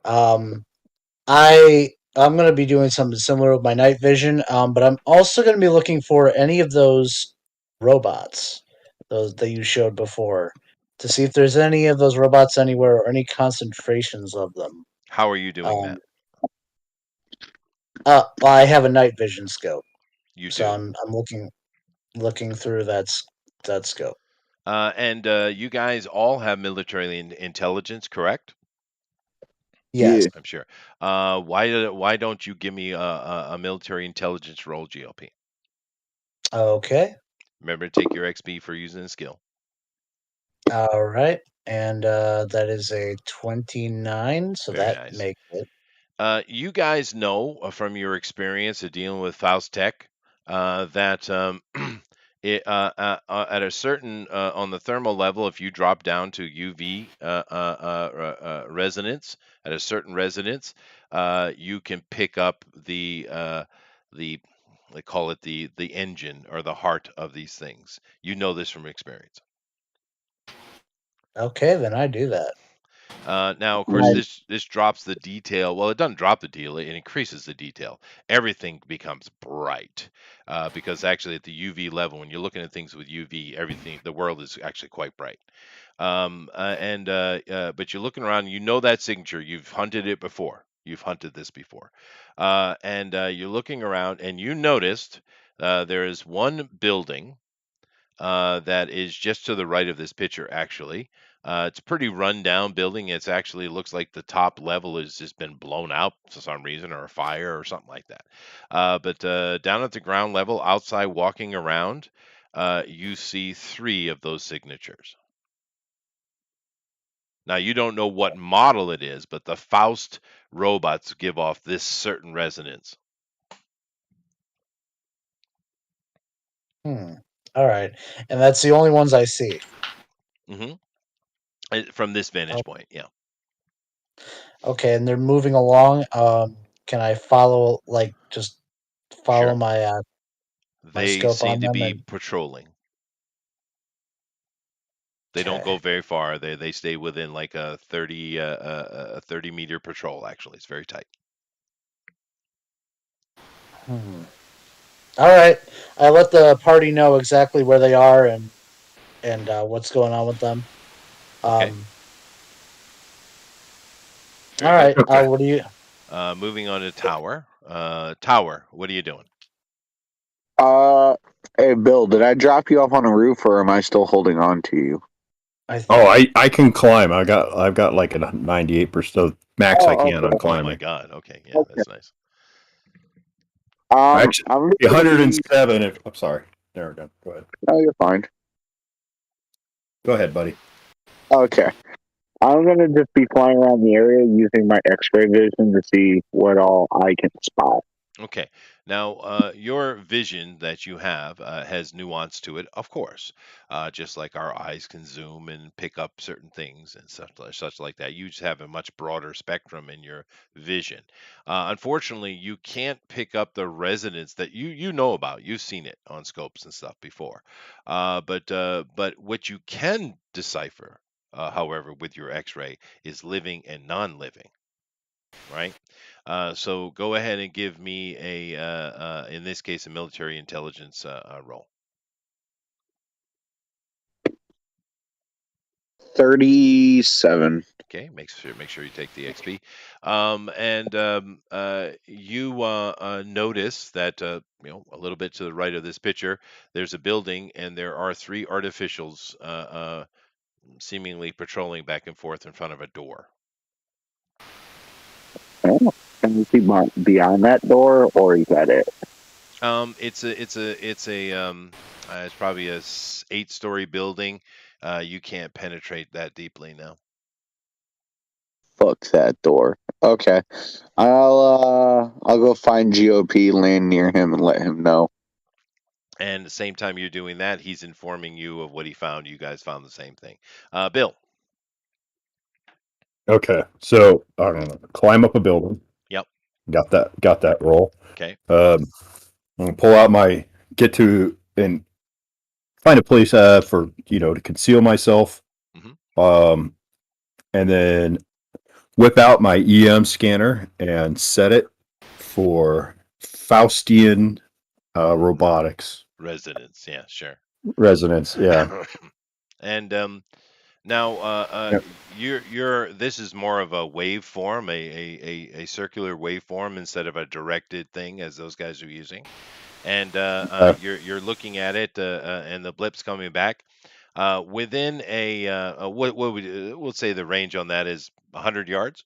I'm gonna be doing something similar with my night vision. But I'm also gonna be looking for any of those robots, those that you showed before, to see if there's any of those robots anywhere or any concentrations of them. How are you doing Um, that? I have a night vision scope, You so do. I'm looking through that scope. And you guys all have military intelligence, correct? Yes. Yeah. I'm sure. Why don't you give me a military intelligence roll, GLP? Okay. Remember to take your XP for using the skill. All right. And that is a 29, so Very that nice. makes it. You guys know from your experience of dealing with Faust Tech that at a certain on the thermal level, if you drop down to UV resonance at a certain resonance, you can pick up the they call it the engine or the heart of these things. You know this from experience. Okay, then I do that. Now, of course, Right. this drops the detail. Well, it doesn't drop the deal; it increases the detail. Everything becomes bright because actually, at the UV level, when you're looking at things with UV, everything the world is actually quite bright. But you're looking around, you know that signature. You've hunted it before. You've hunted this before, and you're looking around, and you noticed there is one building that is just to the right of this picture, actually. It's a pretty run-down building. It's actually looks like the top level has just been blown out for some reason, or a fire, or something like that. But down at the ground level, outside walking around, you see 3 of those signatures. Now, you don't know what model it is, but the Faust robots give off this certain resonance. Hmm. All right, and that's the only ones I see. hmm From this vantage Oh, point, yeah. okay, and they're moving along. Can I follow, like, just follow Sure. my They scope seem on to them? be And patrolling. They don't okay. go very far. They stay within like a 30-meter patrol. Actually, it's very tight. Hmm. All right, I let the party know exactly where they are and what's going on with them. Okay, Um. All very good. right. Okay. What do you? Moving on to tower. Tower, what are you doing? Uh, hey, Bill, did I drop you off on a roof, or am I still holding on to you? Oh, I can climb. I've got like a 98% max I Oh, can on okay. Oh my climbing. God. Okay, yeah, Okay. that's nice. Actually, I'm just gonna be. 107. If I'm sorry. There we go. Go ahead. Oh, you're fine. Go ahead, buddy. Okay. I'm gonna just be flying around the area using my X-ray vision to see what all I can spot. Okay. Now, your vision that you have has nuance to it, of course. Just like our eyes can zoom and pick up certain things and such like that. You just have a much broader spectrum in your vision. Unfortunately, you can't pick up the resonance that you know about. You've seen it on scopes and stuff before. But what you can decipher, however, with your X-ray is living and non-living, right? So go ahead and give me in this case, a military intelligence roll. 37. Okay, make sure you take the XP. You notice that a little bit to the right of this picture, there's a building, and there are 3 artificials seemingly patrolling back and forth in front of a door. Oh, can you see beyond that door, or is that it? It's probably a 8-story building. You can't penetrate that deeply now. Fuck that door. Okay. I'll go find GOP, land near him, and let him know. And at the same time you're doing that, he's informing you of what he found. You guys found the same thing. Bill. Okay. So I'm gonna climb up a building. Yep. Got that roll. Okay. I'm gonna pull out get to and find a place for to conceal myself. Mhm. And then whip out my EM scanner and set it for Faustian robotics Resonance. Yeah, sure. resonance. Yeah. And now, Yep. you're this is more of a waveform, a circular waveform instead of a directed thing as those guys are using. And you're looking at it, and the blip's coming back. Within what would we'll say the range on that is 100 yards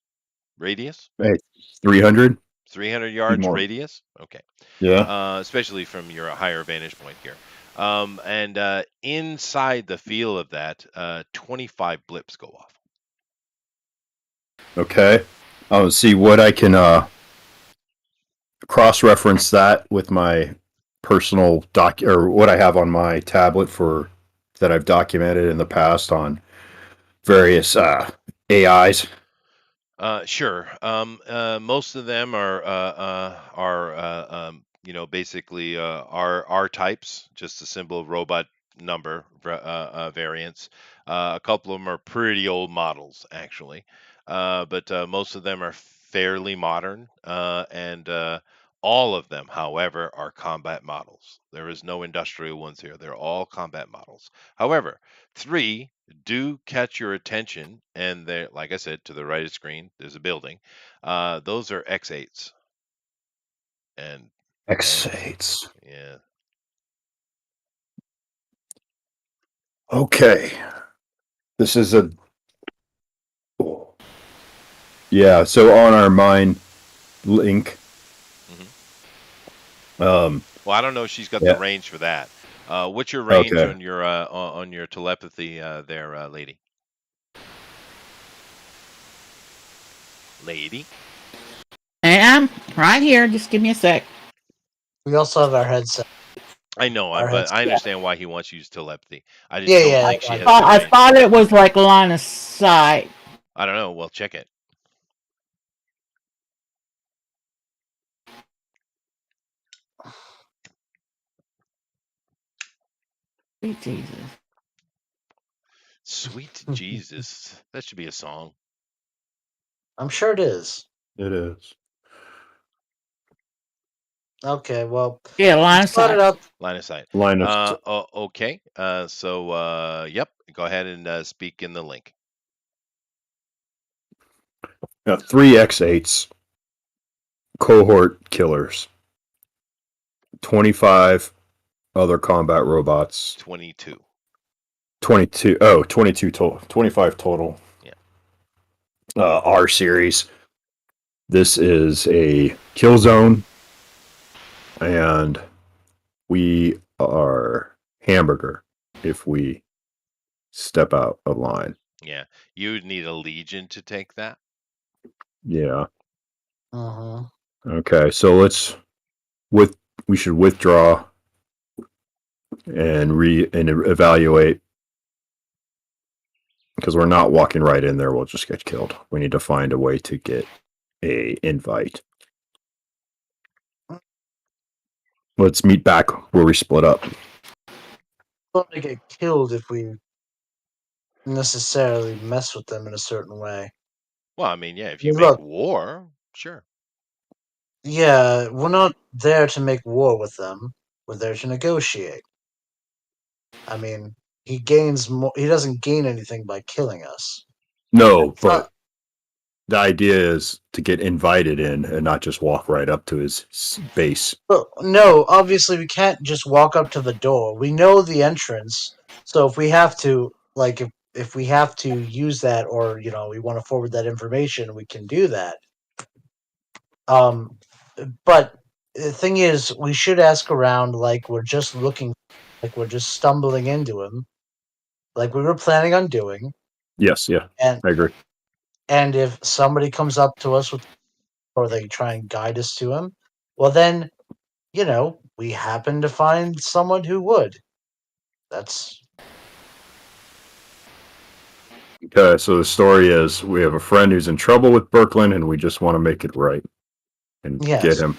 radius, Hey, 300. 300 Be yards more. radius. Okay. Yeah. Especially from your higher vantage point here. And inside the field of that, 25 blips go off. Okay. I'll see what I can cross-reference that with my personal doc or what I have on my tablet for that I've documented in the past on various AIs. Sure. Most of them basically R types, just a simple robot number variants. A couple of them are pretty old models, actually, but most of them are fairly modern, and all of them, however, are combat models. There is no industrial ones here. They're all combat models. However, three do catch your attention, and they're like I said, to the right of the screen, there's a building. Those are X8s, and X8s. yeah, Okay. This is a yeah. So on our mine link, hmm well, I don't know if she's got the yeah. range for that. What's your range Okay. on your telepathy there, lady? Lady, And I'm right here. Just give me a sec. We also have our headset. I know, Our but I headset. understand why he wants to use telepathy. I just Yeah, don't yeah. think she I has got the I range. thought it was like line of sight. I don't know. Well, check it. Sweet Jesus. Sweet Jesus, that should be a song. I'm sure it is. It is. Okay, well, Yeah, line you of spotted sight. out. Line of sight. Line of Okay. Yep. Go ahead and speak in the link. 3X8s, cohort killers, 25 other combat robots, 22. 22 total, 25 total. Yeah. R series. This is a kill zone, and we are hamburger if we step out of line. Yeah. You would need a legion to take that. Yeah. Uh-huh. Okay. So we should withdraw and evaluate because we're not walking right in there. We'll just get killed. We need to find a way to get a invite. Let's meet back where we split up. Going to get killed if we necessarily mess with them in a certain way. Well, I mean, yeah, if you Well, make look, war, sure. yeah, we're not there to make war with them. We're there to negotiate. I mean, he gains more. He doesn't gain anything by killing us. No, It's not- but the idea is to get invited in and not just walk right up to his base. Well, no, obviously we can't just walk up to the door. We know the entrance, so if we have to, like, if we have to use that, or we want to forward that information, we can do that. But the thing is, we should ask around like we're just looking, like we're just stumbling into him, like we were planning on doing, Yes, yeah, and I agree. and if somebody comes up to us with, or they try and guide us to him, well then, we happen to find someone who would. That's Okay, so the story is we have a friend who's in trouble with Birkeland and we just want to make it right. and Yes. get him.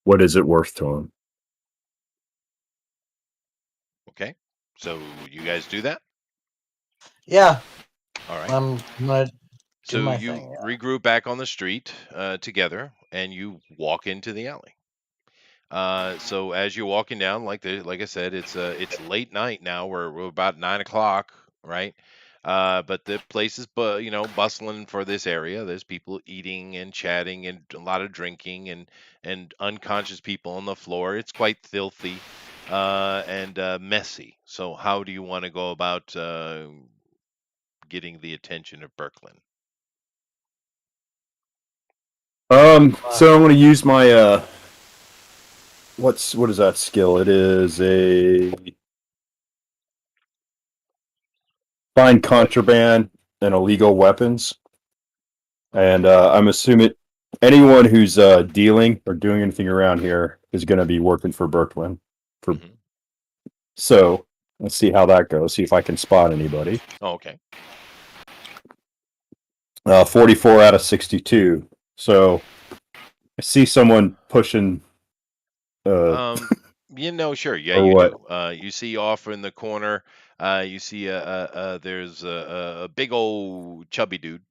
What is it worth to him? Okay. So you guys do that? Yeah, All right. I'm gonna do So my you thing. Yeah. regroup back on the street together, and you walk into the alley. So as you're walking down, like I said, it's late night now. We're about 9 o'clock, right? But the place is bustling for this area. There's people eating and chatting and a lot of drinking and unconscious people on the floor. It's quite filthy and messy. So how do you want to go about getting the attention of Birkland? So I'm going to use my what is that skill? It is a find contraband and illegal weapons, and I'm assuming anyone who's dealing or doing anything around here is going to be working for Birkland. Mhm. So let's see how that goes. See if I can spot anybody. Oh, okay. 44 out of 62. So I see someone pushing. Sure. Yeah, Or you what? do. You see off in the corner, you see there's a big old chubby dude,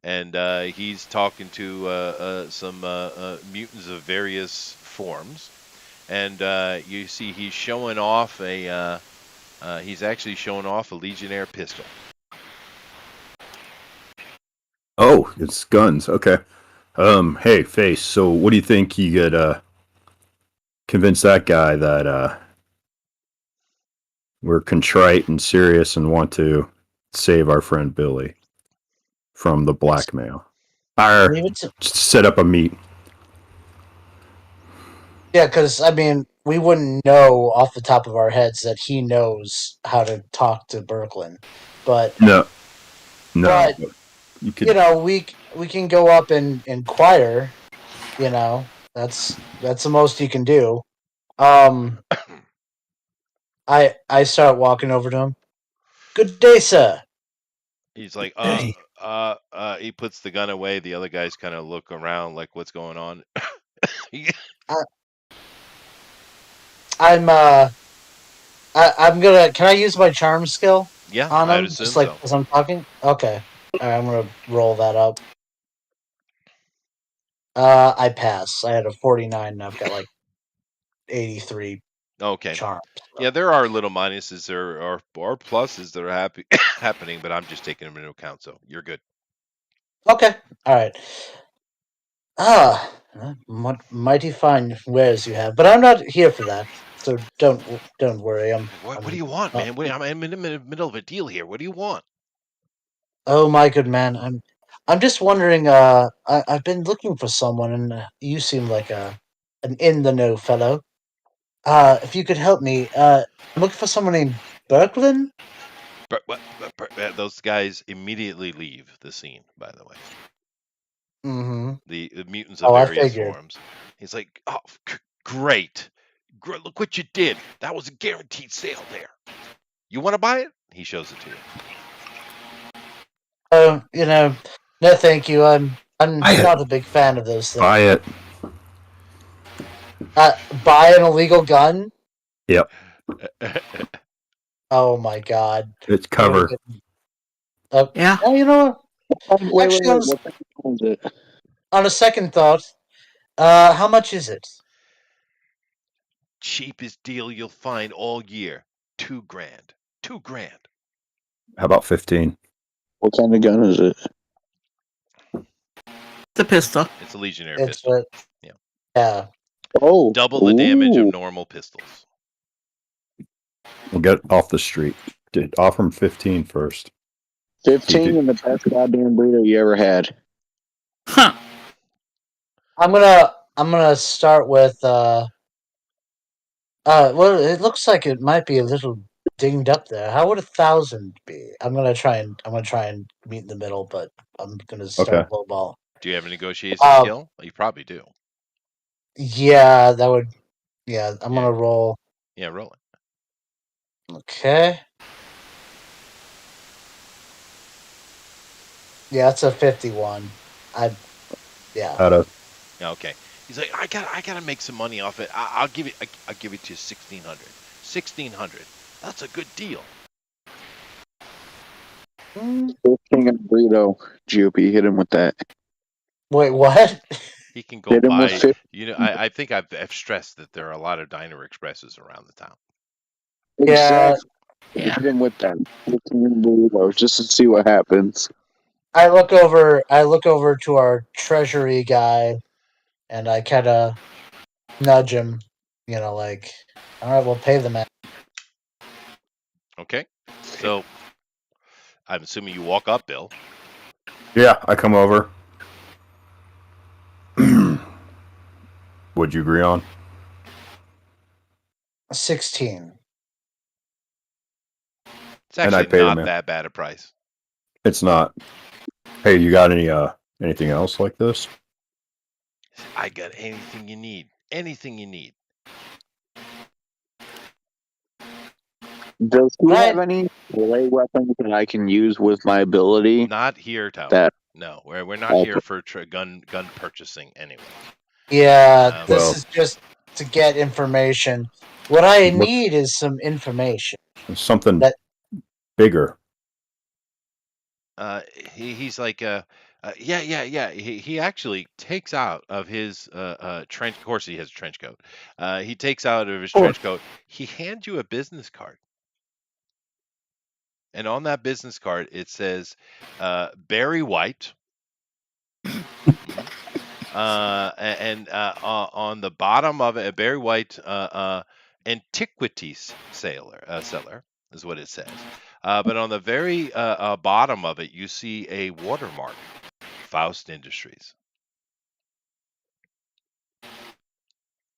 and he's talking to some mutants of various forms, and you see he's showing off he's actually showing off a Legionnaire pistol. Oh, it's guns. Okay. Hey, Face. So, what do you think you could convince that guy that we're contrite and serious and want to save our friend Billy from the blackmail? Or Leave it to set up a meet. Yeah, because I mean, we wouldn't know off the top of our heads that he knows how to talk to Birkland, but No, but you could. we can go up and inquire. That's the most you can do. I start walking over to him. Good day, sir. He's like, Hey. he puts the gun away. The other guys kind of look around, like, what's going on? I'm I'm gonna. Can I use my charm skill Yeah, on I'd him? assume Just like so. as I'm talking. Okay. All right, I'm gonna roll that up. I pass. I had a 49, and I've got like 83 Okay. charms. Yeah, there are little minuses or pluses that are happening, but I'm just taking them into account, so you're good. Okay. All right. Ah, what mighty fine wares you have, but I'm not here for that. So don't worry. What do I'm you want, not. man? I'm in the middle of a deal here. What do you want? Oh my good man. I'm just wondering. I've been looking for someone, and you seem like an in the know fellow. If you could help me. I'm looking for someone named Birkland. Those guys immediately leave the scene, by the way. Mm-hmm. The mutants of Oh, I various figured. forms. He's like, oh, great. Look what you did. That was a guaranteed sale there. You want to buy it? He shows it to you. Oh, no, thank you. I'm Buy it. not a big fan of those things. Buy it. Buy an illegal gun? Yep. Oh my god. It's cover. Yeah. Oh, you know what? Wait, Actually, what kind of phone is it? on a second thought, how much is it? Cheapest deal you'll find all year. $2,000. $2,000. How about 15? What kind of gun is it? The pistol. It's a Legionnaire It's pistol. yeah. Oh, Double the damage of ooh. normal pistols. We'll get off the street. Offer him 15 first. 15 and the best goddamn burrito you ever had. Huh. I'm gonna start with well, it looks like it might be a little dinged up there. How would 1,000 be? I'm gonna try and meet in the middle, but I'm gonna start lowball. Do you have a negotiation Uh, skill? You probably do. Yeah, that would. Yeah, I'm Yeah. gonna roll. Yeah, roll it. Okay. Yeah, it's a 51. Yeah. Out of Yeah, okay. He's like, I gotta make some money off it. I'll give it. I'll give it to you 1,600. 1,600. That's a good deal. Mm, King and burrito. GOP hit him with that. wait, what? He can go Hit him with buy. 50. I think I've stressed that there are a lot of Diner Expresses around the town. Yeah, Exactly. Yeah. Hit him with that. 15 and burrito just to see what happens. I look over to our treasury guy, and I kind of nudge him. You know, like, all right, we'll pay the man. Okay. So I'm assuming you walk up, Bill. Yeah, I come over. What'd you agree on? 16. It's And I actually paid him not in. that bad a price. It's not. Hey, you got anything else like this? I got anything you need. Anything you need. Does he have Right. any melee weapons that I can use with my ability? Not here, Tower. That No, we're not Okay. here for gun purchasing anyway. Yeah, this Well- is just to get information. What I Look- need is some information. Something That- bigger. He's like, yeah. He actually takes out of his trench. Of course, he has a trench coat. He takes out of his trench coat. He hands you a business card, and on that business card it says, Barry White. Mhm. On the bottom of it, a Barry White antiquities seller is what it says. But on the very bottom of it, you see a watermark, Faust Industries.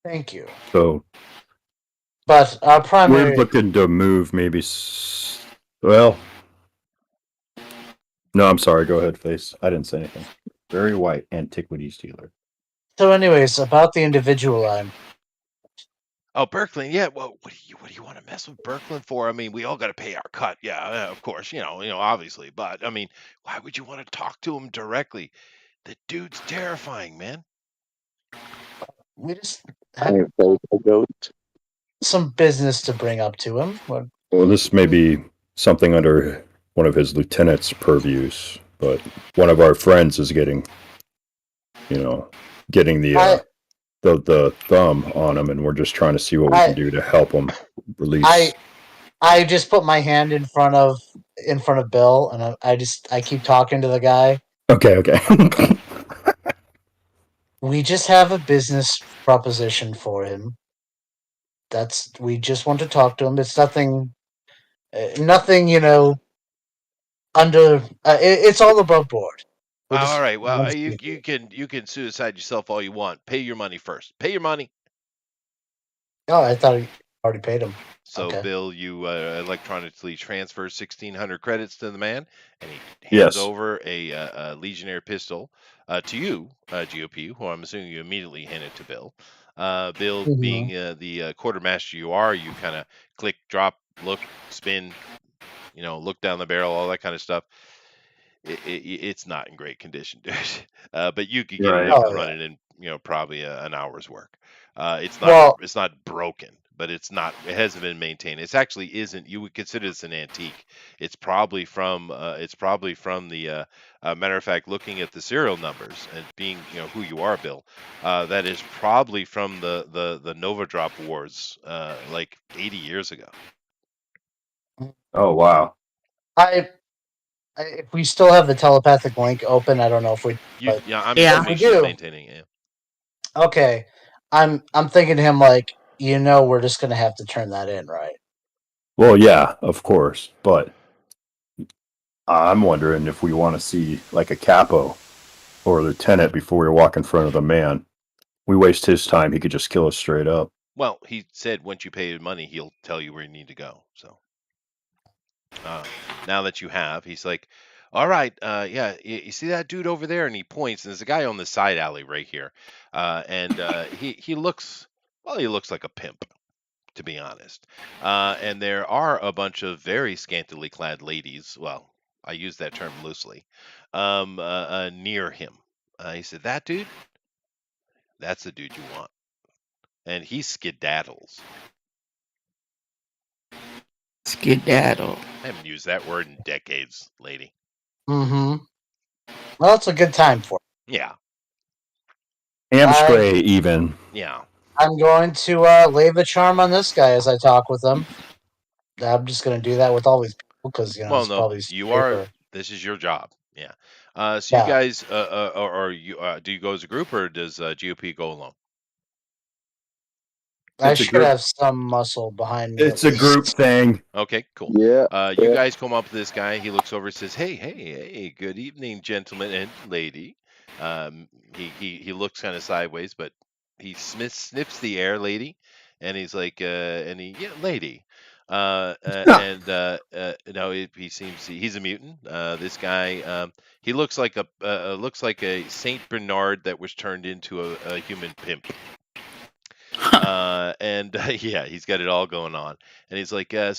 Thank you. So But our we're primary. looking to move maybe. Well, no, I'm sorry. Go ahead, Face. I didn't say anything. Very white antiquities dealer. So, anyways, about the individual I'm. Oh, Berkland, yeah. Well, what do you want to mess with Berkland for? I mean, we all got to pay our cut. Yeah, of course, obviously. But I mean, why would you want to talk to him directly? The dude's terrifying, man. We just I have play the goat. some business to bring up to him. What- Well, this may be something under one of his lieutenant's purviews, but one of our friends is getting I, the thumb on him, and we're just trying to see what we I- can do to help him release. I just put my hand in front of Bill, and I keep talking to the guy. Okay. We just have a business proposition for him. We just want to talk to him. It's nothing, nothing, under. It's all above board. We're All just. right. Well, you can suicide yourself all you want. Pay your money first. Pay your money. Oh, I thought I already paid him. So, Okay. Bill, you electronically transfer 1,600 credits to the man, and he Yes. hands over a Legionnaire pistol to you, GOP, who I'm assuming you immediately hand it to Bill. Bill, Mhm. being the quartermaster you are, you kind of click, drop, look, spin, look down the barrel, all that kind of stuff. It's not in great condition, dude. But you could get it Right. up Oh, and yeah. running in probably an hour's work. It's Well- not broken, but it hasn't been maintained. It's actually isn't. You would consider this an antique. It's probably from the matter of fact, looking at the serial numbers and being who you are, Bill. That is probably from the Nova Drop Wars, like 80 years ago. Oh wow. If we still have the telepathic link open, I don't know if we. But I'm Yeah. assuming We she's do. maintaining it. okay, I'm thinking to him like, we're just gonna have to turn that in, right? Well, yeah, of course, but I'm wondering if we want to see like a capo or a lieutenant before we walk in front of the man. We waste his time; he could just kill us straight up. Well, he said once you pay his money, he'll tell you where you need to go. So now that you have, he's like, all right, yeah, you see that dude over there? And he points, and there's a guy on the side alley right here. And he looks, well, he looks like a pimp, to be honest. And there are a bunch of very scantily clad ladies. Well, I use that term loosely. Near him. He said, that dude? That's the dude you want. And he skedaddles. Skedaddle. I haven't used that word in decades, lady. Mm-hmm. Well, it's a good time for it. Yeah. Amstray, even. Yeah. I'm going to lay the charm on this guy as I talk with him. I'm just going to do that with all these people because Well, it's no, probably you safer. are. This is your job. Yeah. So you Yeah. guys, or you do you go as a group or does GOP go alone? I It's a should group. have some muscle behind me. It's at a group least. thing. Okay, cool. Yeah. You yeah. guys come up to this guy. He looks over and says, "Hey, good evening, gentlemen and lady." He looks kind of sideways, but he sniffs the air, lady, and he's like, yeah, lady. No, he seems he's a mutant. This guy, he looks like a Saint Bernard that was turned into a human pimp. Yeah, he's got it all going on. And he's like, yeah,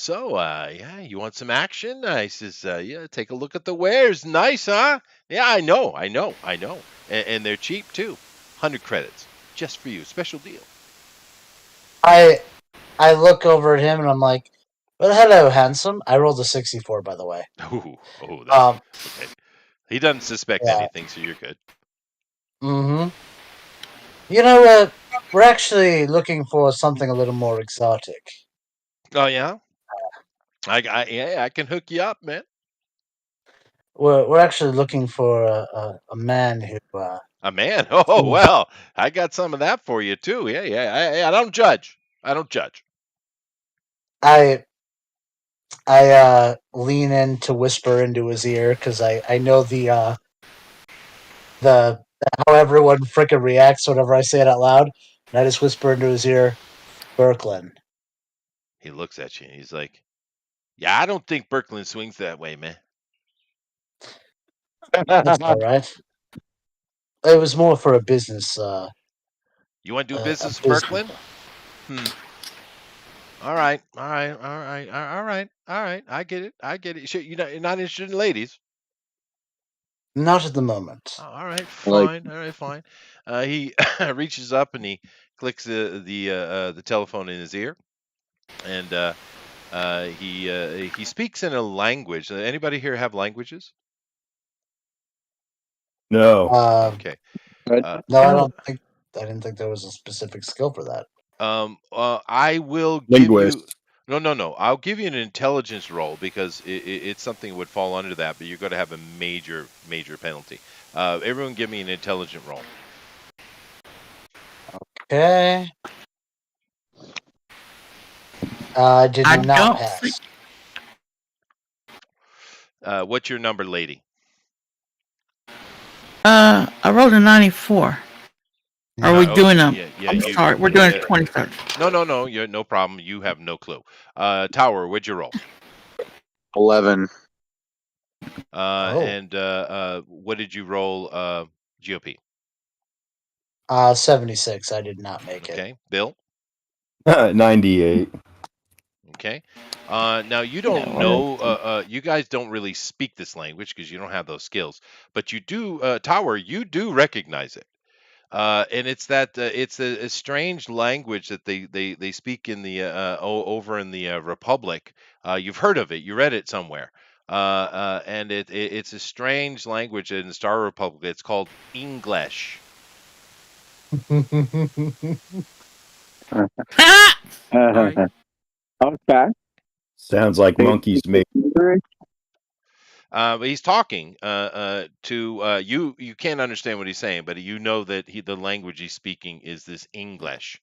you want some action? I says, yeah, take a look at the wares. Nice, huh? Yeah, I know. And they're cheap too. 100 credits just for you. Special deal. I look over at him and I'm like, "Well, hello, handsome." I rolled a 64, by the way. That's okay. He doesn't suspect Yeah. anything, so you're good. Mm-hmm. You know what? We're actually looking for something a little more exotic. Oh yeah, I can hook you up, man. We're actually looking for a man who A man. Oh well, I got some of that for you too. Yeah. I don't judge. I don't judge. I lean in to whisper into his ear because I know the how everyone frickin' reacts whenever I say it out loud. And I just whisper into his ear, Berklin. He looks at you and he's like, "Yeah, I don't think Birkeland swings that way, man." That's all right. It was more for a business. You want to do A business with business. Birkeland? All right. I get it. Sure, you're not interested in ladies. Not at the moment. All right, Like- fine. All right, fine. He reaches up and he clicks the telephone in his ear, and he speaks in a language. Anybody here have languages? No. Okay. No, I don't think. I didn't think there was a specific skill for that. I will give you. Linguist. No. I'll give you an intelligence roll because it's something that would fall under that, but you're going to have a major penalty. Everyone, give me an intelligent roll. Okay. I did I not don't pass. think- What's your number, lady? I rolled a 94. Are we doing them? Yeah, I'm sorry, we're doing a 20. No. You're no problem. You have no clue. Tower, what'd you roll? 11. And what did you roll? GOP. 76. I did not make it. Okay, Bill. 98. Okay. Now you don't know. You guys don't really speak this language because you don't have those skills. But you do, Tower. You do recognize it. And it's that it's a strange language that they speak in the over in the Republic. You've heard of it. You read it somewhere. And it's a strange language in the Star Republic. It's called English. Sorry. Okay. Sounds like monkeys made. But he's talking to you. You can't understand what he's saying, but you know that the language he's speaking is this English.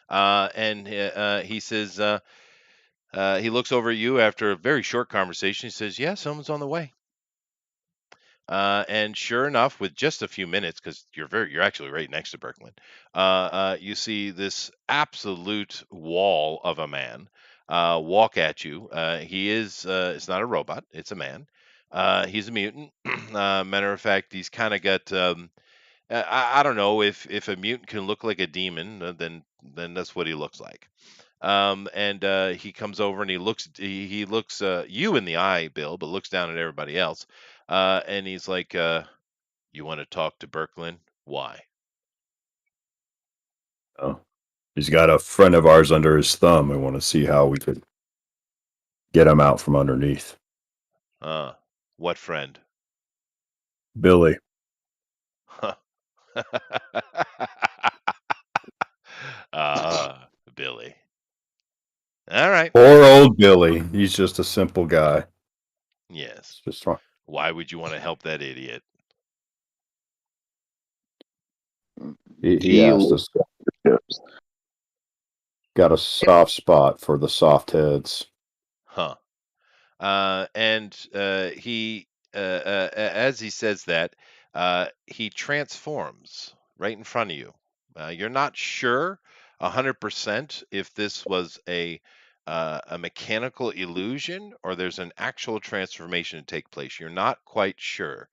And he says he looks over at you after a very short conversation. He says, "Yeah, someone's on the way." And sure enough, with just a few minutes, because you're actually right next to Birkeland, you see this absolute wall of a man walk at you. He is it's not a robot; it's a man. He's a mutant. Matter of fact, he's kind of got. I don't know if a mutant can look like a demon, then that's what he looks like. And he comes over and he looks you in the eye, Bill, but looks down at everybody else. And he's like, "You want to talk to Birkeland? Why?" He's got a friend of ours under his thumb. I want to see how we could get him out from underneath. What friend? Billy. Huh. Billy. All right. Poor old Billy. He's just a simple guy. Yes. It's just wrong. Why would you want to help that idiot? He asked us. Got a soft spot for the soft heads. Huh. And he, as he says that, he transforms right in front of you. You're not sure 100% if this was a mechanical illusion or there's an actual transformation to take place. You're not quite sure.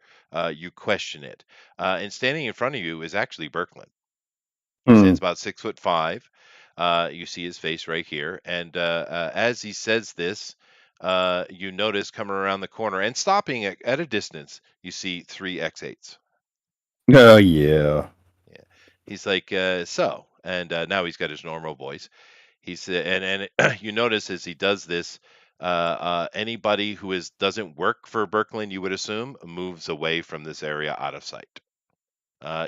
You question it. And standing in front of you is actually Birkland. He stands about 6'5". You see his face right here, and as he says this, you notice coming around the corner and stopping at a distance. You see 3 X8s. Oh, yeah. Yeah, he's like, so, and now he's got his normal voice. He's and you notice as he does this, anybody who doesn't work for Birkland, you would assume, moves away from this area out of sight.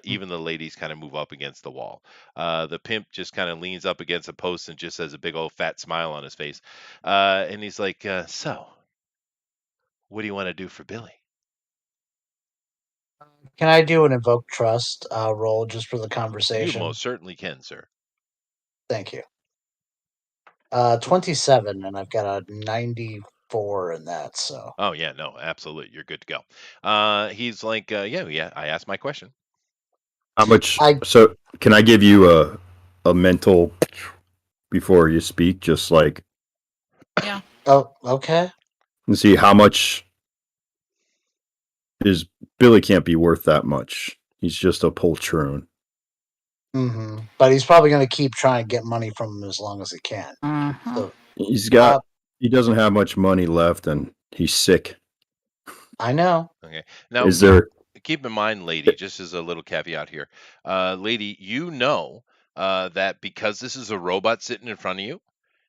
Even the ladies kind of move up against the wall. The pimp just kind of leans up against a post and just has a big old fat smile on his face. And he's like, so, what do you want to do for Billy? Can I do an invoke trust roll just for the You conversation? most certainly can, sir. Thank you. 27, and I've got a 94 in that. So. Oh, yeah, no, absolutely. You're good to go. He's like, yeah, I asked my question. How much? So, can I give you a mental before you speak? Just like, Yeah. Oh, okay. and see how much is Billy can't be worth that much. He's just a poltroon. Mm-hmm. But he's probably going to keep trying to get money from him as long as he can. So, He's got. He doesn't have much money left, and he's sick. I know. Okay. Now, Is there? keep in mind, lady, just as a little caveat here, lady, you know that because this is a robot sitting in front of you,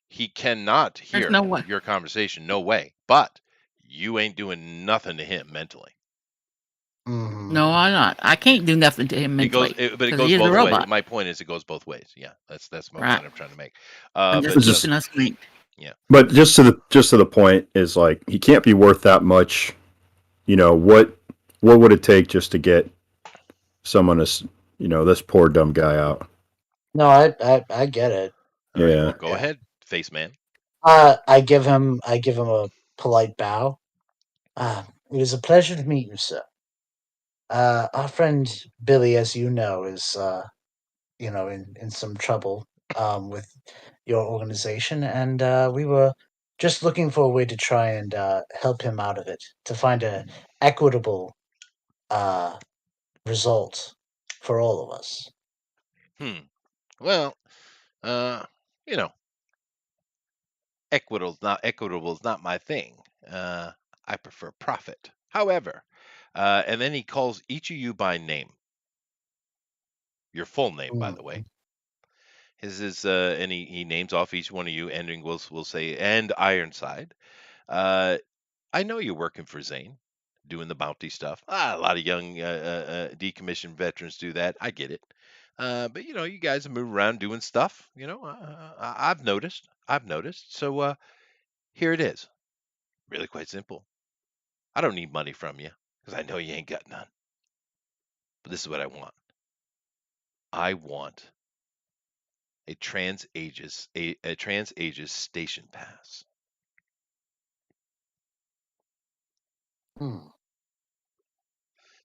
he cannot There's hear no way. your conversation. No way. But you ain't doing nothing to him mentally. Mm-hmm. No, I'm not. I can't do nothing to him mentally. But it 'cause goes he is a both ways. robot. My point is, it goes both ways. Yeah, that's my Right. point I'm trying to make. I'm But just keeping us linked. yeah. But just to the point is like he can't be worth that much. You know what would it take just to get someone this this poor dumb guy out? No, I get it. All right, Yeah. well, go ahead, face man. I give him a polite bow. It is a pleasure to meet you, sir. Our friend Billy, as you know, is in some trouble with your organization, and we were just looking for a way to try and help him out of it, to find a equitable result for all of us. Well, you know, equitable is not my thing. I prefer profit. However, and then he calls each of you by name. Your full name, by the way. His is and he names off each one of you, ending will say, and Ironside. I know you're working for Zane, doing the bounty stuff. A lot of young decommissioned veterans do that. I get it. But you guys move around doing stuff. I've noticed. I've noticed. So here it is. Really quite simple. I don't need money from you because I know you ain't got none. But this is what I want. I want a trans-ages station pass.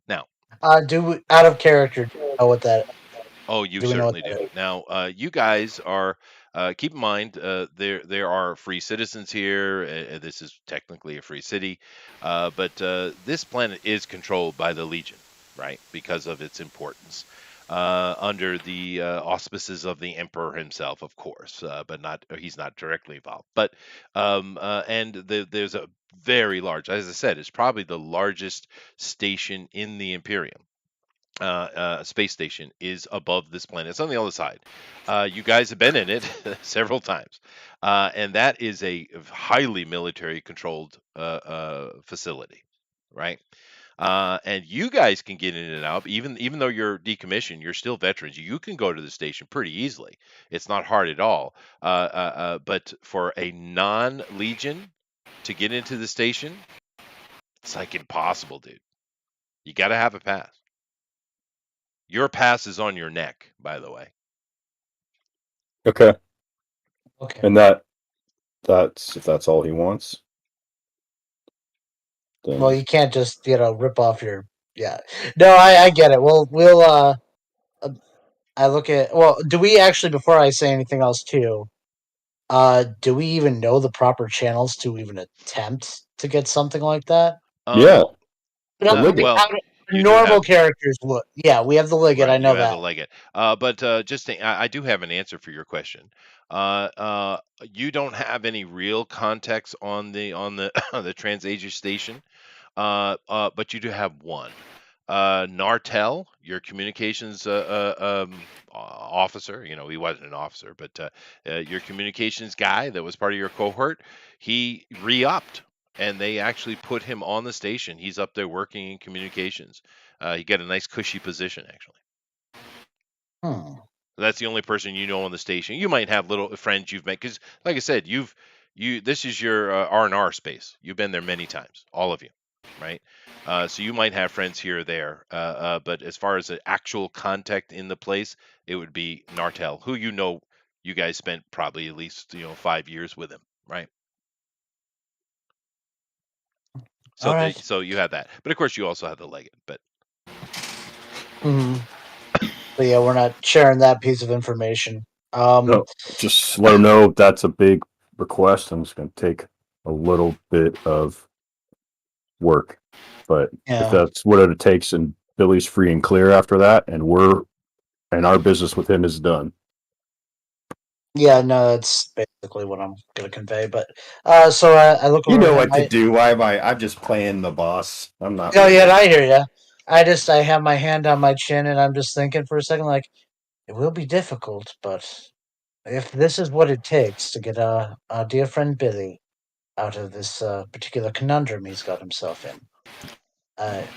Now, Do we, out of character, do you know what that? oh, you Do we know what certainly that do. is? Now, you guys are. Keep in mind, there are free citizens here. This is technically a free city, but this planet is controlled by the Legion, right? Because of its importance, under the auspices of the Emperor himself, of course, but he's not directly involved. But there's a very large, as I said, it's probably the largest station in the Imperium. space station is above this planet. It's on the other side. You guys have been in it several times, and that is a highly military controlled facility, right? And you guys can get in and out, even though you're decommissioned, you're still veterans. You can go to the station pretty easily. It's not hard at all. But for a non-Legion to get into the station, it's like impossible, dude. You got to have a pass. Your pass is on your neck, by the way. Okay. Okay. And that's if that's all he wants. Then Well, you can't just rip off your yeah. No, I get it. We'll I look at well. Do we actually before I say anything else too? Do we even know the proper channels to even attempt to get something like that? yeah, No, the I mean, Liggett. how do you do normal have characters would? Yeah, we have the Liggett. I right. You know have that. the Leggett, but I do have an answer for your question. You don't have any real context on the the Transasia station, but you do have one. Nartel, your communications officer, he wasn't an officer, but your communications guy that was part of your cohort, he re-upped and they actually put him on the station. He's up there working in communications. He got a nice cushy position, actually. Hmm. That's the only person you know on the station. You might have little friends you've met because, like I said, this is your R&R space. You've been there many times, all of you, right? So you might have friends here or there, but as far as the actual contact in the place, it would be Nartel, who you guys spent probably at least 5 years with him, right? So All right. so you have that, but of course you also have the Leggett, but Hmm. But yeah, we're not sharing that piece of information. No, just let him know that's a big request and it's going to take a little bit of work. But if Yeah. that's what it takes and Billy's free and clear after that, and our business with him is done. Yeah, no, that's basically what I'm gonna convey. But so I look You over know at him. what to do. Why am I? I'm just playing the boss. I'm not. Oh yeah, Really. I hear you. I have my hand on my chin and I'm just thinking for a second, like it will be difficult, but if this is what it takes to get our dear friend Billy out of this particular conundrum he's got himself in, I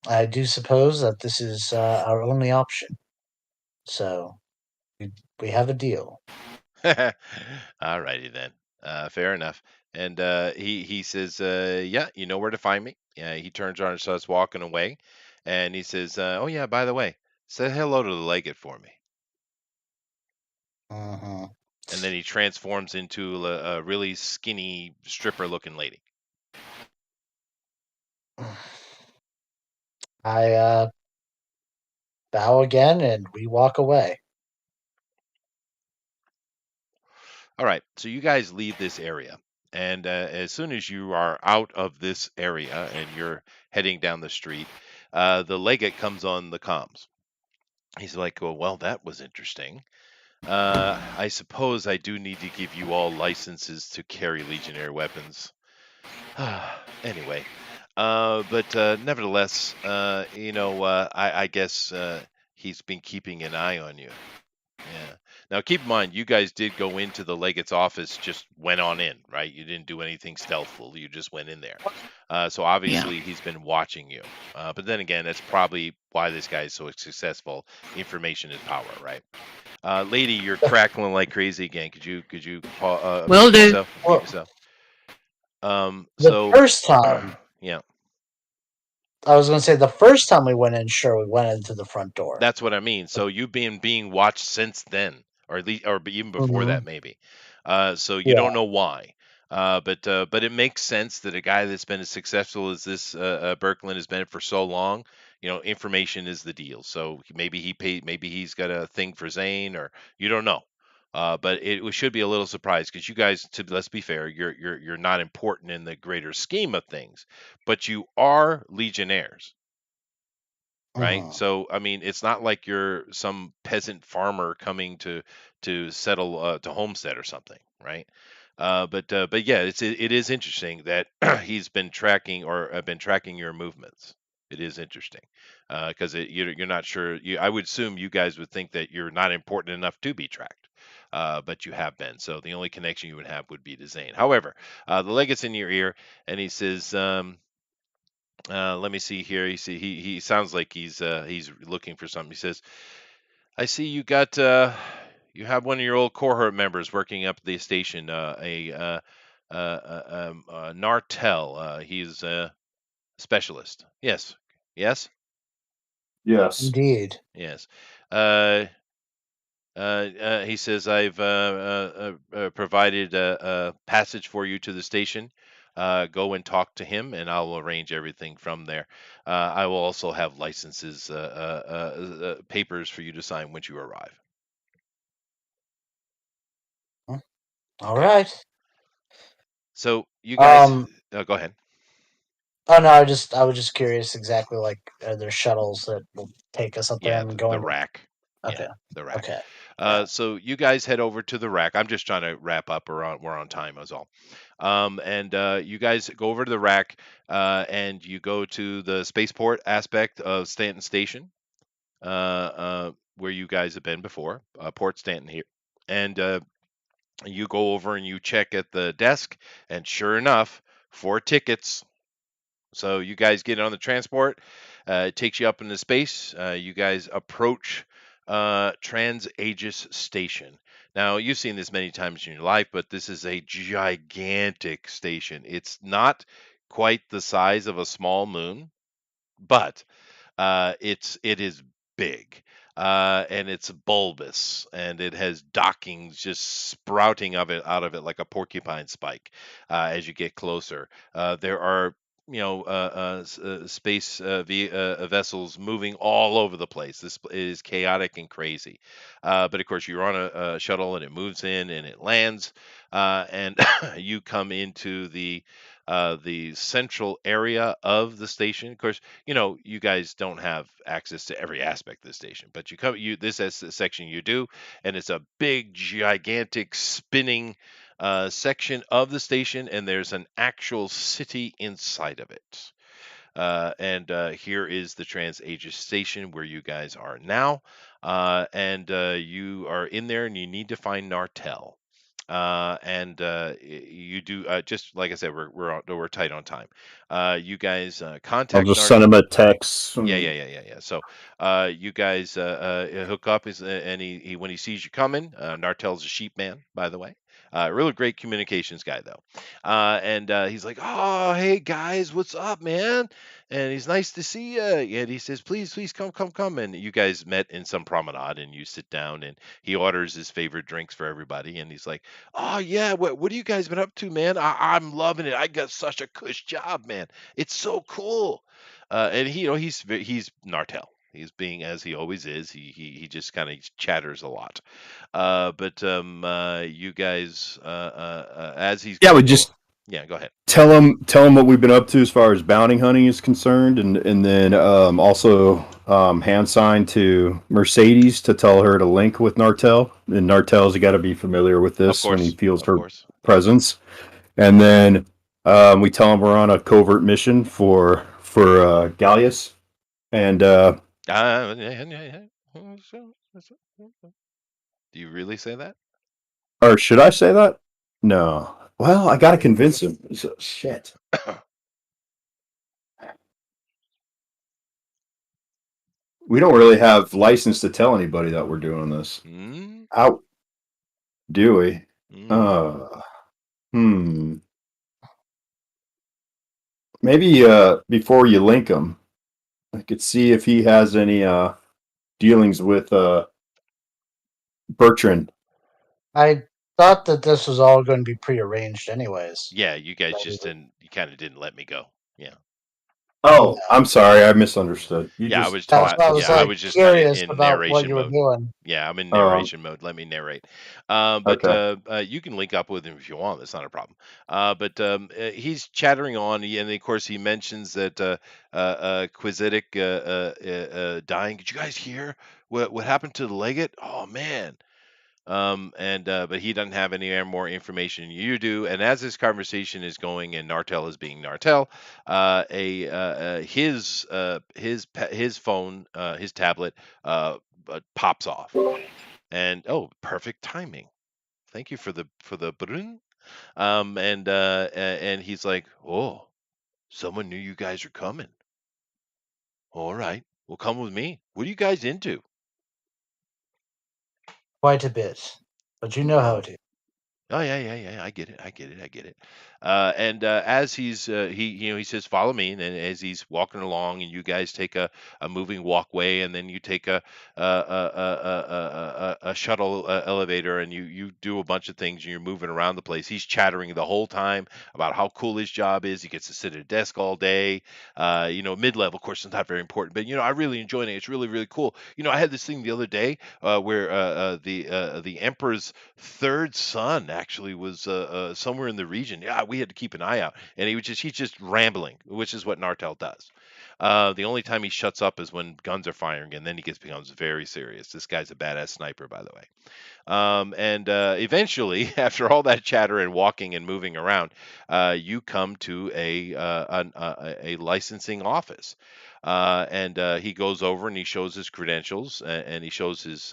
I do suppose that this is our only option. So we have a deal. all righty then. Fair enough. And he says, "Yeah, you know where to find me." Yeah, he turns around and starts walking away, and he says, "Oh yeah, by the way, say hello to the Leggett for me." Hmm. And then he transforms into a really skinny stripper-looking lady. I bow again and we walk away. All right, so you guys leave this area, and as soon as you are out of this area and you're heading down the street, the Leggett comes on the comms. He's like, well, that was interesting. I suppose I do need to give you all licenses to carry Legionnaire weapons. Anyway, but nevertheless, I guess he's been keeping an eye on you. Yeah. Now, keep in mind, you guys did go into the Leggett's office, just went on in, right? You didn't do anything stealthful. You just went in there. So Yeah. obviously he's been watching you. But then again, that's probably why this guy is so successful. Information is power, right? Lady, you're crackling like crazy again. Could you Will mute do. yourself? Mute Well, yourself. the So first time yeah, I was going to say the first time we went in, sure, we went into the front door. that's what I mean. So you've been being watched since then, or at least, or even before that, Hmm. maybe. So you Yeah. don't know why. But it makes sense that a guy that's been as successful as this Birkeland has been for so long, information is the deal. So maybe he paid, maybe he's got a thing for Zane, or you don't know. But it should be a little surprise because you guys, let's be fair, you're not important in the greater scheme of things, but you are Legionnaires, right? Hmm. So I mean, it's not like you're some peasant farmer coming to settle to homestead or something, right? But yeah, it is interesting that he's been tracking or been tracking your movements. It is interesting because you're not sure. I would assume you guys would think that you're not important enough to be tracked, but you have been. So the only connection you would have would be to Zane. However, the leg gets in your ear, and he says, "Let me see here." He sounds like he's looking for something. He says, "I see you got you have one of your old cohort members working up at the station, Nartel. He's a specialist. Yes, yes." Yes. Indeed. Yes. He says, I've provided a passage for you to the station. Go and talk to him, and I'll arrange everything from there. I will also have licenses, papers for you to sign once you arrive. All Okay. right. So you guys, go ahead. Oh no, I was just curious exactly like are there shuttles that will take us up there Yeah, and the going. rack. Okay. Yeah, the rack. Okay. Yeah. So you guys head over to the rack. I'm just trying to wrap up. We're on time, as all. And you guys go over to the rack, and you go to the spaceport aspect of Stanton Station, where you guys have been before, Port Stanton here. And you go over and you check at the desk, and sure enough, 4 tickets. So you guys get on the transport. It takes you up into space. You guys approach Trans Aegis Station. Now, you've seen this many times in your life, but this is a gigantic station. It's not quite the size of a small moon, but it is big, and it's bulbous, and it has dockings just sprouting of it out of it like a porcupine spike. As you get closer, there are space vessels moving all over the place. This is chaotic and crazy, but of course you're on a shuttle and it moves in and it lands, and you come into the central area of the station. Of course, you guys don't have access to every aspect of the station, but this is the section you do, and it's a big, gigantic, spinning section of the station, and there's an actual city inside of it. And here is the Trans Aegis station where you guys are now, and you are in there, and you need to find Nartel. And you do, just like I said, we're tight on time. You guys I'll contact just send him a text. Yeah. So you guys hook up, and he when he sees you coming, Nartel's a sheep man, by the way. Really great communications guy, though. And he's like, "Oh, hey guys, what's up, man?" And he's nice to see you. And he says, "Please, come." And you guys met in some promenade, and you sit down, and he orders his favorite drinks for everybody. And he's like, "Oh yeah, what have you guys been up to, man? I'm loving it. I got such a cush job, man. It's so cool." And he's Nartel. He's being as he always is. He just kind of chatters a lot. But you guys, as he's Yeah, going we to just yeah, go ahead. tell him what we've been up to as far as bounty hunting is concerned, and then also hand sign to Mercedes to tell her to link with Nartel. And Nartel's got to be familiar with Of this when he course, feels of her course. presence. And then we tell him we're on a covert mission for Gallius, and Yeah. Do you really say that? or should I say that? No. Well, I got to convince him. So, shit. We don't really have license to tell anybody that we're doing this. Mm? Out, do we? Mm. Hmm. Maybe before you link him, I could see if he has any dealings with Bertrand. I thought that this was all going to be prearranged, anyways. Yeah, you guys just didn't. You kind of didn't let me go. Yeah. Oh, Yeah. I'm sorry, I misunderstood. You Yeah, just That's why I was I like was just kind of curious in about what narration you were mode. doing. Yeah, I'm in um, narration mode. Let me narrate. okay. You can link up with him if you want. That's not a problem. But he's chattering on, and of course he mentions that Quizitic dying. Did you guys hear what happened to the Legate? Oh man, But he doesn't have any more information than you do. And as this conversation is going, and Nartel is being Nartel, his phone, his tablet, pops off, and oh, perfect timing. Thank you for the brun. And he's like, oh, someone knew you guys are coming. All right, well, come with me. What are you guys into? Quite a bit, but you know how Oh, it is. Oh yeah. I get it. I get it. As he says, "Follow me," and then as he's walking along, and you guys take a moving walkway, and then you take a shuttle elevator, and you do a bunch of things, and you're moving around the place. He's chattering the whole time about how cool his job is. He gets to sit at a desk all day. Mid level, of course, is not very important, but I really enjoy it. It's really really cool. I had this thing the other day where the emperor's third son actually was somewhere in the region. Yeah, we had to keep an eye out, and he's just rambling, which is what Nartel does. The only time he shuts up is when guns are firing, and then he becomes very serious. This guy's a badass sniper, by the way. And Eventually, after all that chatter and walking and moving around, you come to a licensing office. And he goes over and he shows his credentials, and he shows his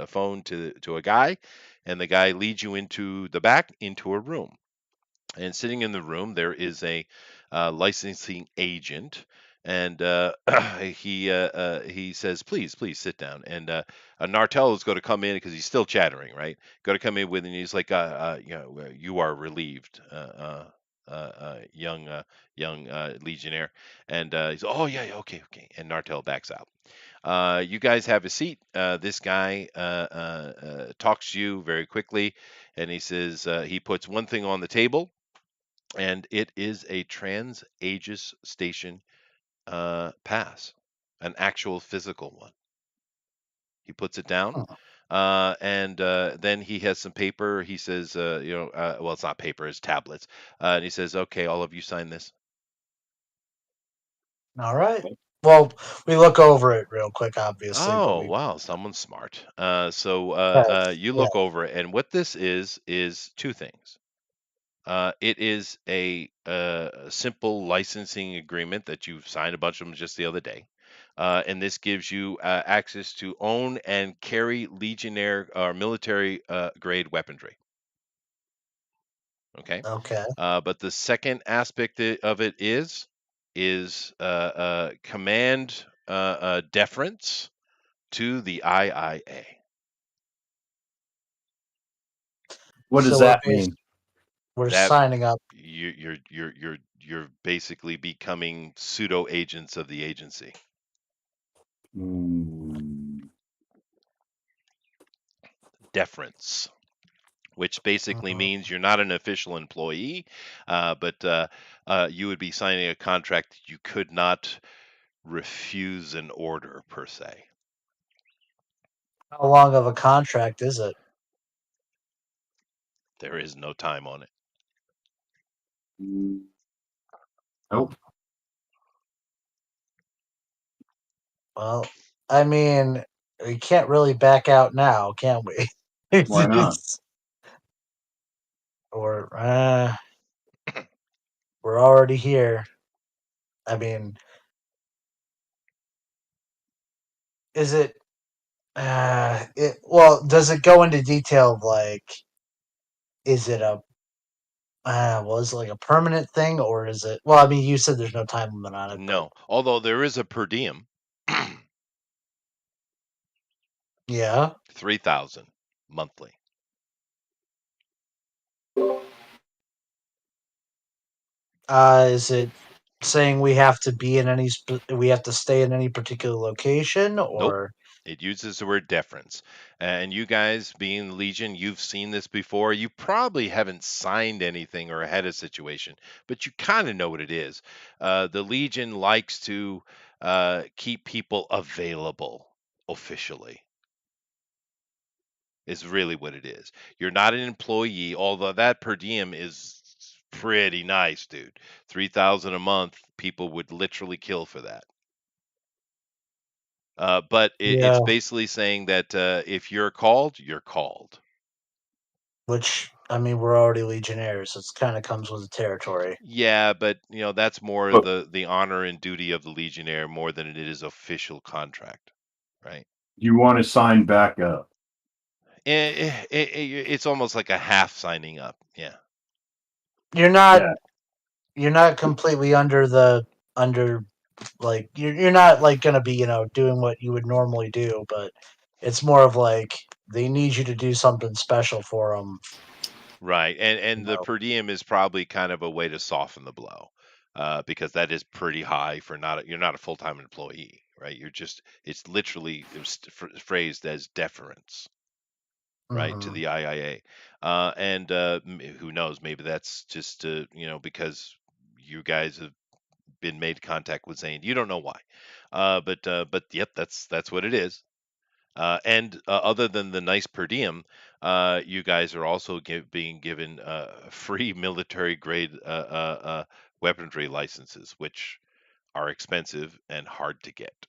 phone to a guy, and the guy leads you into the back into a room. And sitting in the room, there is a licensing agent, and he says, "Please sit down." And Nartel is going to come in because he's still chattering, right? Going to come in with, and he's like, "You are relieved, young legionnaire." And he's, "Oh yeah, okay." And Nartel backs out. You guys have a seat. This guy talks to you very quickly, and he says he puts one thing on the table, and it is a Trans Aegis Station pass, an actual physical one. He puts it down, Huh. and then he has some paper. He says, well, it's not paper, it's tablets. And he says, "Okay, all of you sign this." All right. Well, we look over it real quick, obviously, but Oh, we. wow, someone's smart. Yes, You yeah. look over it, and what this is two things. It is a simple licensing agreement that you've signed a bunch of them just the other day. And this gives you access to own and carry Legionnaire or military grade weaponry. Okay. Okay. But the second aspect of it is command deference to the IIA. What does So we're that mean? we're That signing up. you're basically becoming pseudo agents of the agency. Mm, Deference, which basically Mhm. means you're not an official employee, but you would be signing a contract that you could not refuse an order per se. How long of a contract is it? There is no time on it. nope. Well, I mean, we can't really back out now, can we? Why not? Or we're already here. I mean, is it? Well, does it go into detail of like, is it a is it like a permanent thing, or is it? Well, I mean, you said there's no time limit on it, but No, although there is a per diem, yeah. 3,000 monthly. Is it saying we have to be in we have to stay in any particular location, Nope. or It uses the word deference. And you guys, being Legion, you've seen this before. You probably haven't signed anything or had a situation, but you kind of know what it is. The Legion likes to keep people available officially, is really what it is. You're not an employee, although that per diem is pretty nice, dude. 3,000 a month, people would literally kill for that. But it's Yeah. basically saying that if you're called, you're called. Which, I mean, we're already Legionnaires. So it kind of comes with the territory. Yeah, but that's more But the honor and duty of the Legionnaire more than it is official contract, right? you want to sign back up. It's almost like a half signing up. Yeah. You're not. Yeah. You're not completely under like you're not like gonna be doing what you would normally do, but it's more of like they need you to do something special for them. Right, and the know. per diem is probably kind of a way to soften the blow, because that is pretty high for you're not a full time employee, right? It's literally phrased as deference, right, to Mhm. the IIA, and who knows, maybe that's just because you guys have been made contact with Zane. You don't know why, but yep, that's what it is. And other than the nice per diem, you guys are also being given free military grade weaponry licenses, which are expensive and hard to get.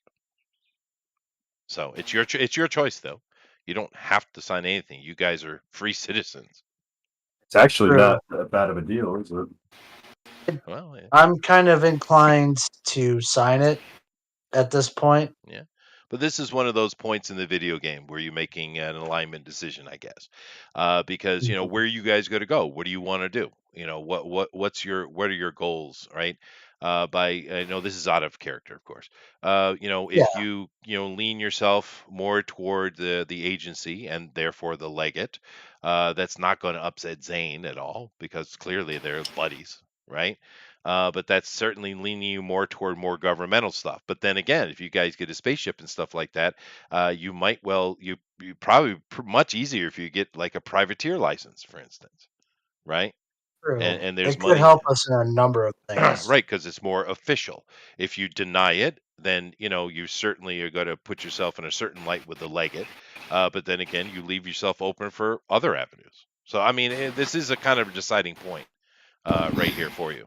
So it's your choice, though. You don't have to sign anything. You guys are free citizens. It's actually True. not that bad of a deal, is it? Well, yeah. I'm kind of inclined to sign it at this point. Yeah. But this is one of those points in the video game where you're making an alignment decision, I guess. Because, where you guys going to go? What do you want to do? What are your goals, right? I know this is out of character, of course. Yeah, If you, lean yourself more toward the agency and therefore the legate, that's not going to upset Zane at all because clearly they're buddies, right? But that's certainly leaning you more toward more governmental stuff. But then again, if you guys get a spaceship and stuff like that, you probably much easier if you get like a privateer license, for instance, right? true. And there's It could money, help us in a number of things. right? Because it's more official. If you deny it, then you certainly are going to put yourself in a certain light with the legate. But then again, you leave yourself open for other avenues. So I mean, this is a kind of deciding point right here for you.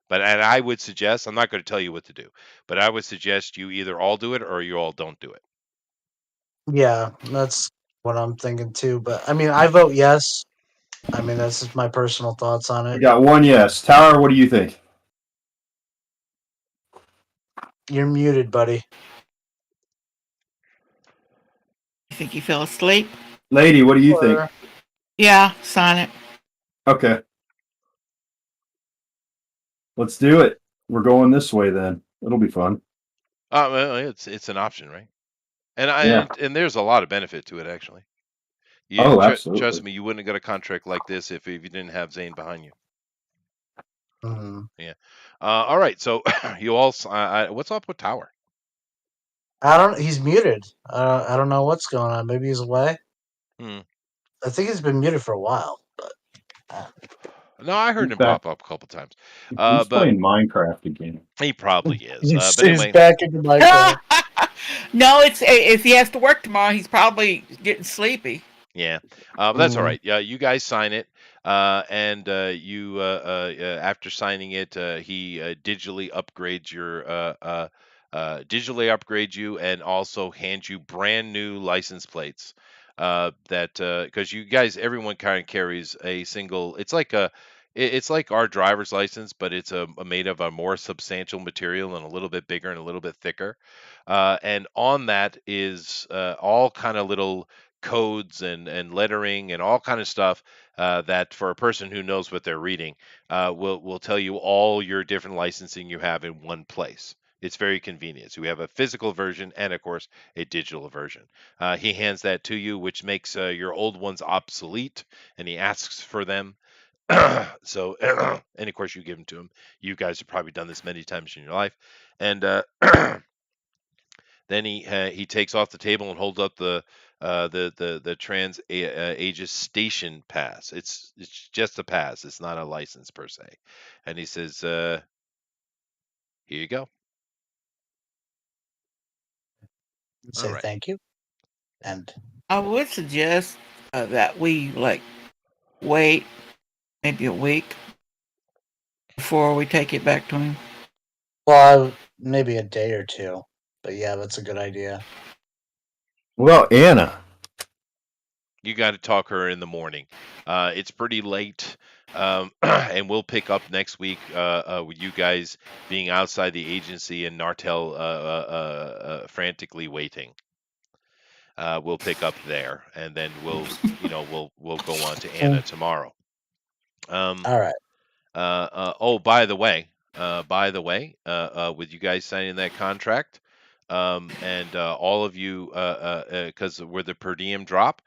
And I would suggest, I'm not going to tell you what to do, but I would suggest you either all do it or you all don't do it. Yeah, that's what I'm thinking too. But I mean, I vote yes. I mean, that's just my personal thoughts on We it. got one yes. Tower, what do you think? You're muted, buddy. You think he fell asleep? Lady, what do you think? Yeah, sign it. Okay. Let's do it. We're going this way then. It'll be fun. Well, it's an option, right? And Yeah. and there's a lot of benefit to it, actually. Oh, Trust absolutely. me, you wouldn't have got a contract like this if you didn't have Zane behind you. Mhm. Yeah. All right. So you all, what's up with Tower? I don't. He's muted. I don't know what's going on. Maybe he's away. Hmm. I think he's been muted for a while. But No, I heard He's him back. pop up a couple times. He's But playing Minecraft again. he probably is. he's, But he's anyway, back into Minecraft. No, it's if he has to work tomorrow, he's probably getting sleepy. yeah, but that's all Mhm. right. Yeah, you guys sign it, and you after signing it, he digitally upgrades you, and also hands you brand new license plates. That because you guys, everyone kind of carries a single. It's like our driver's license, but it's made of a more substantial material and a little bit bigger and a little bit thicker. And on that is all kind of little codes and lettering and all kind of stuff that for a person who knows what they're reading will tell you all your different licensing you have in one place. It's very convenient. So we have a physical version and, of course, a digital version. He hands that to you, which makes your old ones obsolete, and he asks for them. So, and of course, you give them to him. You guys have probably done this many times in your life, and then he takes off the table and holds up the Trans Aegis Station pass. It's just a pass. It's not a license per se. And he says, "Here you go." All Say right. thank you. And I would suggest that we wait maybe a week before we take it back to him. well, maybe a day or two. But yeah, that's a good idea. Well, Anna. You got to talk her in the morning. It's pretty late, and we'll pick up next week with you guys being outside the agency and Nartel frantically waiting. We'll pick up there, and then we'll go on to Anna tomorrow. All right. Oh, by the way, with you guys signing that contract, and all of you, because where the per diem drop,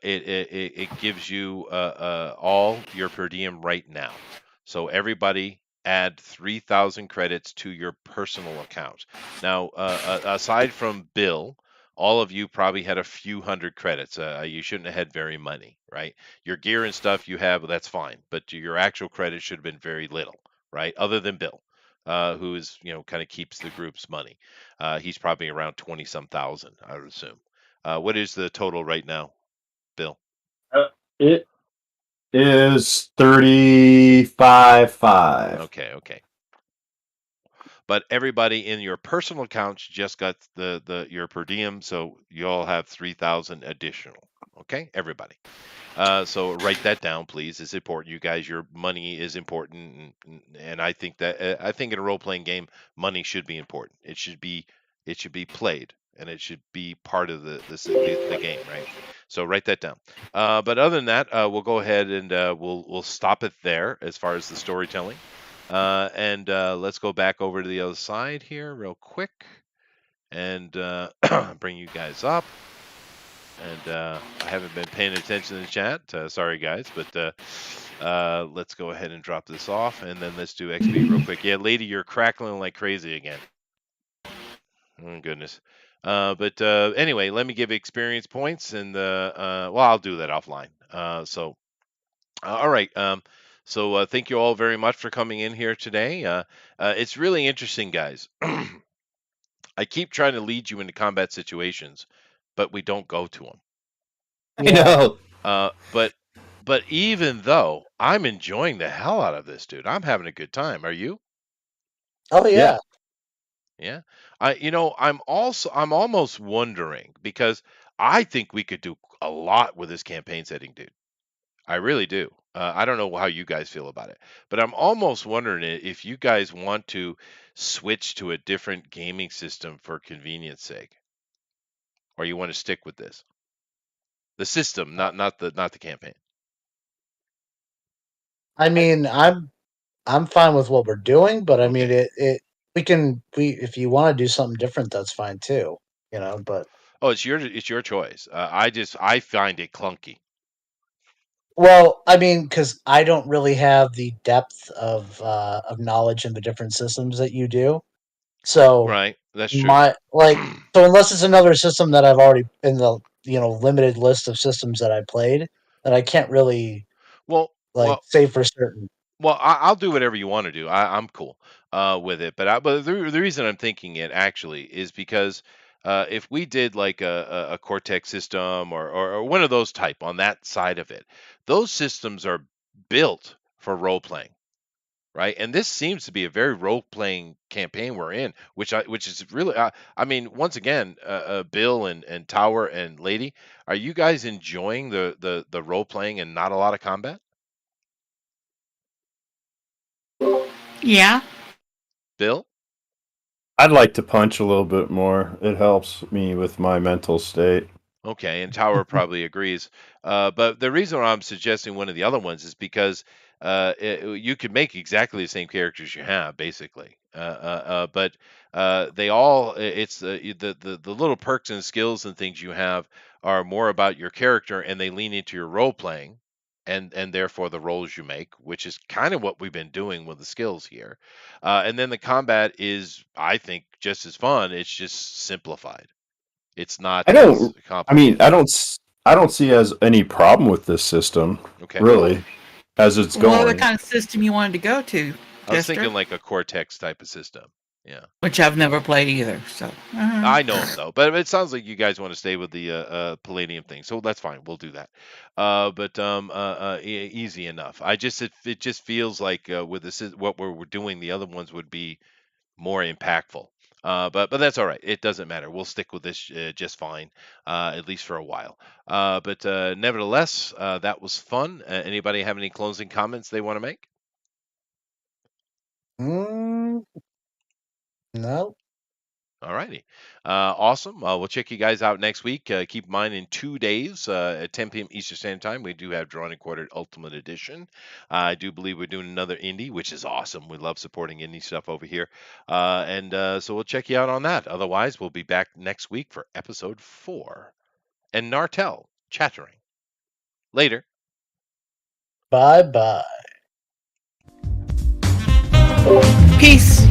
it gives you all your per diem right now. So everybody add 3,000 credits to your personal account. Now, aside from Bill, all of you probably had a few hundred credits. You shouldn't have had very many, right? Your gear and stuff you have, that's fine, but your actual credit should have been very little, right? Other than Bill, who is, kind of keeps the group's money. He's probably around 20 some thousand, I would assume. What is the total right now, Bill? It is 35.5. Okay. But everybody in your personal accounts just got your per diem, so you all have 3,000 additional. Okay, everybody. So write that down, please. It's important. You guys, your money is important, and I think that I think in a role playing game, money should be important. It should be played, and it should be part of the game, right? So write that down. But other than that, we'll go ahead and we'll stop it there as far as the storytelling. And let's go back over to the other side here real quick and bring you guys up. And I haven't been paying attention to the chat. Sorry, guys, but let's go ahead and drop this off, and then let's do XP real quick. Yeah, lady, you're crackling like crazy again. Oh, goodness. But anyway, let me give experience points, and well, I'll do that offline. All right. So thank you all very much for coming in here today. It's really interesting, guys. I keep trying to lead you into combat situations, but we don't go to them. I know. But even though I'm enjoying the hell out of this, dude, I'm having a good time. Are you? Oh yeah. Yeah. I'm almost wondering because I think we could do a lot with this campaign setting, dude. I really do. I don't know how you guys feel about it, but I'm almost wondering if you guys want to switch to a different gaming system for convenience sake, or you want to stick with this. The system, not the campaign. I mean, I'm fine with what we're doing, but I mean, Okay. we if you want to do something different, that's fine too. But Oh, it's your choice. I find it clunky. well, I mean, because I don't really have the depth of knowledge in the different systems that you do. So Right. That's true. my so unless it's another system that I've already in the limited list of systems that I played, that I can't really Well, well, say for certain. Well, I'll do whatever you want to do. I'm cool with it. But the reason I'm thinking it actually is because if we did like a Cortex system or one of those type on that side of it, those systems are built for role playing, right? And this seems to be a very role playing campaign we're in, which is really. I mean, once again, Bill and Tower and Lady, are you guys enjoying the role playing and not a lot of combat? Yeah. Bill? I'd like to punch a little bit more. It helps me with my mental state. Okay, and Tower probably agrees. But the reason why I'm suggesting one of the other ones is because you could make exactly the same characters you have, basically. But they all it's the little perks and skills and things you have are more about your character, and they lean into your role playing, and therefore the roles you make, which is kind of what we've been doing with the skills here. And then the combat is, I think, just as fun. It's just simplified. It's not I as don't. I mean, complicated. I don't see as any problem with this system, Okay. really, as it's What other going. kind of system you wanted to go to, I was Jester? thinking like a Cortex type of system. Yeah. Which I've never played either. So. I know them though, but it sounds like you guys want to stay with the Palladium thing, so that's fine. We'll do that. But easy enough. It just feels like with this is what we're doing, the other ones would be more impactful. But that's all right. It doesn't matter. We'll stick with this just fine, at least for a while. But nevertheless, that was fun. Anybody have any closing comments they want to make? No. All righty. Awesome. We'll check you guys out next week. Keep in mind, in 2 days at 10 p.m. Eastern Standard Time, we do have Drawn and Quartered Ultimate Edition. I do believe we're doing another indie, which is awesome. We love supporting indie stuff over here. So we'll check you out on that. Otherwise, we'll be back next week for episode 4. And Nartel chattering. Later. Bye bye. Peace.